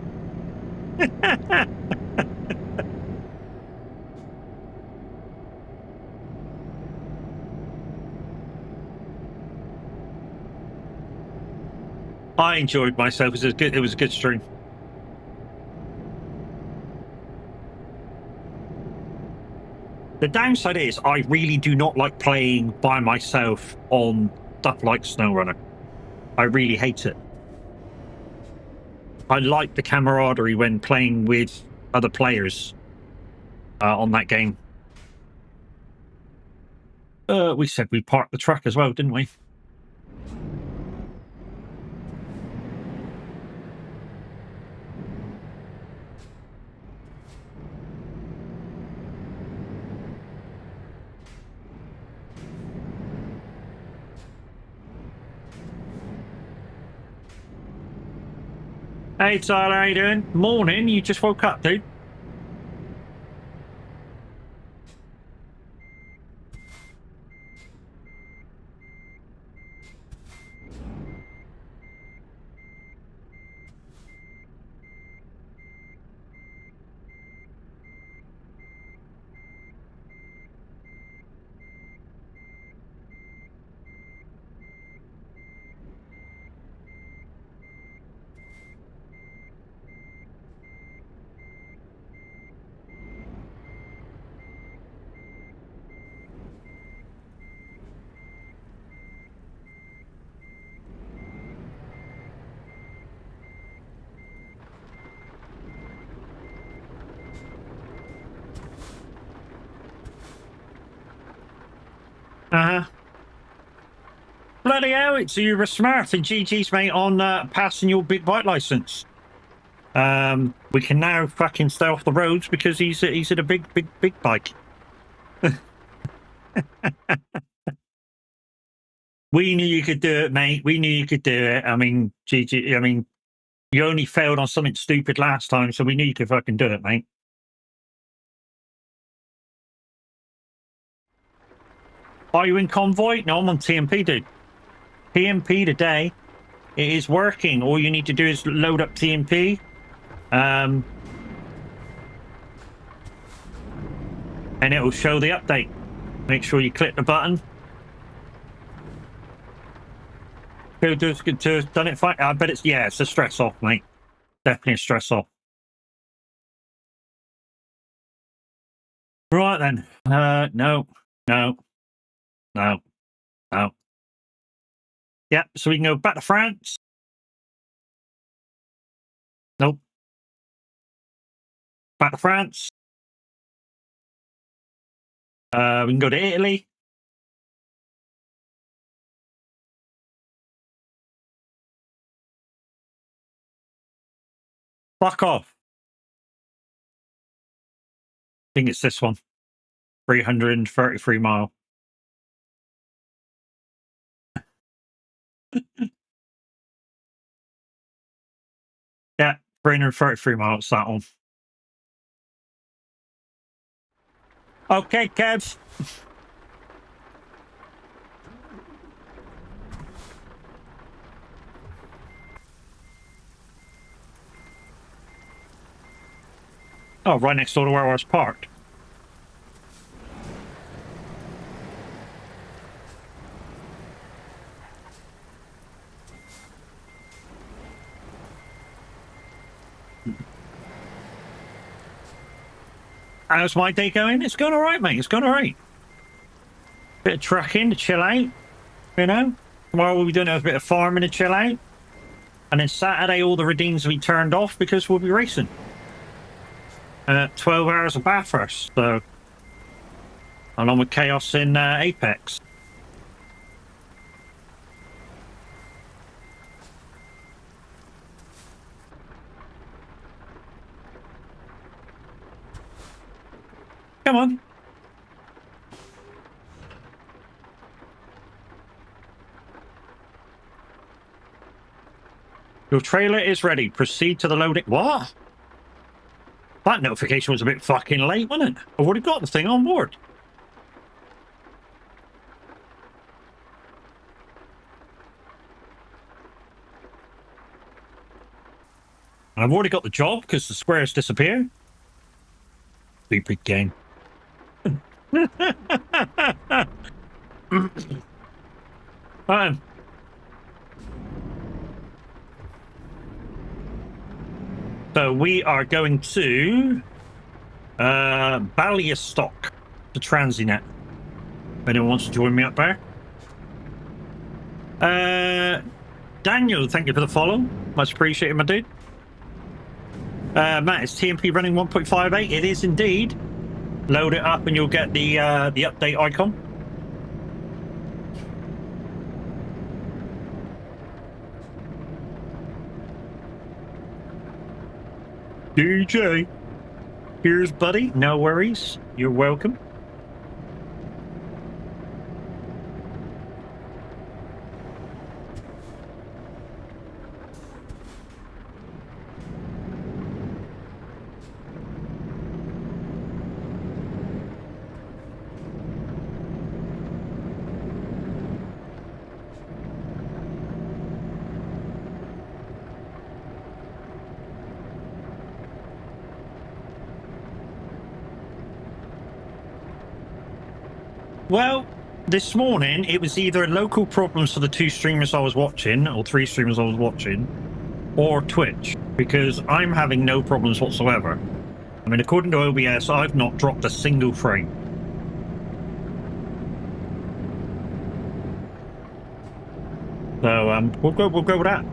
I enjoyed myself. It was a good stream. The downside is I really do not like playing by myself on stuff like SnowRunner. I really hate it. I like the camaraderie when playing with other players on that game. We said we parked the truck as well, didn't we? Hey Tyler, how you doing? Morning, you just woke up, dude. Bloody hell, it's you were smart and GG's mate on passing your big bike license. We can now fucking stay off the roads because he's at a big bike. We knew you could do it, mate. We knew you could do it. I mean, GG, I mean, you only failed on something stupid last time, so we knew you could fucking do it, mate. Are you in convoy? No, I'm on TMP, dude. TMP today. It is working. All you need to do is load up TMP. And it will show the update. Make sure you click the button. Done it fine. I bet it's, yeah, it's a stress off, mate. Definitely a stress off. Right then. No. Yeah, so we can go back to France. Nope. Back to France. We can go to Italy. Fuck off. I think it's this one. 333 mile. Yeah, 333 miles, that one. Okay, Kev. Oh, right next door to where I was parked. How's my day going? It's going all right, mate. It's going all right. Bit of trucking to chill out, you know. Tomorrow we'll be doing a bit of farming to chill out. And then Saturday, all the redeems will be turned off because we'll be racing. 12 hours of Bathurst, so along with Chaos in Apex. Come on. Your trailer is ready. Proceed to the loading. What? That notification was a bit fucking late, wasn't it? I've already got the thing on board. And I've already got the job because the squares disappear. Stupid game. So we are going to Bialystok, the Transinet. If anyone wants to join me up there. Daniel, thank you for the follow. Much appreciated, my dude. Matt, is TMP running 1.58? It is indeed. Load it up and you'll get the update icon. DJ, here's buddy. No worries. You're welcome. Well, this morning it was either local problems for the 2 streamers I was watching, or 3 streamers I was watching, or Twitch, because I'm having no problems whatsoever. I mean, according to OBS, I've not dropped a single frame. So we'll go with that.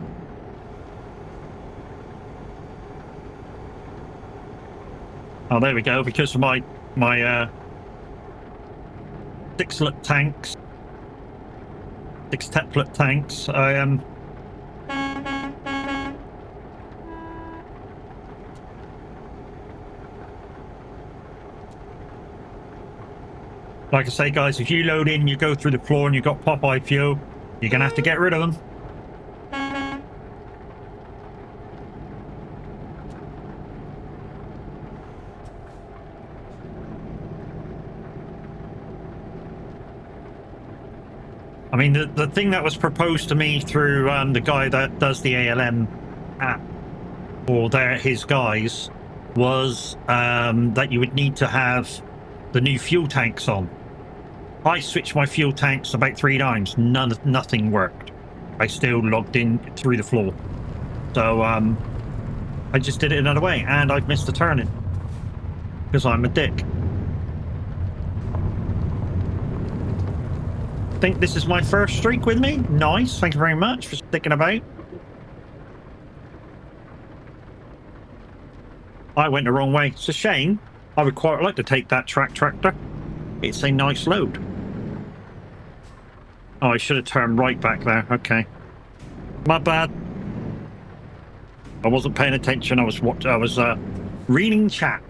Oh, there we go. Because of my 6-lit tanks, 6 teplet tanks, I am. Like I say, guys, if you load in, you go through the floor and you've got Popeye fuel, you're gonna have to get rid of them. I mean, the thing that was proposed to me through the guy that does the ALM app, or his guys, was that you would need to have the new fuel tanks on. I switched my fuel tanks about 3 times. Nothing worked. I still logged in through the floor. So I just did it another way, and I've missed the turning because I'm a dick. I think this is my first streak with me. Nice. Thank you very much for sticking about. I went the wrong way. It's a shame. I would quite like to take that tractor. It's a nice load. Oh, I should have turned right back there. Okay. My bad. I wasn't paying attention. I was reading chat.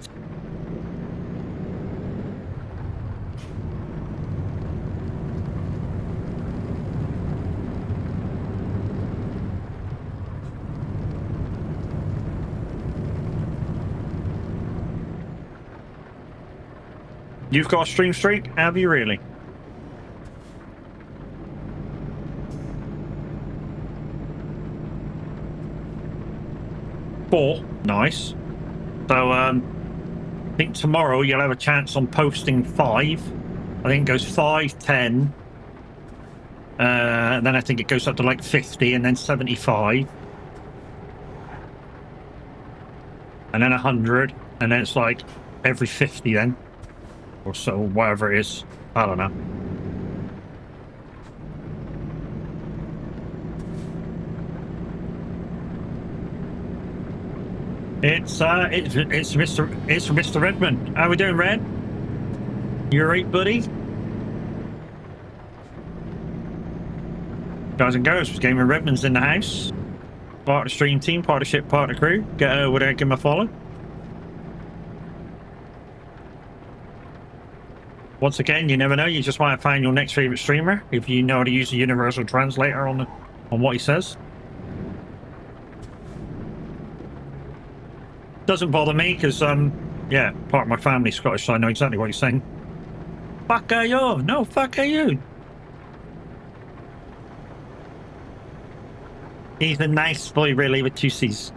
You've got a stream streak? Have you really? Four. Nice. So, I think tomorrow you'll have a chance on posting 5. I think it goes 5, 10. Then I think it goes up to like 50 and then 75. And then 100. And then it's like every 50 then, or so, whatever it is. I don't know. It's Mr. Redmond. How we doing, Red? You alright, buddy? Guys and girls, Gamer Redmond's in the house. Part of the stream team, part of the ship, part of the crew. Get over there, give him a follow. Once again, you never know. You just want to find your next favorite streamer if you know how to use the universal translator on what he says. Doesn't bother me because yeah, part of my family's Scottish, so I know exactly what he's saying. Fuck are you? No, fuck are you? He's a nice boy, really, with 2 C's.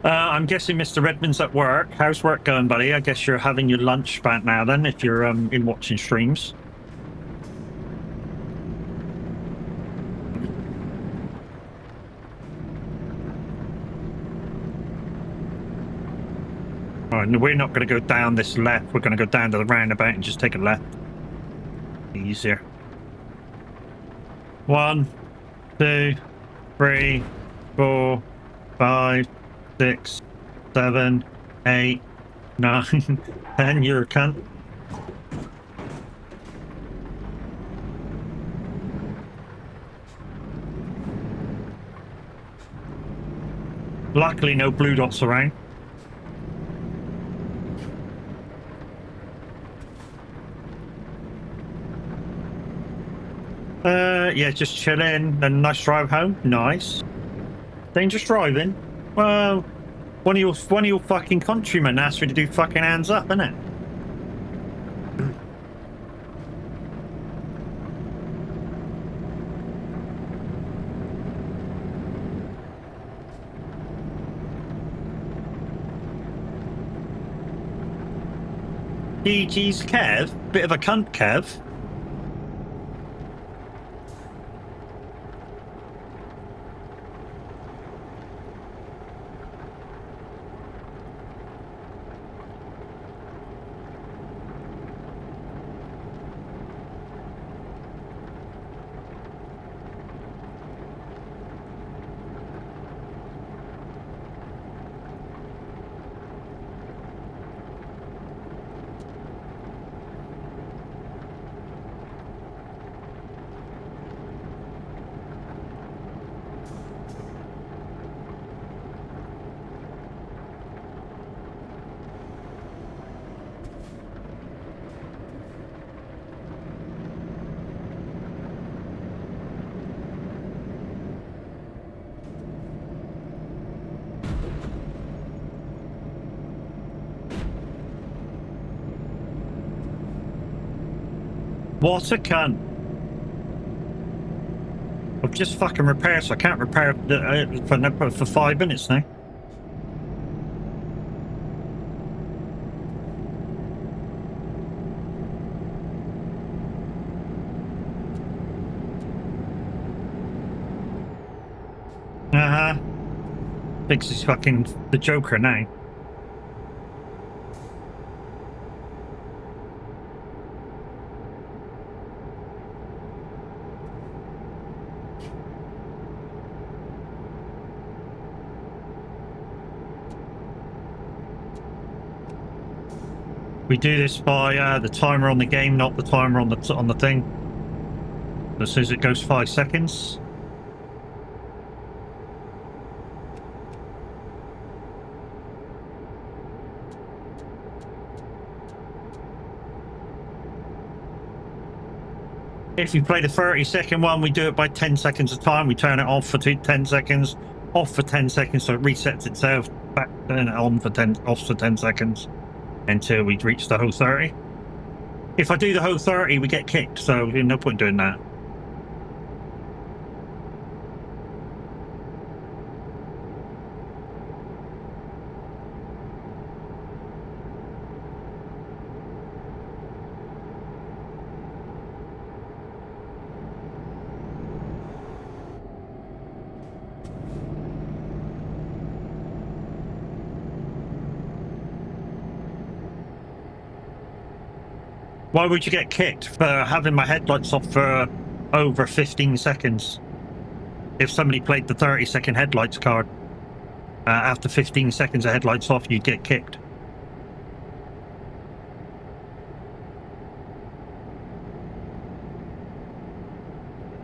I'm guessing Mr. Redmond's at work. How's work going, buddy? I guess you're having your lunch back now then, if you're in watching streams. All right, no, we're not going to go down this left. We're going to go down to the roundabout and just take a left. Easier. 1, 2, 3, 4, 5, 6, 7, 8, 9, 10. You're a cunt. Luckily, no blue dots around. Yeah, just chilling. A nice drive home. Nice. Dangerous driving. Well, one of your fucking countrymen asked me to do fucking hands up, innit? GG's Kev, bit of a cunt, Kev. What a cunt. I've just fucking repaired, so I can't repair for 5 minutes now. Thinks he's fucking the Joker now. We do this by the timer on the game, not the timer on the thing. As soon as it goes 5 seconds. If you play the 30-second one, we do it by 10 seconds a time. We turn it off for 10 seconds, off for 10 seconds, so it resets itself back, then on for 10, off for 10 seconds until we reach the whole 30. If I do the whole 30, we get kicked, so there's no point doing that. Why would you get kicked for having my headlights off for over 15 seconds? If somebody played the 30-second headlights card, after 15 seconds of headlights off, you'd get kicked.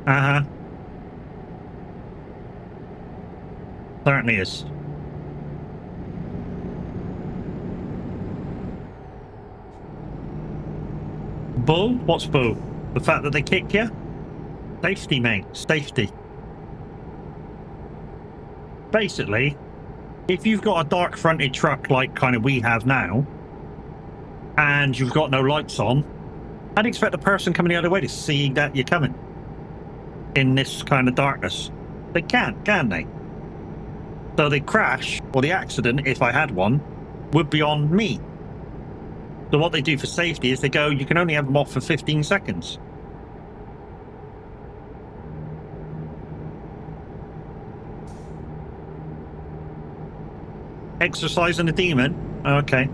Uh-huh. Certainly is. Bull? What's bull? The fact that they kick you? Safety, mate. Safety. Basically, if you've got a dark fronted truck like kind of we have now, and you've got no lights on, I'd expect the person coming the other way to see that you're coming in this kind of darkness. They can't, can they? So the crash, or the accident, if I had one, would be on me. So what they do for safety is they go, you can only have them off for 15 seconds. Exercising a demon? Okay.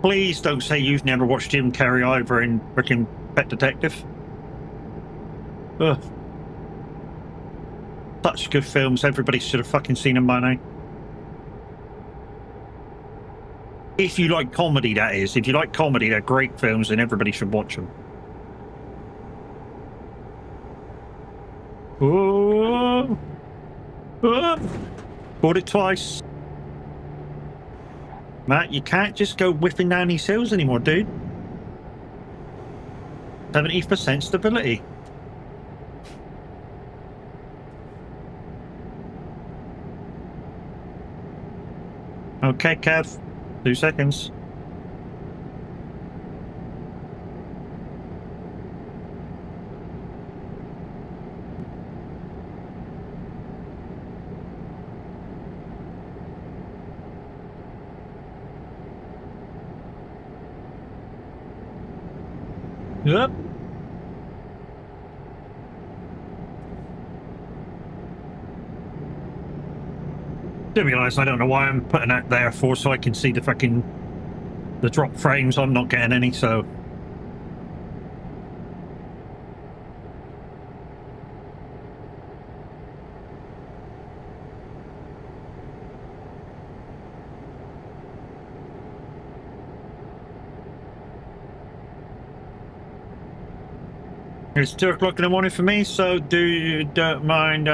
Please don't say you've never watched Jim Carrey either in freaking Pet Detective. Ugh. Such good films, everybody should have fucking seen them by now. If you like comedy, that is. If you like comedy, they're great films and everybody should watch them. Oh, bought it twice. Matt, you can't just go whipping down these hills anymore, dude. 70% stability. Okay, Kev. 2 seconds. Yep. To be honest, I don't know why I'm putting that there for, so I can see the fucking the drop frames. I'm not getting any, so it's 2 o'clock in the morning for me, so don't mind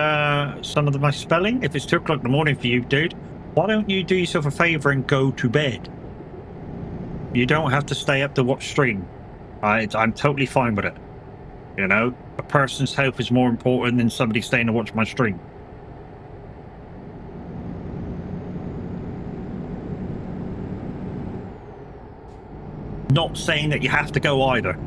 some of my spelling. If it's 2 o'clock in the morning for you, dude, why don't you do yourself a favor and go to bed? You don't have to stay up to watch stream. I'm totally fine with it. You know, a person's health is more important than somebody staying to watch my stream. Not saying that you have to go either.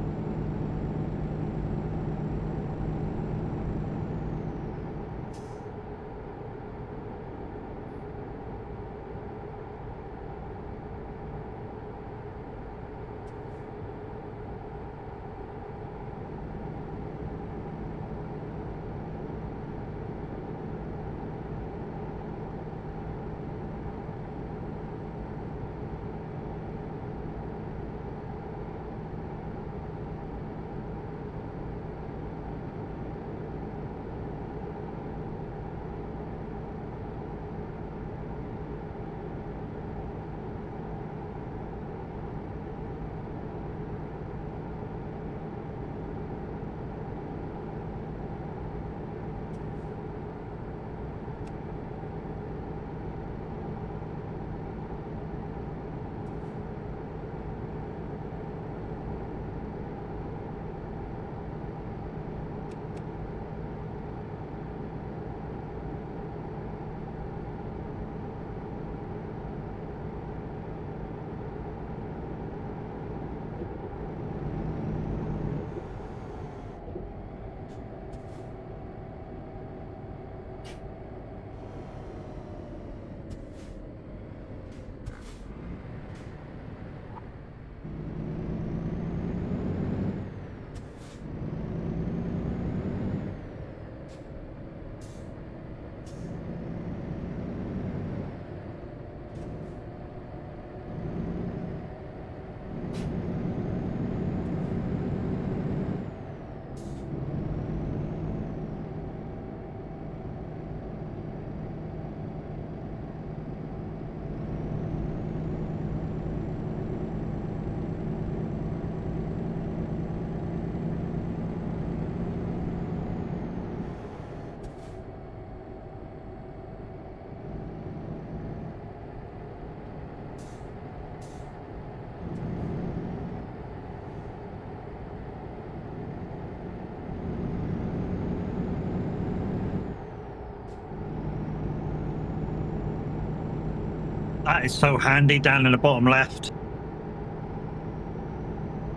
That is so handy down in the bottom left.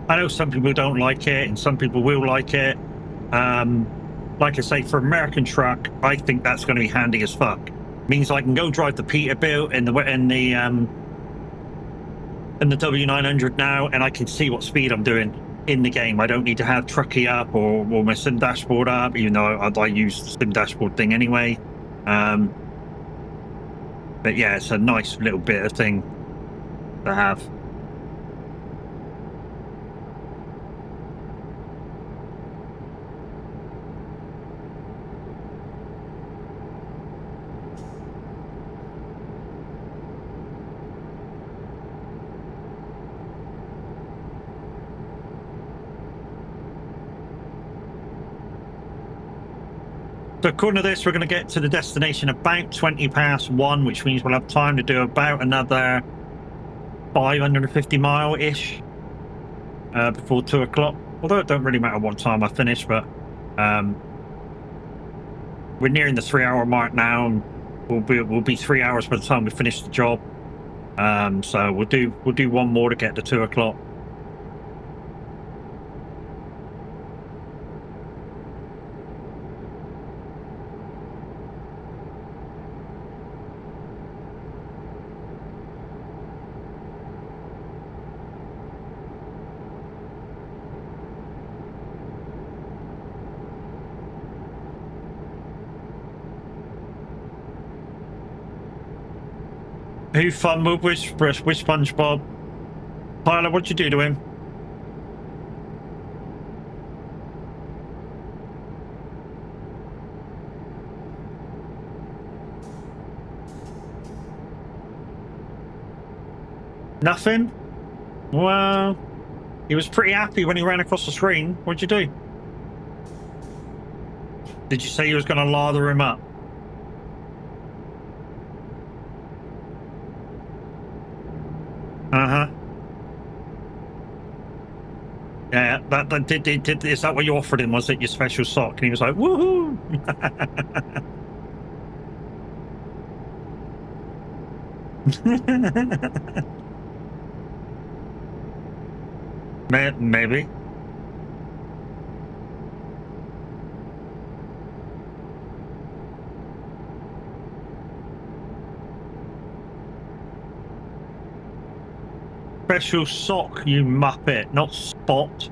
I know some people don't like it and some people will like it. Like I say, for American truck, I think that's going to be handy as fuck. Means I can go drive the Peterbilt and the W900 now, and I can see what speed I'm doing in the game. I don't need to have Truckee up or my sim dashboard up, even though I use the sim dashboard thing anyway. But yeah, it's a nice little bit of thing to have. So according to this, we're going to get to the destination about 20 past 1, which means we'll have time to do about another 550 mile-ish before 2 o'clock. Although it don't really matter what time I finish, but we're nearing the 3-hour mark now, and we'll be 3 hours by the time we finish the job. So we'll do one more to get to 2 o'clock. Who fumbled? Which SpongeBob? Tyler, what'd you do to him? Nothing? Well, he was pretty happy when he ran across the screen. What'd you do? Did you say you was going to lather him up? Uh-huh. Yeah, is that what you offered him? Was it your special sock? And he was like, woohoo! Maybe. Special sock, you muppet, not spot.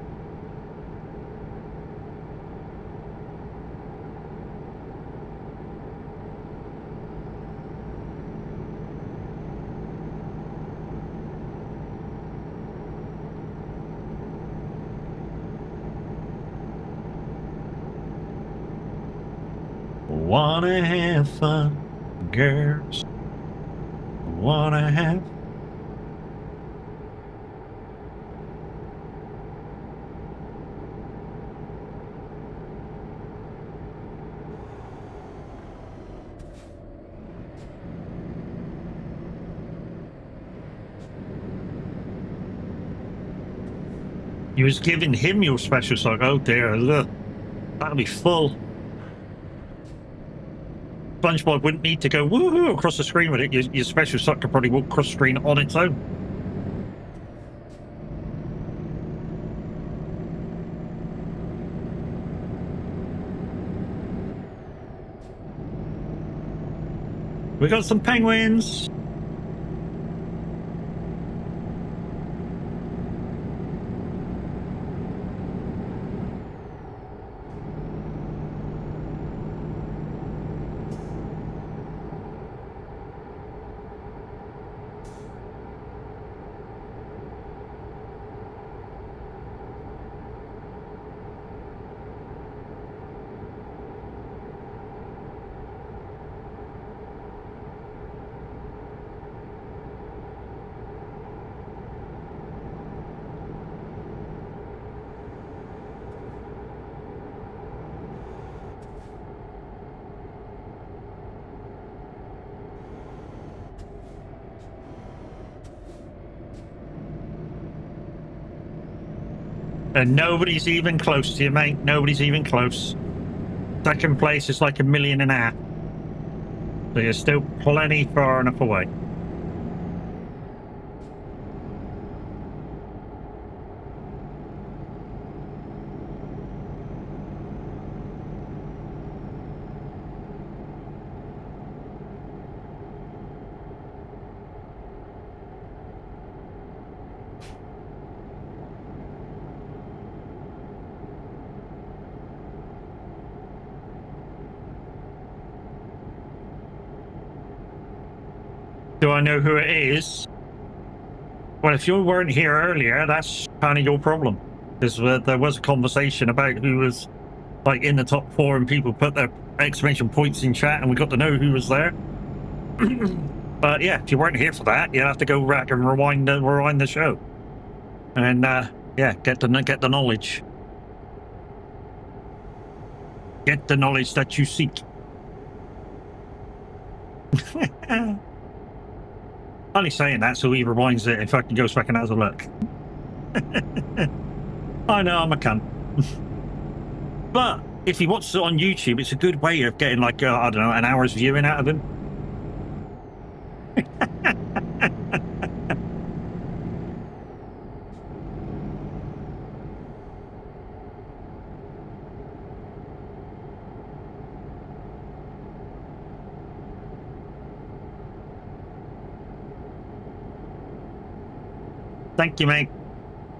Wanna have fun, girls. Wanna have. You was giving him your special sock. Oh dear, look. That'll be full. SpongeBob wouldn't need to go woohoo across the screen with it. Your special sock could probably walk across the screen on its own. We got some penguins. And nobody's even close to you, mate. Nobody's even close. Second place is like 1.5 million. So you're still plenty far enough away. Do I know who it is? Well, if you weren't here earlier, that's kind of your problem. Because there was a conversation about who was like in the top 4 and people put their exclamation points in chat and we got to know who was there. But yeah, if you weren't here for that, you have to go back and rewind the show. And yeah, get the knowledge. Get the knowledge that you seek. Only saying that so he rewinds it and fucking goes back and has a look. I know, I'm a cunt. But if he watches it on YouTube, it's a good way of getting like, I don't know, an hour's viewing out of him. Thank you, mate.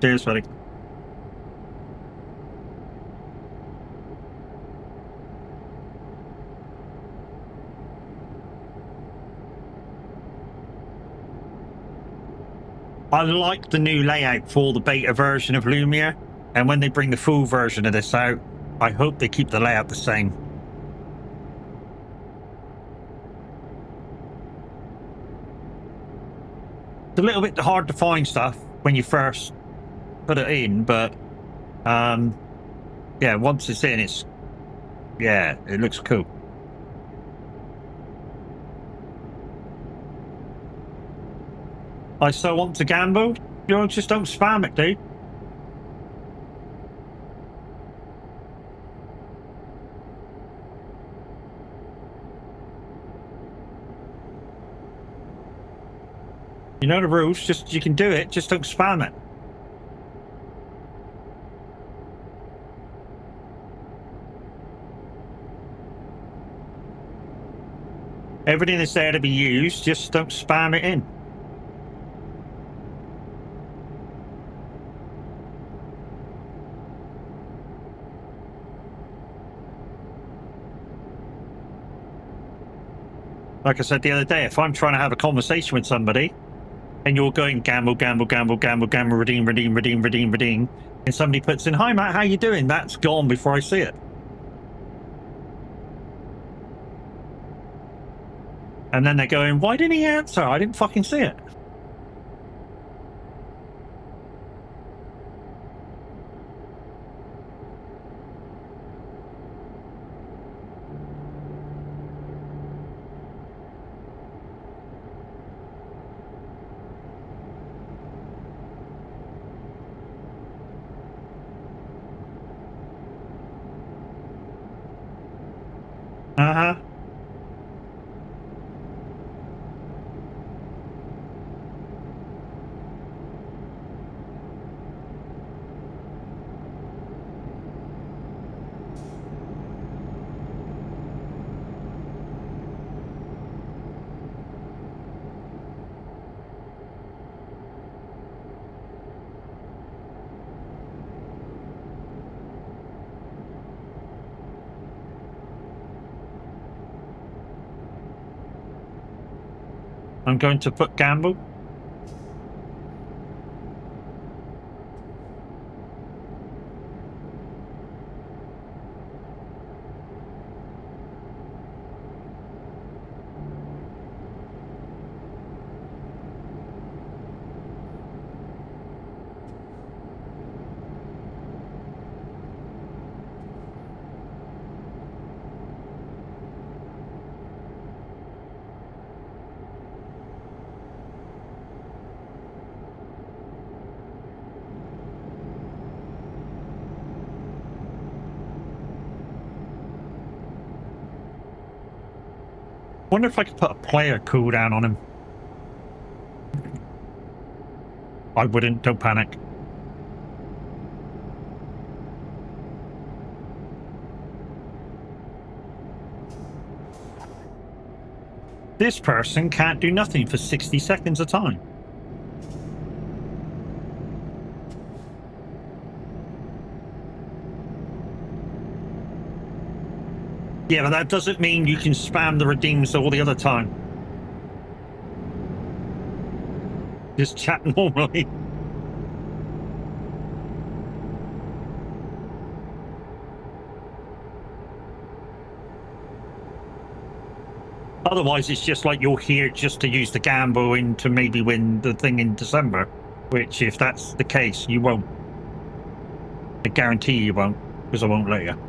Cheers, buddy. I like the new layout for the beta version of Lumia, and when they bring the full version of this out, I hope they keep the layout the same. It's a little bit hard to find stuff when you first put it in, but yeah, once it's in, yeah, it looks cool. I so want to gamble. You know, just don't spam it, dude. You know the rules, just you can do it, just don't spam it. Everything is there to be used, just don't spam it in. Like I said the other day, if I'm trying to have a conversation with somebody and you're going gamble, gamble, gamble, gamble, gamble, redeem, redeem, redeem, redeem, redeem, and somebody puts in, "Hi, Matt, how you doing?" That's gone before I see it. And then they're going, "Why didn't he answer? I didn't fucking see it." Uh-huh. I'm going to put gamble. Wonder if I could put a player cooldown on him. I wouldn't, don't panic. This person can't do nothing for 60 seconds a time. Yeah, but that doesn't mean you can spam the redeems all the other time. Just chat normally. Otherwise, it's just like you're here just to use the gamble in to maybe win the thing in December, which, if that's the case, you won't. I guarantee you won't, because I won't let you.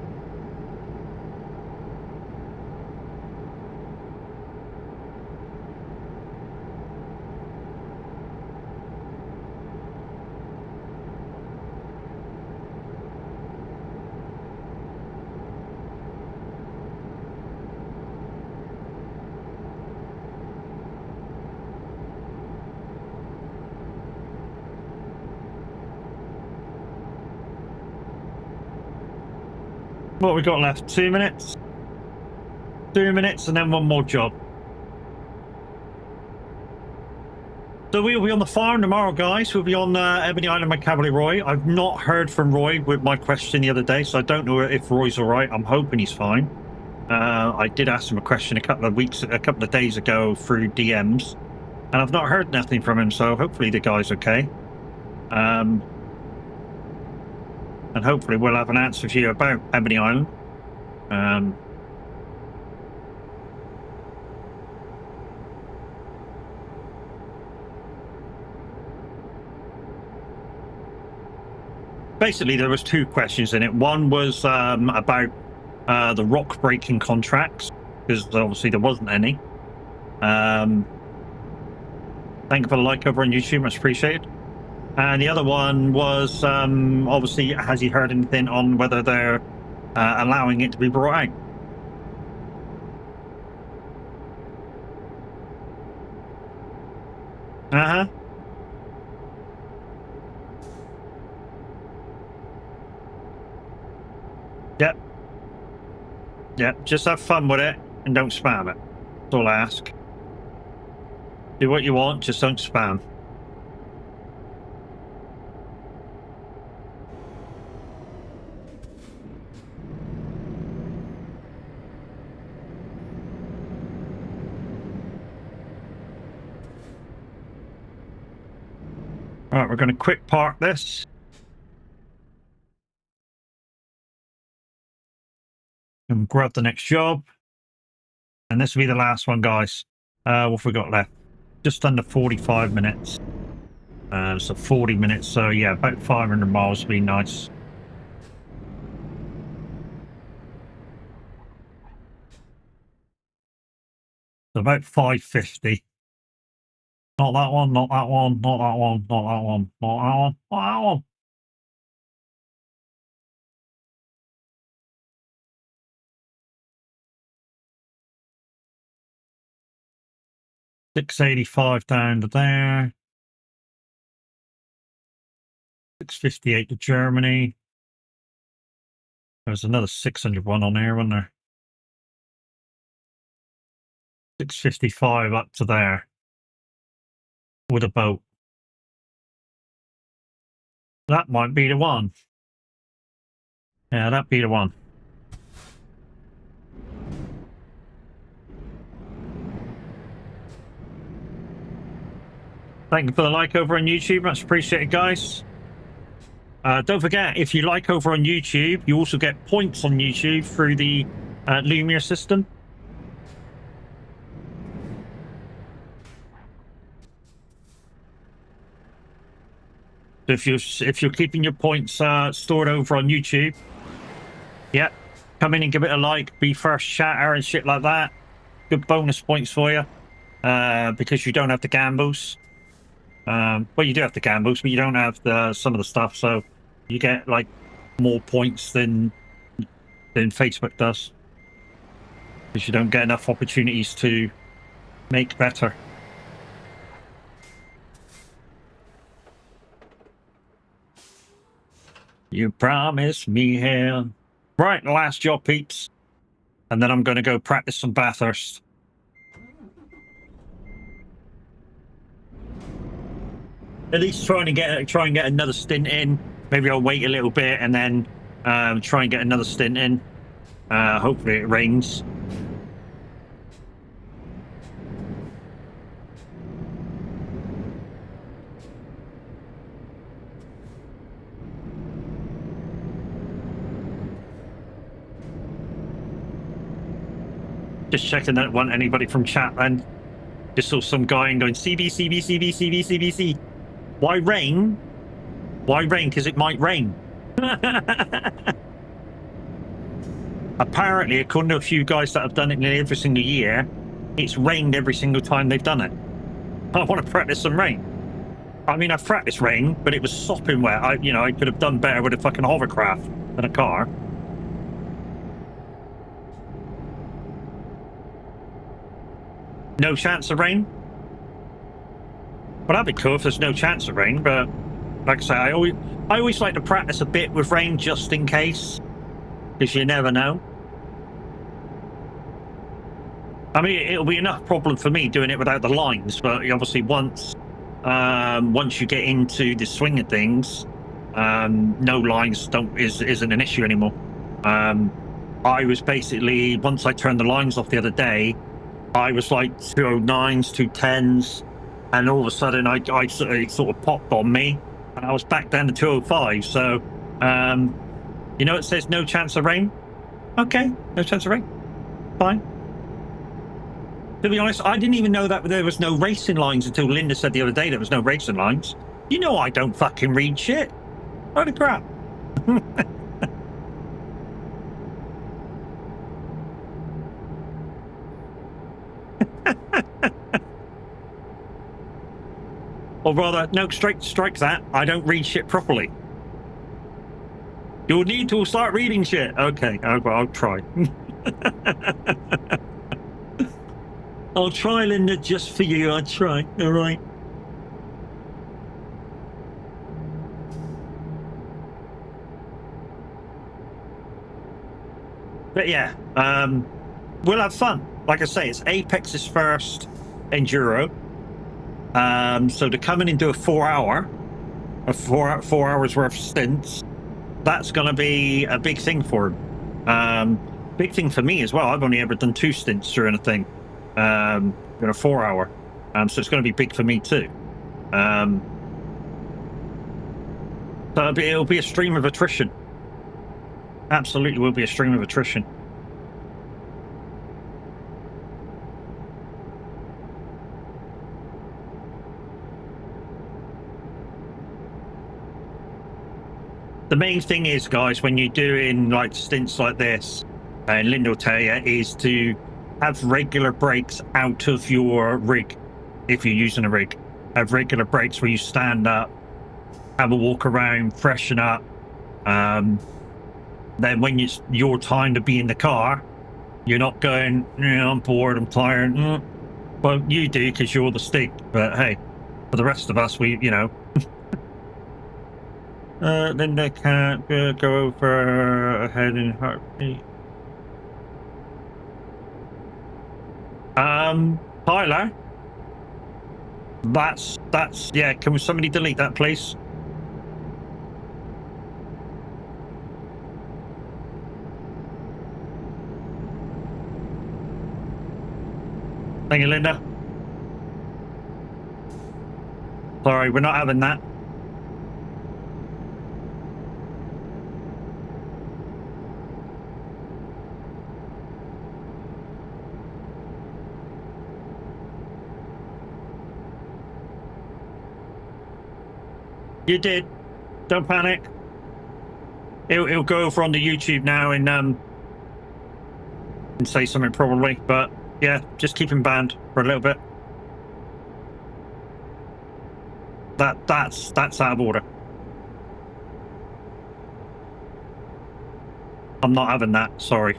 What we got left? 2 minutes? 2 minutes and then one more job. So we'll be on the farm tomorrow, guys. We'll be on Ebony Island with Cavalry Roy. I've not heard from Roy with my question the other day, so I don't know if Roy's all right. I'm hoping he's fine. I did ask him a question a couple of days ago through DMs, and I've not heard nothing from him, so hopefully the guy's okay. And hopefully we'll have an answer for you about Ebony Island. Basically, there was 2 questions in it. One was about the rock breaking contracts, because obviously there wasn't any. Thank you for the like over on YouTube, much appreciated. And the other one was, obviously, has he heard anything on whether they're allowing it to be brought out? Uh-huh. Yep. Yep, just have fun with it and don't spam it. That's all I ask. Do what you want, just don't spam. All right, we're going to quick park this. And grab the next job. And this will be the last one, guys. What have we got left? Just under 45 minutes. So 40 minutes. So yeah, about 500 miles would be nice. So about 550. Not that one, not that one, not that one, not that one, not that one, not that one. $685 down to there. 658 to Germany. There's another 600 one on there, wasn't there? 655 up to there. With a boat. That might be the one. Yeah, that'd be the one. Thank you for the like over on YouTube. Much appreciated, guys. Don't forget, if you like over on YouTube, you also get points on YouTube through the Lumia system. So if you're keeping your points stored over on YouTube, yeah, come in and give it a like, be first chatter and shit like that. Good bonus points for you, because you don't have the gambles. Well, you do have the gambles, but you don't have some of the stuff, so you get like more points than Facebook does, because you don't get enough opportunities to make better. You promised me hell. Right, last job, peeps. And then I'm going to go practice some Bathurst. At least try and get another stint in. Maybe I'll wait a little bit and then try and get another stint in. Hopefully it rains. Just checking that it wasn't anybody from chat then. Just saw some guy and going, CB, CB, CB, CB, CBC. Why rain? Why rain? Because it might rain. Apparently, according to a few guys that have done it nearly every single year, it's rained every single time they've done it. I want to practice some rain. I mean, I've practiced rain, but it was sopping wet. I could have done better with a fucking hovercraft than a car. No chance of rain? Well, that'd be cool if there's no chance of rain, but like I say, I always like to practice a bit with rain just in case, because you never know. I mean, it'll be enough problem for me doing it without the lines, but obviously once you get into the swing of things, no lines isn't an issue anymore. I was basically, once I turned the lines off the other day, I was like 209s, 210s, and all of a sudden it sort of popped on me, and I was back down to 205. So, it says no chance of rain. Okay, no chance of rain. Fine. To be honest, I didn't even know that there was no racing lines until Linda said the other day there was no racing lines. You know I don't fucking read shit. Holy crap. Or rather, no, strike that. I don't read shit properly. You'll need to start reading shit. Okay, I'll try. I'll try, Linda, just for you. I'll try. All right. But yeah, we'll have fun. Like I say, it's Apex's first enduro. So to come in and do a 4 hours worth of stints, that's going to be a big thing for him. Big thing for me as well. I've only ever done 2 stints during a thing, in a 4 hour. So it's going to be big for me too. So it'll be a stream of attrition. Absolutely will be a stream of attrition. The main thing is, guys, when you're doing like stints like this, and Linda will tell you, is to have regular breaks out of your rig. If you're using a rig, have regular breaks where you stand up, have a walk around, freshen up. Then when it's your time to be in the car, you're not going, I'm bored, I'm tired. Well, you do because you're the stick, but hey, for the rest of us, then they can't go over ahead in heartbeat. Tyler, that's yeah. Can somebody delete that, please? Thank you, Linda. Sorry, we're not having that. You did. Don't panic. It'll go over on the YouTube now and say something probably, but yeah, just keep him banned for a little bit. That's out of order. I'm not having that. Sorry.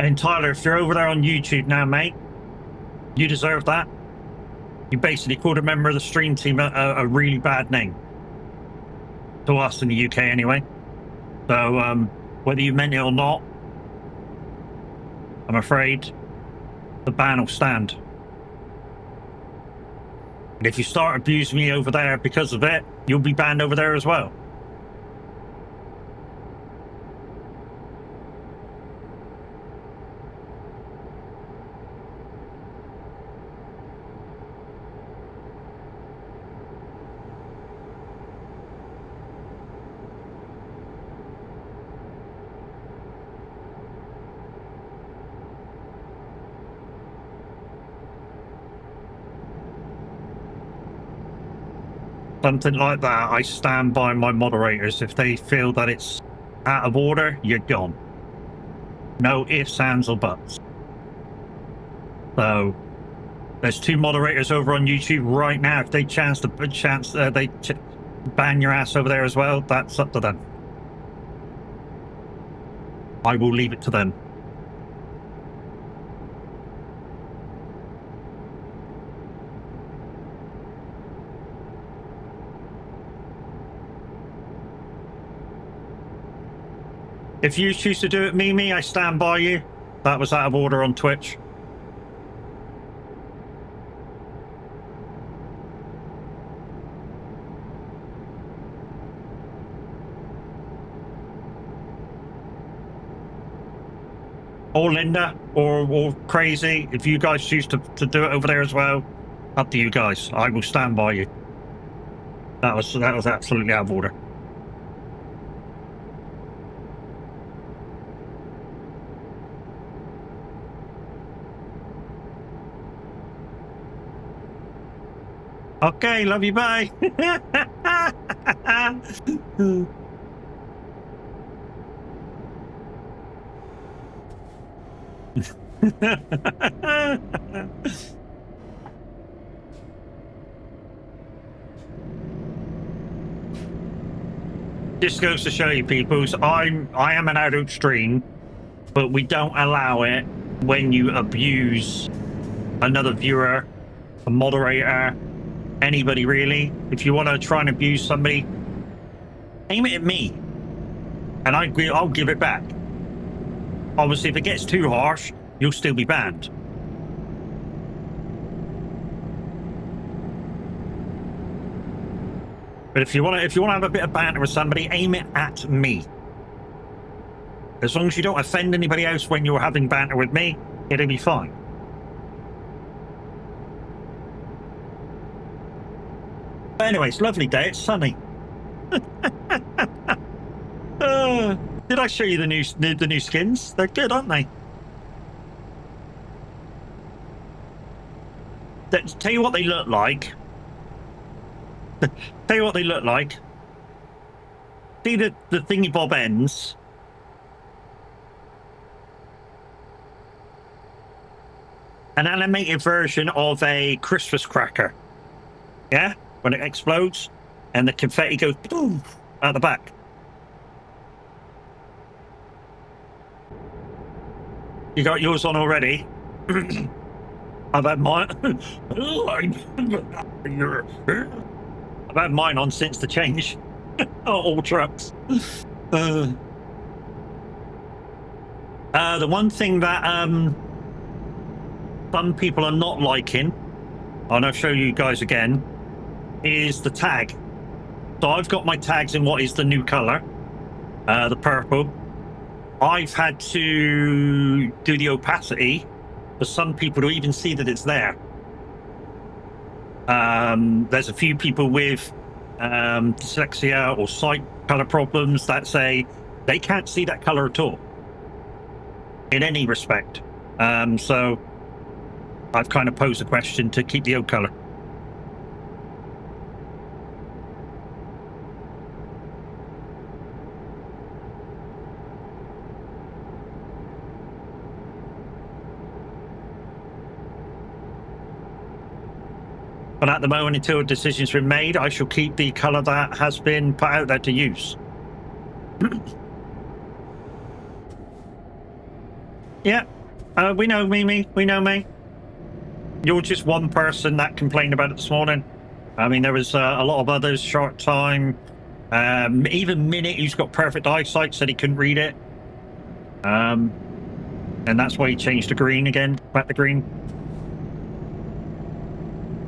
And Tyler, if you're over there on YouTube now, mate, you deserve that. You basically called a member of the stream team a really bad name. To us in the UK, anyway. So, whether you meant it or not, I'm afraid the ban will stand. And if you start abusing me over there because of it, you'll be banned over there as well. Something like that, I stand by my moderators. If they feel that it's out of order, you're gone. No ifs, ands, or buts. So, there's 2 moderators over on YouTube right now. If they ban your ass over there as well, that's up to them. I will leave it to them. If you choose to do it, Mimi, I stand by you. That was out of order on Twitch. Or Linda, or Crazy, if you guys choose to do it over there as well, up to you guys. I will stand by you. That was absolutely out of order. Okay, love you, bye. Just goes to show you, peoples, I am an adult stream, but we don't allow it when you abuse another viewer, a moderator, anybody really. If you want to try and abuse somebody, aim it at me, and I'll give it back. Obviously, if it gets too harsh, you'll still be banned. But if you want to have a bit of banter with somebody, aim it at me. As long as you don't offend anybody else when you're having banter with me, it'll be fine. But anyway, it's a lovely day. It's sunny. Did I show you the new skins? They're good, aren't they? Tell you what they look like. Tell you what they look like. See the thingy bob ends. An animated version of a Christmas cracker. Yeah? When it explodes and the confetti goes boom out the back. You got yours on already? I've had mine. I've had mine on since the change. All trucks. The one thing that some people are not liking, and I'll show you guys again, is the tag. So I've got my tags in what is the new color, the purple. I've had to do the opacity for some people to even see that it's there. There's a few people with dyslexia or sight color problems that say they can't see that color at all in any respect. So I've kind of posed a question to keep the old color. But at the moment, until a decision's been made, I shall keep the colour that has been put out there to use. Yeah, We know, Mimi. We know, mate. You're just one person that complained about it this morning. I mean, there was a lot of others. Short time. Even Minute, who's got perfect eyesight, said he couldn't read it. And that's why he changed to green again. Back to green.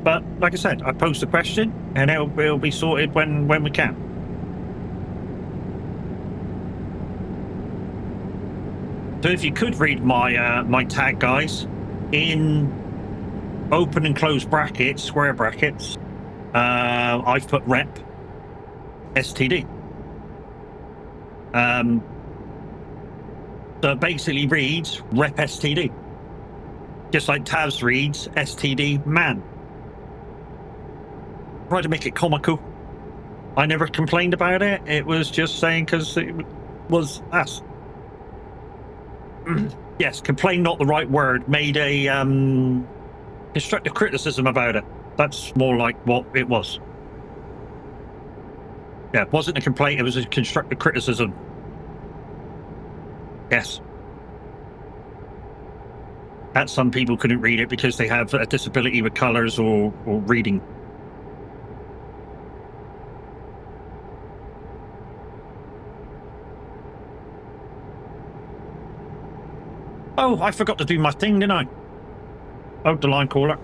But like I said, I posed the question, and it'll be sorted when we can. So if you could read my my tag, guys, in open and closed brackets, square brackets, I've put rep STD. So it basically reads rep STD, just like Taz reads STD man. Tried to make it comical. I never complained about it. It was just saying because it was us. Yes, complain not the right word. Made a constructive criticism about it. That's more like what it was. Yeah, it wasn't a complaint. It was a constructive criticism. Yes. That some people couldn't read it because they have a disability with colours or reading. Oh, I forgot to do my thing, didn't I? Oh, the line caller.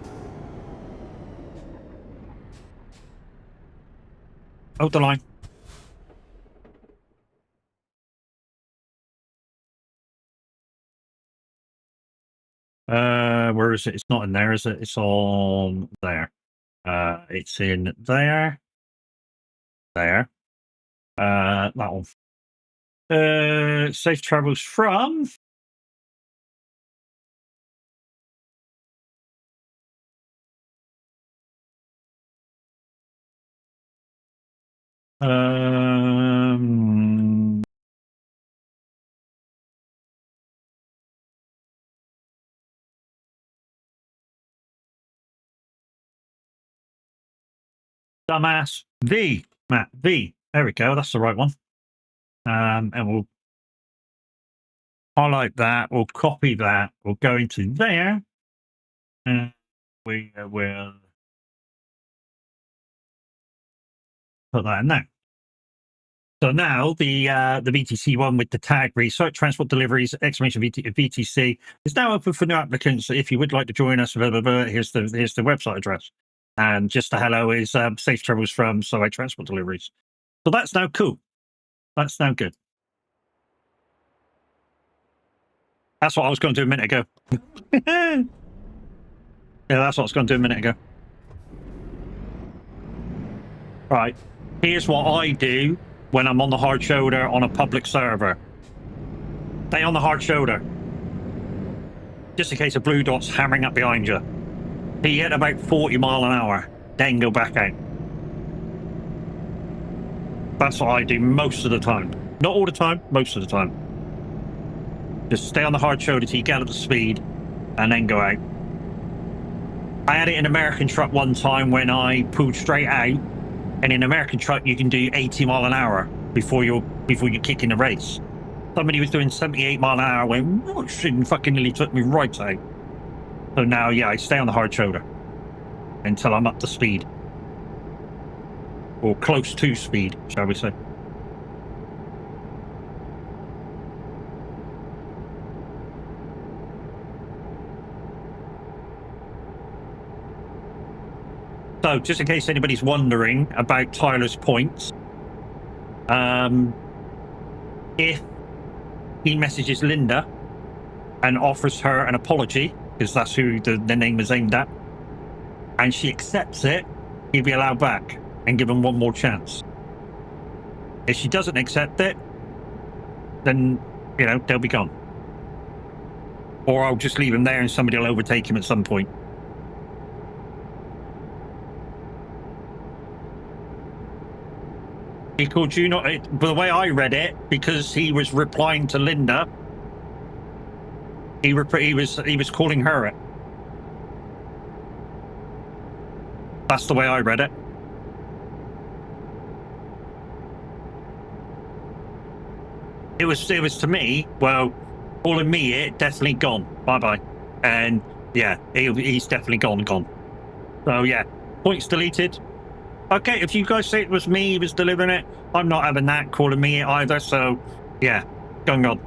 Oh, the line. Where is it? It's not in there, is it? It's on there. It's in there. There. That one. Safe travels from. Dumbass V. Matt V. There we go. That's the right one. And we'll highlight that. We'll copy that. We'll go into there. And we will put that in there. So now the VTC one with the tag research transport deliveries exclamation VTC is now open for new applicants. If you would like to join us, blah, blah, blah, here's the website address. And just the hello is safe travels from Solid Transport Deliveries. So that's now cool. That's now good. That's what I was going to do a minute ago. Yeah, that's what I was going to do a minute ago. Right. Here's what I do when I'm on the hard shoulder on a public server. Stay on the hard shoulder. Just in case a blue dot's hammering up behind you. He hit about 40 mile an hour, then go back out. That's what I do most of the time. Not all the time, most of the time. Just stay on the hard shoulder till you get up to speed, and then go out. I had it in an American truck one time when I pulled straight out, and in an American truck you can do 80 mile an hour before you're kicking the race. Somebody was doing 78 mile an hour, went whoosh, and fucking nearly took me right out. So now, yeah, I stay on the hard shoulder until I'm up to speed. Or close to speed, shall we say. So, just in case anybody's wondering about Tyler's points, if he messages Linda and offers her an apology, because that's who the name is aimed at, and she accepts it, he'll be allowed back and given one more chance. If she doesn't accept it, then, you know, they'll be gone. Or I'll just leave him there and somebody will overtake him at some point. He called you not, the way I read it, because he was replying to Linda, he was calling her it. That's the way I read it. It was to me, well, Calling me it, definitely gone. Bye-bye. And yeah, he's definitely gone. So yeah, points deleted. Okay, if you guys say it was me who was delivering it, I'm not having that calling me it either. So yeah, gone.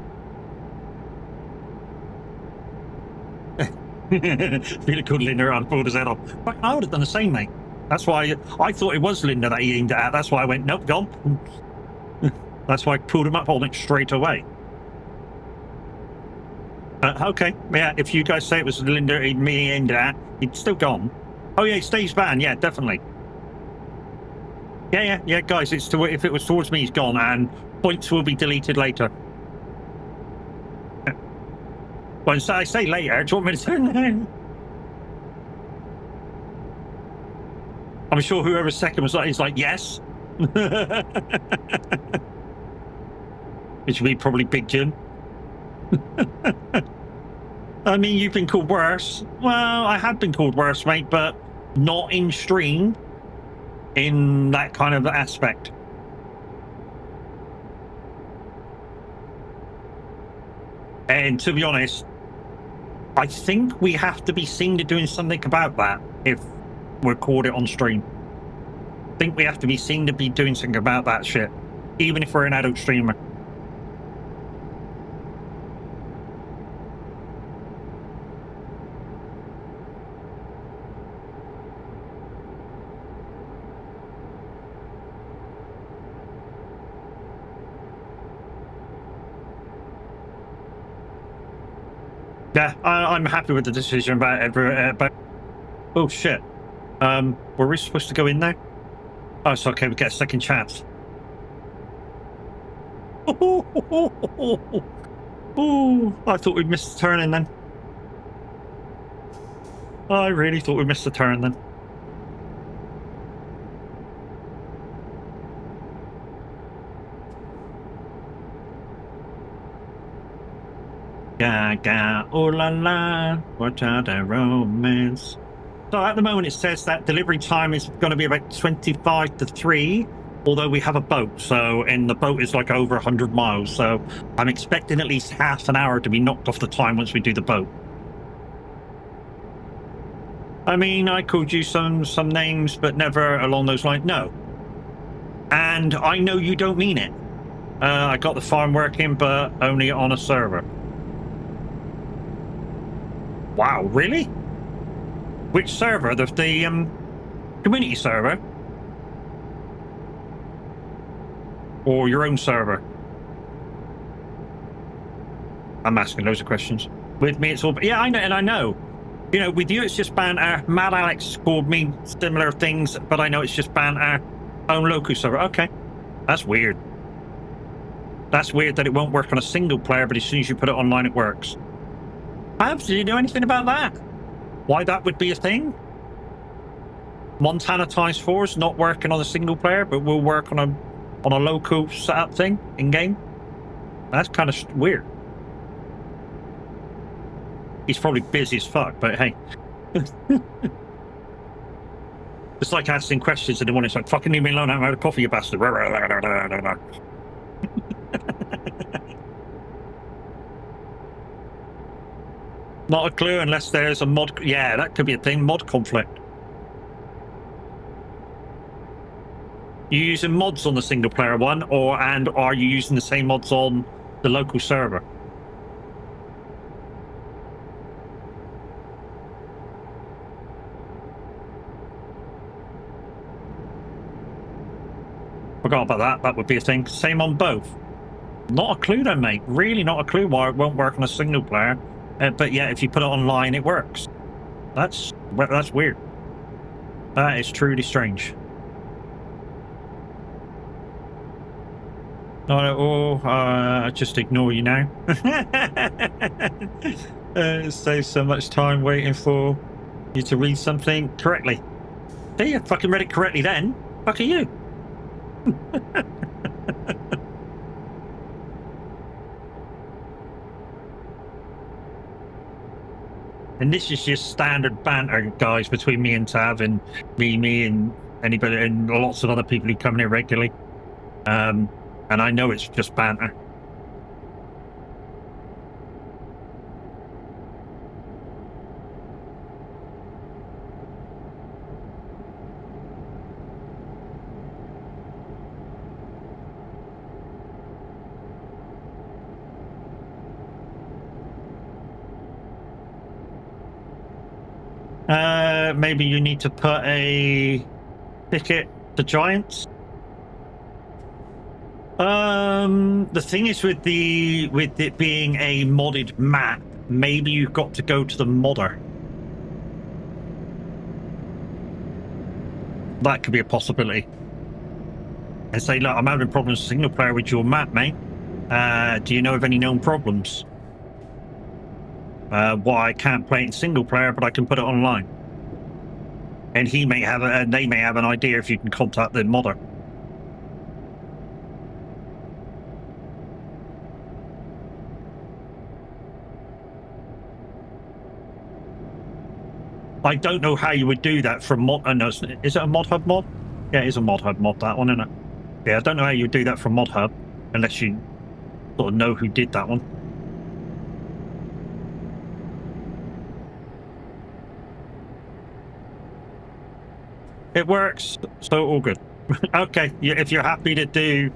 If you'd have called Linda, I'd pulled his head off. But I would have done the same, mate. That's why I thought it was Linda that he aimed at. That's why I went, nope, gone. That's why I pulled him up on it straight away. Okay, yeah, if you guys say it was Linda, me aimed at, it's still gone. Oh yeah, it stays banned, yeah, definitely. Yeah, guys, if it was towards me, it's gone, and points will be deleted later. Well, I say later, do you want me to turn that? I'm sure whoever's second was like, he's like, yes. It should be probably Big Jim. I mean, you've been called worse. Well, I have been called worse, mate, but not in stream in that kind of aspect. And to be honest, I think we have to be seen to doing something about that if we record it on stream. I think we have to be seen to be doing something about that shit, even if we're an adult streamer. Yeah, I'm happy with the decision about oh shit. Were we supposed to go in there? Oh, it's okay, we get a second chance. Oh, I thought we'd missed the turn then. I really thought we missed the turn then. Gaga, oh la la, what a the romance. So at the moment it says that delivery time is going to be about 25 to 3, although we have a boat, and the boat is like over 100 miles, so I'm expecting at least half an hour to be knocked off the time once we do the boat. I mean, I called you some names, but never along those lines. No. And I know you don't mean it. I got the farm working, but only on a server. Wow, really? Which server? The community server? Or your own server? I'm asking loads of questions. With me, it's all... Yeah, I know, and I know. You know, with you, it's just banter. Mad Alex called me similar things, but I know it's just banter. Own local server. Okay. That's weird. That's weird that it won't work on a single player, but as soon as you put it online, it works. Babs, did you know anything about that? Why that would be a thing? Montana Times 4 is not working on a single player, but will work on a local setup thing in game. That's kind of weird. He's probably busy as fuck, but hey. It's like asking questions and the one is like, fucking leave me alone, I'm out of coffee, you bastard. Not a clue unless there's a mod. Yeah, that could be a thing. Mod conflict. You using mods on the single player one, and are you using the same mods on the local server? Forgot about that. That would be a thing. Same on both. Not a clue then, mate. Really not a clue why it won't work on a single player. But yeah, if you put it online, it works. That's weird. That is truly strange. Just ignore you now. It saves so much time waiting for you to read something correctly. See, you fucking read it correctly then. Fuck are you? And this is just standard banter, guys, between me and Tav and me and anybody and lots of other people who come in here regularly. And I know it's just banter. Maybe you need to put a ticket to Giants. The thing is with it being a modded map, maybe you've got to go to the modder. That could be a possibility. And say, look, I'm having problems single player with your map, mate. Do you know of any known problems? Why I can't play it in single player, but I can put it online. And he may have they may have an idea if you can contact the modder. I don't know how you would do that from mod. No, is it a mod hub mod? Yeah, it is a mod hub mod, that one, isn't it? Yeah, I don't know how you would do that from mod hub unless you sort of know who did that one. It works, so all good. Okay, if you're happy to do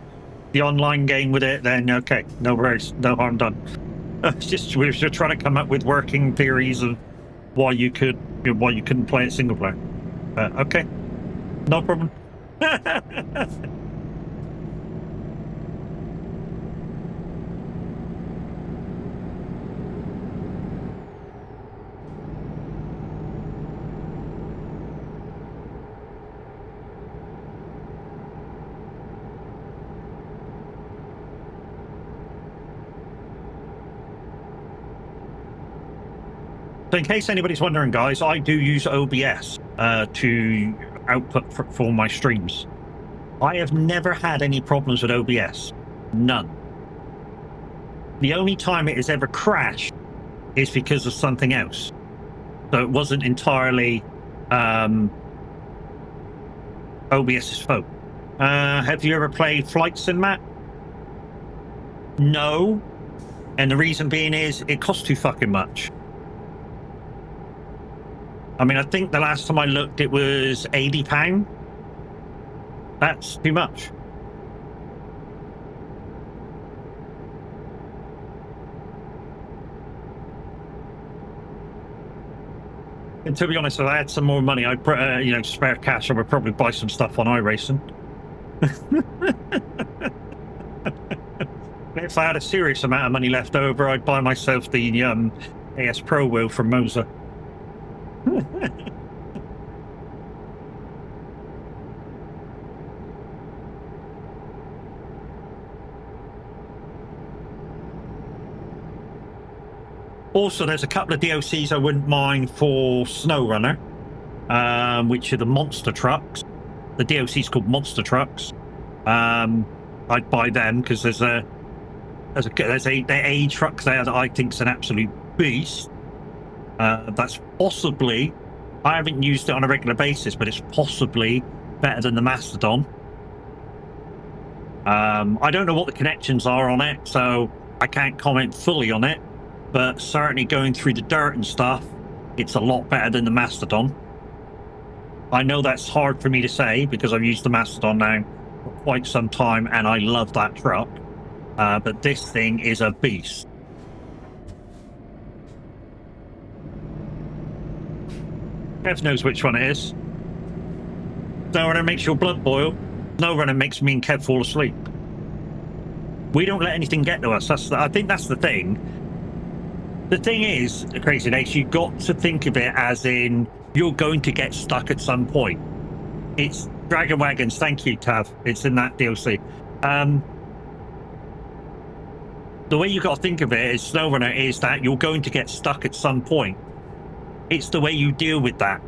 the online game with it, then okay, no worries, no harm done. It's just we're just trying to come up with working theories of why you couldn't play it single player. Okay, no problem. So in case anybody's wondering, guys, I do use OBS to output for my streams. I have never had any problems with OBS. None. The only time it has ever crashed is because of something else. So it wasn't entirely OBS's fault. Have you ever played Flight Sim, Matt? No. And the reason being is it costs too fucking much. I mean, I think the last time I looked, it was £80. That's too much. And to be honest, if I had some more money, I'd spare cash, I would probably buy some stuff on iRacing. If I had a serious amount of money left over, I'd buy myself the AS Pro wheel from Moser. Also, there's a couple of DLCs I wouldn't mind for SnowRunner, which are the monster trucks. The DLC's called Monster Trucks. I'd buy them because there's a truck there that I think's an absolute beast. That's possibly, I haven't used it on a regular basis, but it's possibly better than the Mastodon. I don't know what the connections are on it, so I can't comment fully on it, but certainly going through the dirt and stuff, it's a lot better than the Mastodon. I know that's hard for me to say because I've used the Mastodon now for quite some time and I love that truck, but this thing is a beast. Kev knows which one it is. SnowRunner makes your blood boil. SnowRunner makes me and Kev fall asleep. We don't let anything get to us. I think that's the thing. The thing is, Crazy Legs, you've got to think of it as in you're going to get stuck at some point. It's Dragon Wagons. Thank you, Tav. It's in that DLC. The way you've got to think of it is SnowRunner is that you're going to get stuck at some point. It's the way you deal with that.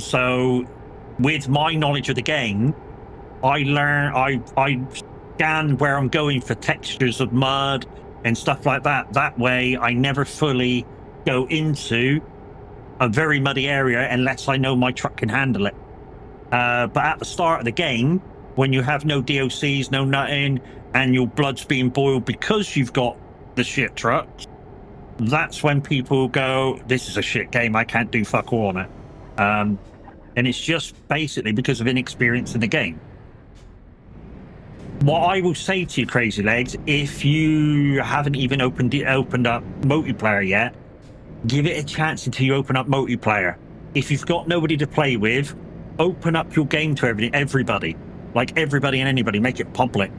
So with my knowledge of the game, I scan where I'm going for textures of mud and stuff like that. That way I never fully go into a very muddy area unless I know my truck can handle it. But at the start of the game, when you have no DLCs, no nothing, and your blood's being boiled because you've got the shit trucks, that's when people go, this is a shit game, I can't do fuck all on it. And it's just basically because of inexperience in the game. What I will say to you, Crazy Legs, if you haven't even opened up multiplayer yet, give it a chance until you open up multiplayer. if you've got nobody to play with, open up your game to everybody. Like everybody and anybody, make it public.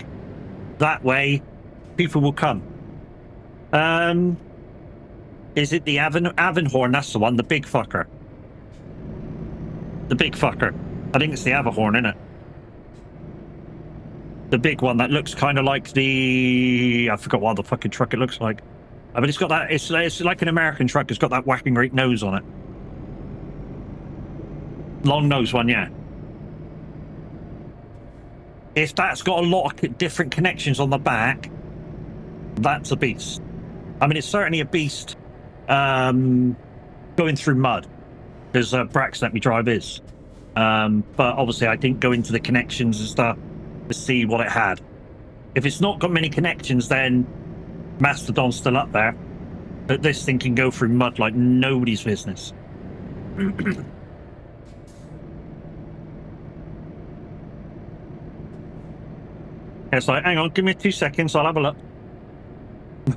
That way, people will come. Is it the Avonhorn? That's the one, the big fucker. The big fucker. I think it's the Avonhorn, isn't it? The big one that looks kind of like the... I forgot what the fucking truck it looks like. But it's got that... It's like an American truck. It's got that whacking great nose on it. Long nose one, yeah. If that's got a lot of different connections on the back, that's a beast. I mean, it's certainly a beast going through mud, because Brax Let Me Drive is. But obviously I didn't go into the connections and stuff to see what it had. If it's not got many connections, then Mastodon's still up there. But this thing can go through mud like nobody's business. It's like, hang on, give me 2 seconds, I'll have a look.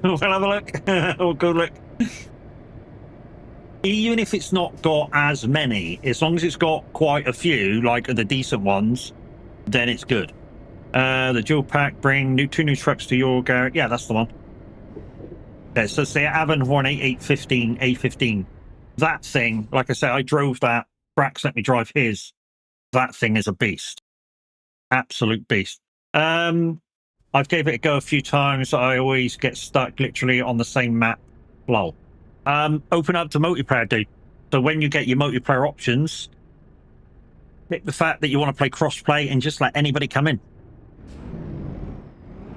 We'll have a look. We'll go look. Even if it's not got as many, as long as it's got quite a few, like the decent ones, then it's good. The dual pack, bring 2 new trucks to your garage. Yeah, that's the one. Yeah, so say Avonhorn 8815 A15. That thing, like I said, I drove that. Brax Let Me Drive his. That thing is a beast. Absolute beast. I've gave it a go a few times. I always get stuck literally on the same map. Lol. Open up to multiplayer, dude. So when you get your multiplayer options, pick the fact that you want to play crossplay and just let anybody come in.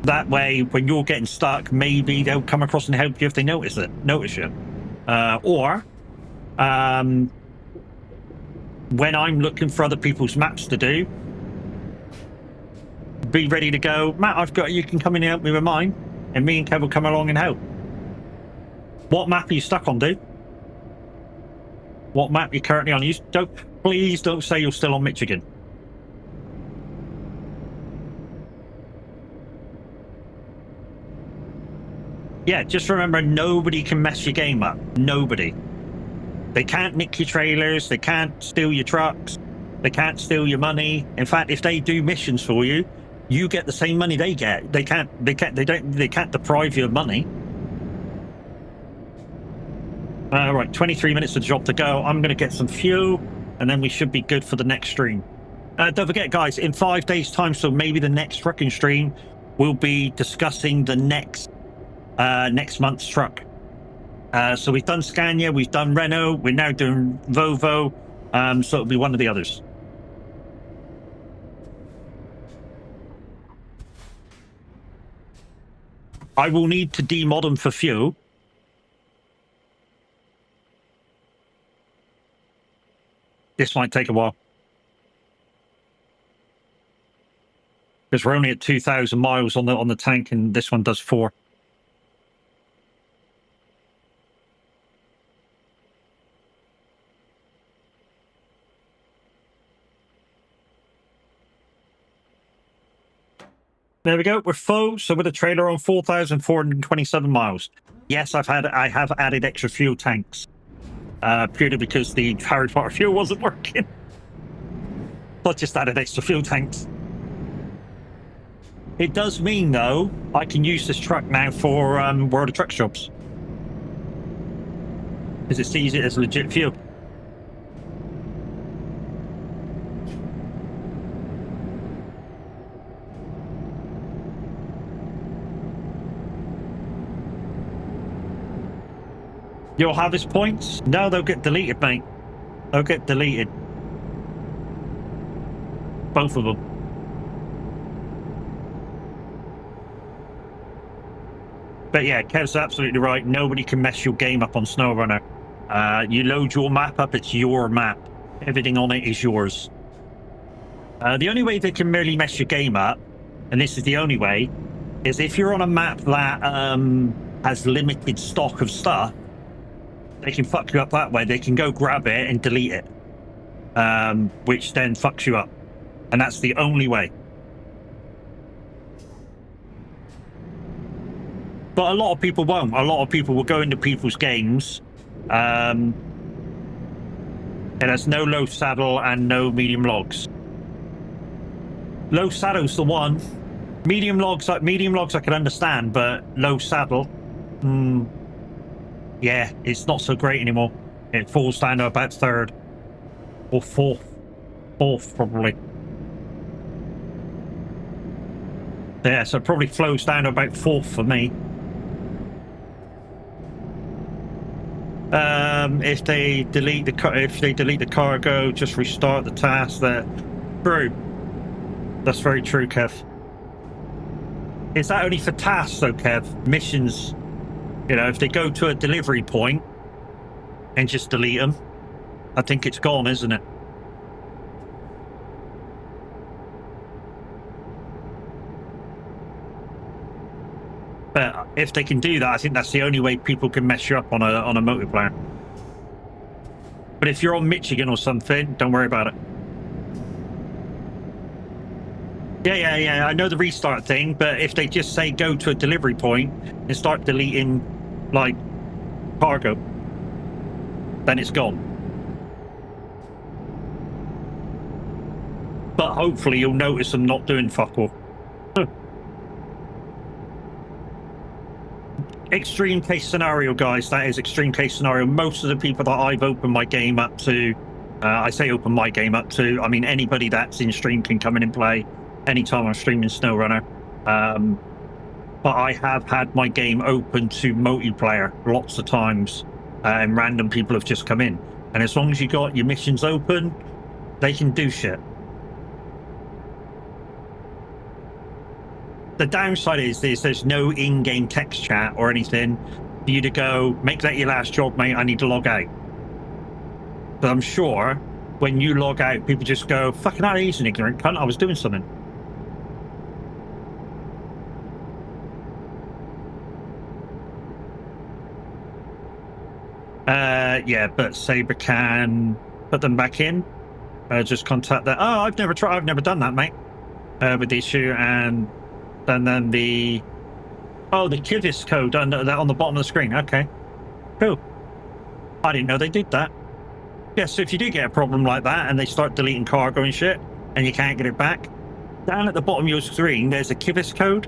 That way, when you're getting stuck, maybe they'll come across and help you if they notice you. Or when I'm looking for other people's maps to do, be ready to go. Matt, I've got you. Can come in and help me with mine, and me and Kev will come along and help. What map are you stuck on, dude? What map are you currently on? Please don't say you're still on Michigan. Yeah, just remember, nobody can mess your game up. Nobody. They can't nick your trailers. They can't steal your trucks. They can't steal your money. In fact, if they do missions for you, you get the same money they get. They can't deprive you of money. Right, 23 minutes of the job to go. I'm going to get some fuel, and then we should be good for the next stream. Don't forget, guys, in 5 days' time, so maybe the next trucking stream, we'll be discussing the next month's truck. So we've done Scania, we've done Renault, we're now doing Volvo, so it'll be one of the others. I will need to demod them for fuel. This might take a while. Because we're only at 2,000 miles on the tank, and this one does 4. There we go. We're full. So with a trailer on 4,427 miles. Yes, I have added extra fuel tanks. Purely because the Harry Potter fuel wasn't working. So I just added extra fuel tanks. It does mean, though, I can use this truck now for World of Trucks jobs. Because it sees it as legit fuel. You'll have his points? No, they'll get deleted, mate. They'll get deleted. Both of them. But yeah, Kev's absolutely right. Nobody can mess your game up on SnowRunner. You load your map up, it's your map. Everything on it is yours. The only way they can really mess your game up, and this is the only way, is if you're on a map that has limited stock of stuff. They can fuck you up that way. They can go grab it and delete it, which then fucks you up. And that's the only way. But a lot of people won't. A lot of people will go into people's games, It has no low saddle and no medium logs. Low saddle's the one. Medium logs I can understand, but low saddle, yeah, it's not so great anymore. It falls down to about third or fourth probably. Yeah, so it probably flows down to about fourth for me. If they delete the cargo, just restart the task. True. That's very true, Kev. Is that only for tasks though, Kev? Missions, you know, if they go to a delivery point and just delete them, I think it's gone, isn't it? But if they can do that, I think that's the only way people can mess you up on a multiplayer. But if you're on Michigan or something, don't worry about it. Yeah, I know the restart thing, but if they just say go to a delivery point and start deleting, like, cargo, then it's gone. But hopefully you'll notice them not doing fuck all. Extreme case scenario, guys. That is extreme case scenario. Most of the people that I've opened my game up to, I say open my game up to, I mean anybody that's in stream can come in and play anytime I'm streaming SnowRunner. But I have had my game open to multiplayer lots of times, and random people have just come in. And as long as you got your missions open, they can do shit. The downside is there's no in-game text chat or anything for you to go, make that your last job, mate, I need to log out. But I'm sure when you log out, people just go, fucking hell, he's an ignorant cunt, I was doing something. Yeah, but Saber can put them back in. Just contact that. Oh, I've never done that, mate. With the issue, and then the Kivis code on the bottom of the screen. Okay, cool. I didn't know they did that. Yeah, so if you do get a problem like that and they start deleting cargo and shit and you can't get it back, down at the bottom of your screen there's a Kivis code.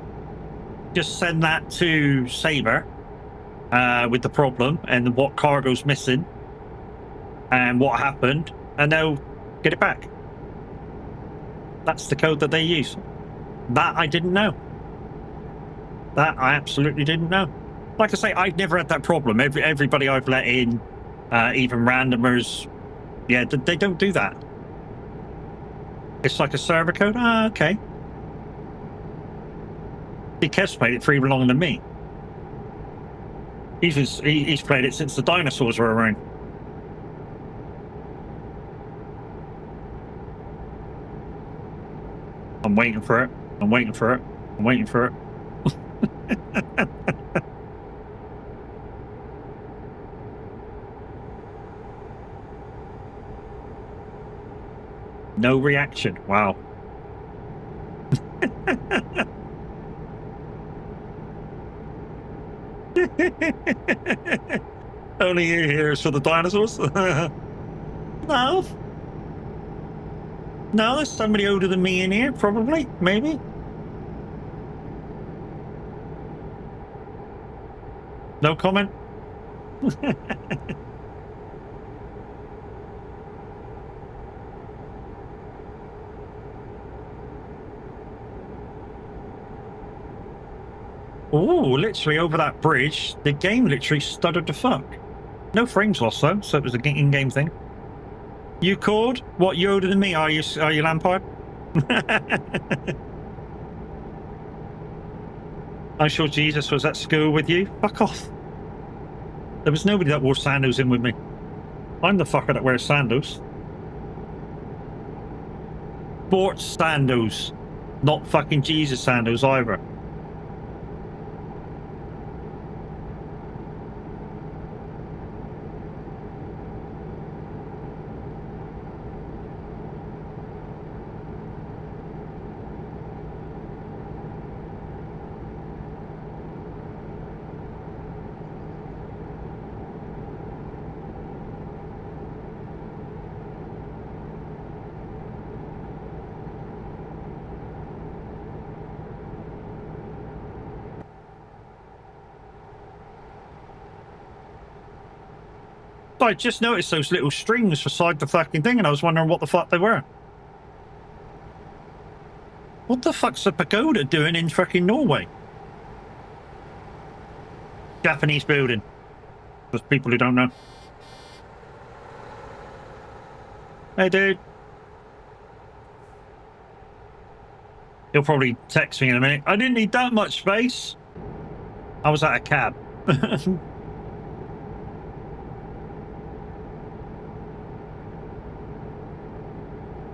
Just send that to Saber with the problem and what cargo's missing and what happened, and they'll get it back. That's the code that they use. That I didn't know. That I absolutely didn't know. Like I say, I've never had that problem. Everybody I've let in, even randomers, yeah, they don't do that. It's like a server code. Ah, okay. Kev's played it for even longer than me. He's played it since the dinosaurs were around. I'm waiting for it. I'm waiting for it. I'm waiting for it. No reaction. Wow. Only you hears for the dinosaurs. No. No, there's somebody older than me in here, probably, maybe. No comment? Oh, literally over that bridge, the game literally stuttered to fuck. No frames lost though, so it was an in-game thing. You called? What, you older than me, are you Lampard? I'm sure Jesus was at school with you. Fuck off. There was nobody that wore sandals in with me. I'm the fucker that wears sandals. Sports sandals. Not fucking Jesus sandals either. I just noticed those little strings beside the fucking thing, and I was wondering what the fuck they were. What the fuck's a pagoda doing in fucking Norway? Japanese building. There's people who don't know. Hey, dude. He'll probably text me in a minute. I didn't need that much space. I was at a cab.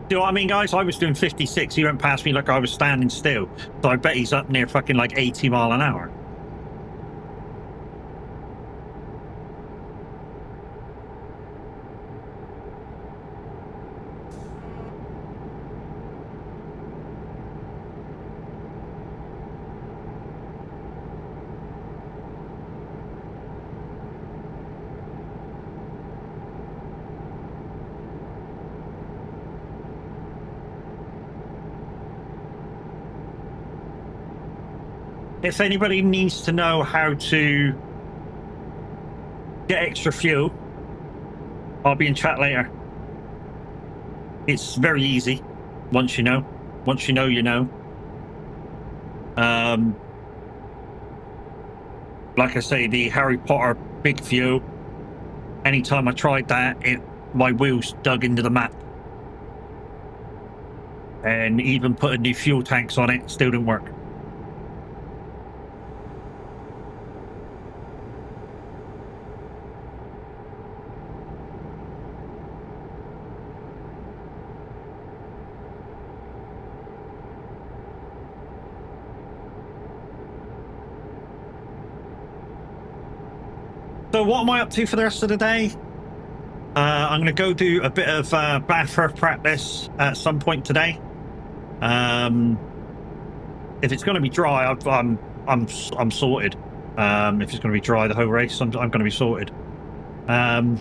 Do you know what I mean, guys? I was doing 56. He went past me like I was standing still. So I bet he's up near fucking like 80 mile an hour. If anybody needs to know how to get extra fuel, I'll be in chat later. It's very easy once you know. Once you know, you know. Like I say, the Harry Potter big fuel, anytime I tried that, my wheels dug into the map. And even putting new fuel tanks on it still didn't work. So what am I up to for the rest of the day? I'm going to go do a bit of bathroom practice at some point today. If it's going to be dry, I'm sorted. If it's going to be dry the whole race, I'm going to be sorted. But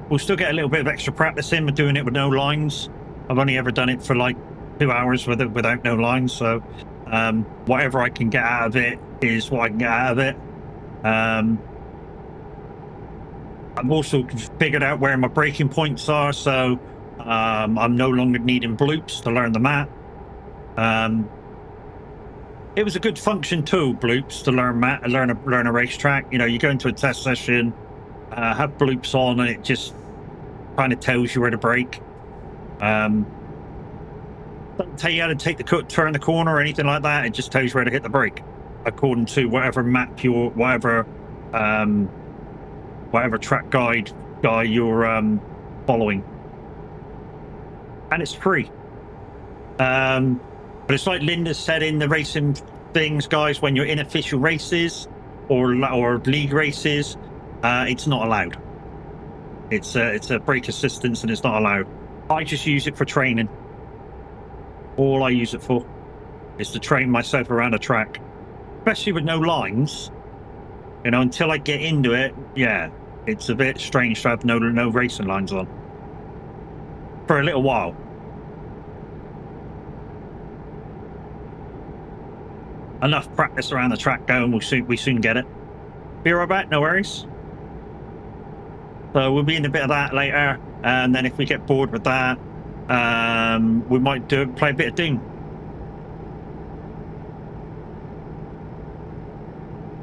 we'll still get a little bit of extra practice in. We're doing it with no lines. I've only ever done it for like 2 hours without no lines. So whatever I can get out of it is what I can get out of it. I've also figured out where my braking points are, so I'm no longer needing bloops to learn the map. It was a good function tool, bloops, to learn a racetrack. You know, you go into a test session, have bloops on, and it just kind of tells you where to brake. Doesn't tell you how to turn the corner or anything like that. It just tells you where to hit the brake according to whatever map whatever track guy you're following, and it's free. But it's like Linda said in the racing things, guys. When you're in official races or league races, it's not allowed. It's a brake assistance, and it's not allowed. I just use it for training. All I use it for is to train myself around a track, especially with no lines. You know, until I get into it, yeah, it's a bit strange to have no racing lines on for a little while. Enough practice around the track going, we soon get it. Be right back, no worries. So we'll be in a bit of that later, and then if we get bored with that, we might play a bit of Doom.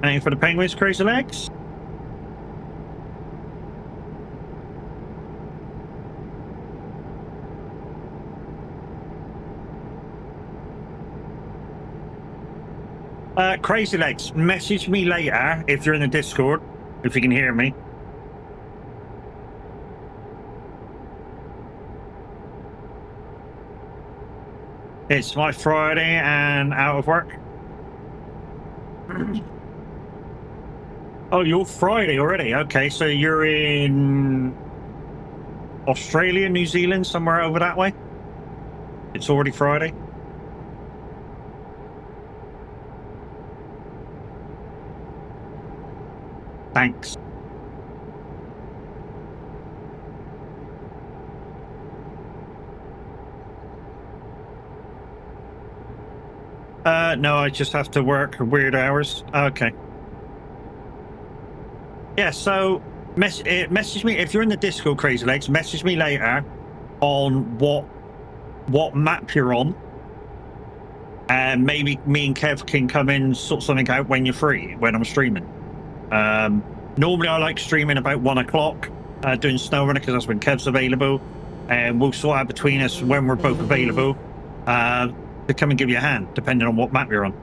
Aim for the penguins, crazy legs. Crazy legs, message me later if you're in the Discord, if you can hear me. It's my Friday and out of work. Oh, you're Friday already. Okay, so you're in Australia, New Zealand, somewhere over that way? It's already Friday? Thanks. No, I just have to work weird hours. Okay. Yeah, so Message me if you're in the Discord, Crazy Legs. Message me later on what map you're on, and maybe me and Kev can come in, sort something out when you're free, when I'm streaming. Normally I like streaming about 1 o'clock, doing SnowRunner, because that's when Kev's available, and we'll sort out between us when we're both available to come and give you a hand, depending on what map you're on.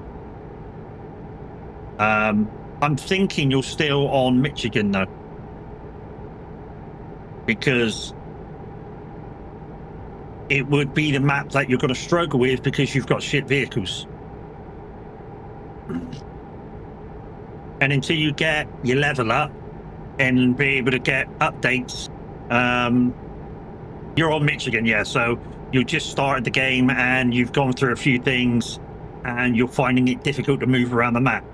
I'm thinking you're still on Michigan though, because it would be the map that you're going to struggle with because you've got shit vehicles. And until you get your level up and be able to get updates, you're on Michigan, yeah. So you just started the game and you've gone through a few things and you're finding it difficult to move around the map.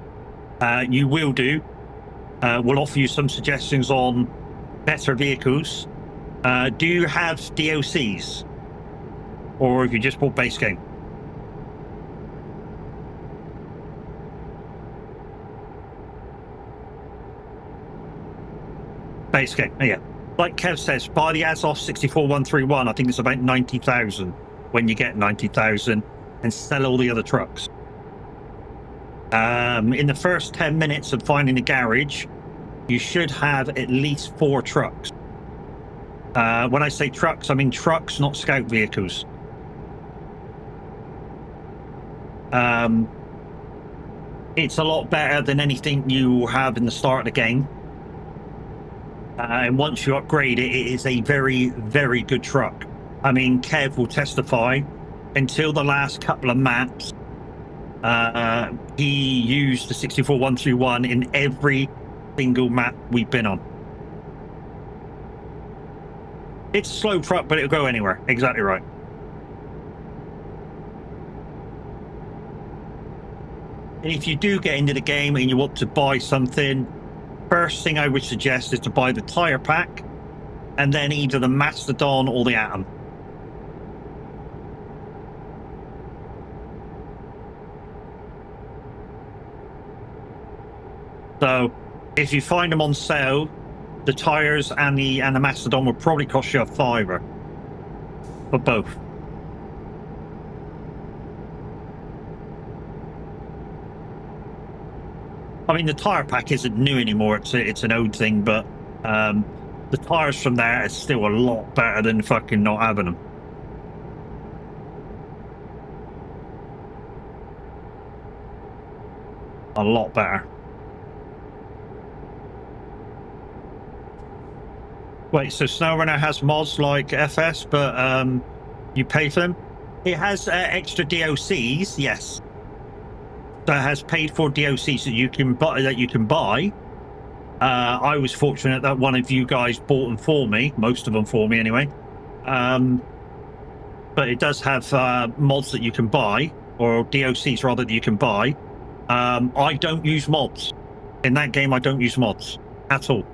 You will do. We'll offer you some suggestions on better vehicles. Do you have DLCs? Or have you just bought base game? Base game, yeah. Like Kev says, buy the Azov 64131. I think it's about 90,000 when you get 90,000, and sell all the other trucks. In the first 10 minutes of finding the garage, you should have at least 4 trucks. When I say trucks, I mean trucks, not scout vehicles. It's a lot better than anything you have in the start of the game. And once you upgrade it, it is a very, very good truck. I mean, Kev will testify, until the last couple of maps, he used the 64131 in every single map we've been on. It's a slow truck, but it'll go anywhere. Exactly right. And if you do get into the game and you want to buy something, first thing I would suggest is to buy the tire pack, and then either the Mastodon or the Atom. So if you find them on sale, the tires and the Mastodon will probably cost you a $5 for both. I mean, the tire pack isn't new anymore. It's an old thing, but the tires from there are still a lot better than fucking not having them. A lot better. Wait, so SnowRunner has mods like FS, but you pay for them? It has extra DLCs, yes. That has paid for DLCs that you can buy. I was fortunate that one of you guys bought them for me, most of them for me anyway. But it does have mods that you can buy, or DLCs rather, that you can buy. I don't use mods. In that game, I don't use mods at all.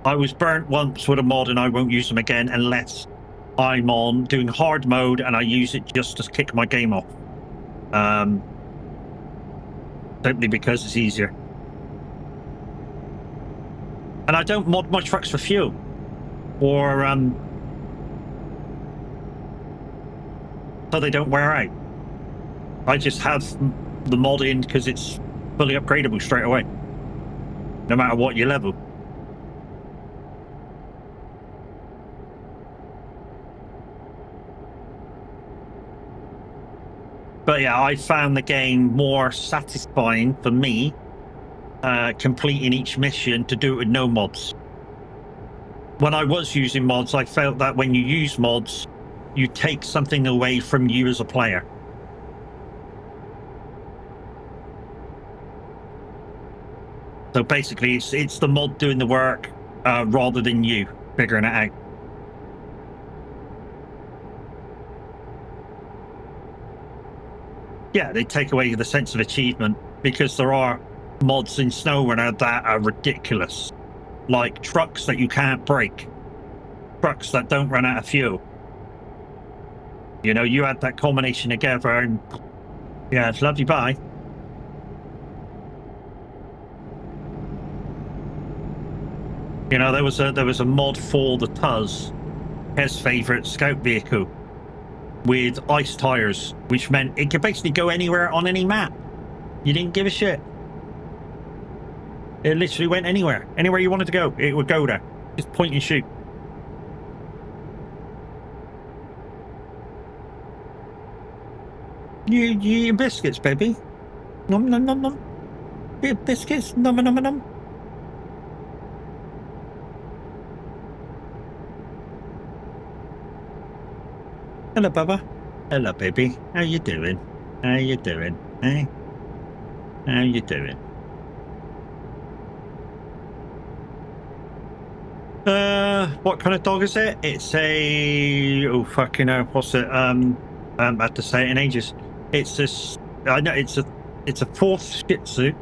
I was burnt once with a mod and I won't use them again unless I'm on doing hard mode and I use it just to kick my game off. Simply because it's easier. And I don't mod my trucks for fuel or so they don't wear out. I just have the mod in because it's fully upgradable straight away, no matter what your level. But yeah, I found the game more satisfying for me, completing each mission, to do it with no mods. When I was using mods, I felt that when you use mods, you take something away from you as a player. So basically, it's the mod doing the work rather than you figuring it out. Yeah, they take away the sense of achievement, because there are mods in SnowRunner that are ridiculous. Like trucks that you can't break. Trucks that don't run out of fuel. You know, you add that combination together and yeah, it's love you, bye. You know, there was a mod for the Tuz, his favourite scout vehicle, with ice tires, which meant it could basically go anywhere on any map. You didn't give a shit. It literally went anywhere. Anywhere you wanted to go, it would go there. Just point and shoot. You eating biscuits, baby? Nom nom nom nom. You eat biscuits? Nom nom nom. Hello, Bubba. Hello, baby. How you doing? How you doing? Eh? How you doing? What kind of dog is it? It's a... Oh, fucking hell. What's it? I had to say it in ages. It's this... I know, it's a fourth Shih Tzu.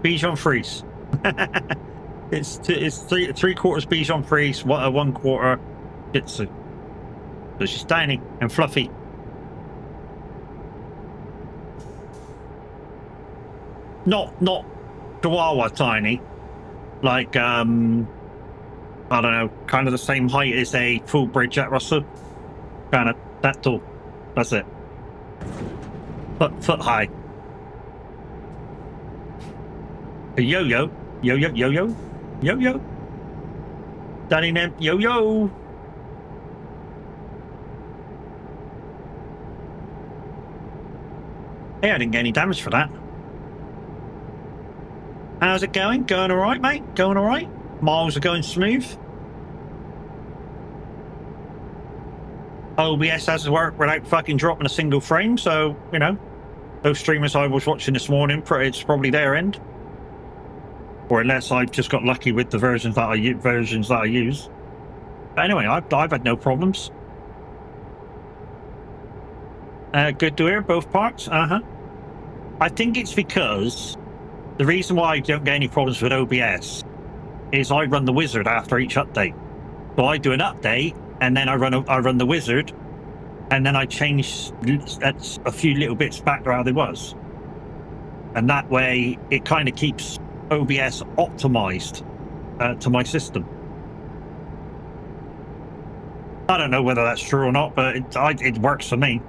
Bichon Frise. it's three quarters Bichon Frise, 1/4 Shih Tzu. So she's tiny and fluffy. Not Chihuahua tiny. Like, I don't know, kind of the same height as a full-bred Jack Russell. Kind of that tall. That's it. Foot high. A yo-yo. Yo-yo, yo-yo. Yo-yo. Daddy name, yo-yo. Hey, I didn't get any damage for that. How's it going? Going all right, mate? Going all right? Miles are going smooth. OBS has to work without fucking dropping a single frame, so, you know, those streamers I was watching this morning, it's probably their end. Or unless I've just got lucky with the versions that I use. But anyway, I've had no problems. Good to hear, both parts. I think it's because the reason why I don't get any problems with OBS is I run the wizard after each update. So I do an update, and then I run the wizard, and then I change a few little bits back to how they was. And that way, it kind of keeps OBS optimized to my system. I don't know whether that's true or not, but it works for me.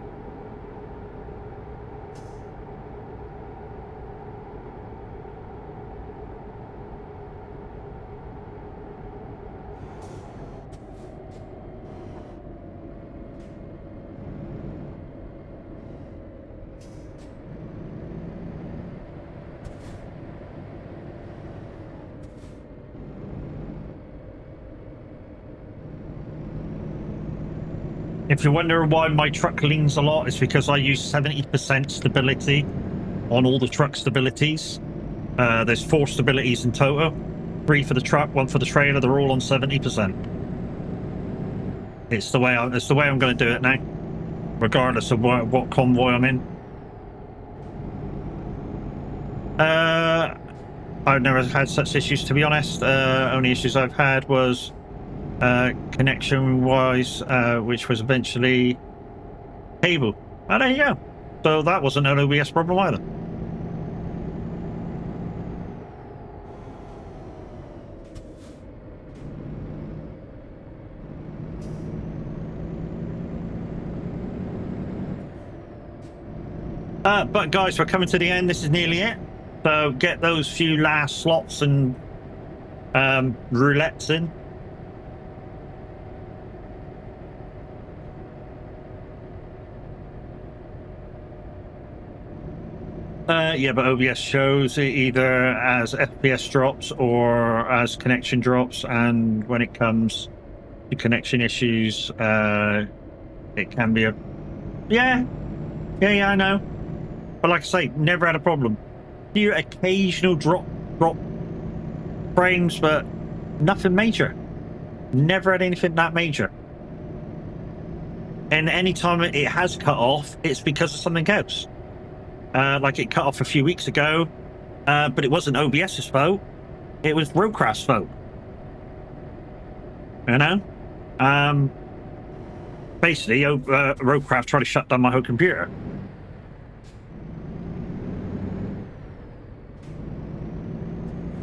If you wonder why my truck leans a lot, it's because I use 70% stability on all the truck stabilities. There's 4 stabilities in total. 3 for the truck, 1 for the trailer. They're all on 70%. It's the way I'm going to do it now, regardless of what convoy I'm in. I've never had such issues, to be honest. Only issues I've had was connection-wise, which was eventually cable. Oh, there you go. So that wasn't an OBS problem either. But guys, we're coming to the end. This is nearly it. So get those few last slots and roulettes in. Yeah, but OBS shows it either as FPS drops or as connection drops, and when it comes to connection issues, it can be a... Yeah, I know. But like I say, never had a problem. Few occasional drop frames, but nothing major. Never had anything that major. And anytime it has cut off, it's because of something else. Like it cut off a few weeks ago, but it wasn't OBS's fault. It was Roadcraft's fault. You know? Basically, Roadcraft tried to shut down my whole computer.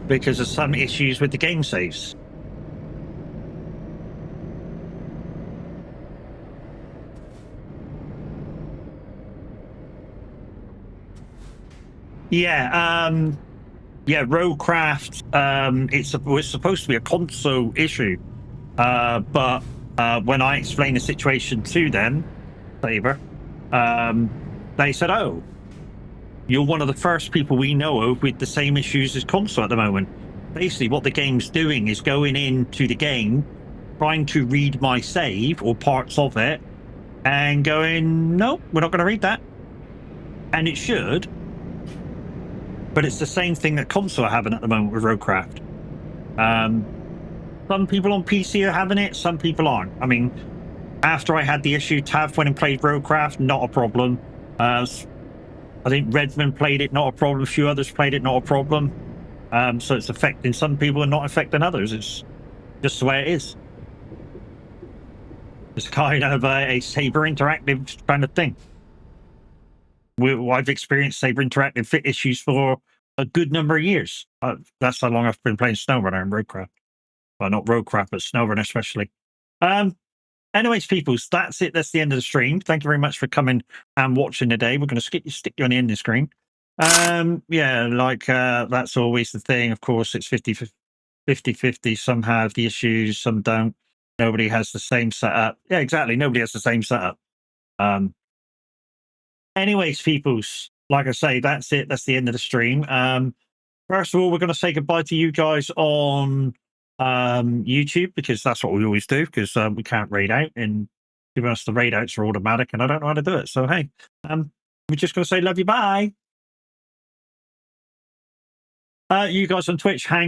because of some issues with the game saves. Yeah, Roadcraft, it was supposed to be a console issue, but when I explained the situation to them, Saber, they said, "Oh, you're one of the first people we know of with the same issues as console at the moment." Basically, what the game's doing is going into the game, trying to read my save or parts of it, and going, "No, we're not going to read that," and it should. But it's the same thing that console are having at the moment with Roadcraft. Some people on PC are having it, some people aren't. I mean, after I had the issue, Tav went and played Roadcraft, not a problem. I think Redmond played it, not a problem. A few others played it, not a problem. So it's affecting some people and not affecting others. It's just the way it is. It's kind of a Saber Interactive kind of thing. I've experienced Saber Interactive issues for a good number of years. That's how long I've been playing SnowRunner and Roadcraft. Well, not Roadcraft, but SnowRunner especially. Anyways, peoples, that's it. That's the end of the stream. Thank you very much for coming and watching today. We're going to stick you on the end of the screen. Yeah, like that's always the thing. Of course, it's 50-50. Some have the issues, some don't. Nobody has the same setup. Yeah, exactly. Nobody has the same setup. Anyways, peoples, like I say, that's it. That's the end of the stream. First of all, we're going to say goodbye to you guys on YouTube, because that's what we always do, because we can't raid out, and to be honest, the raid outs are automatic and I don't know how to do it. So hey, we're just going to say love you, bye. You guys on Twitch, hang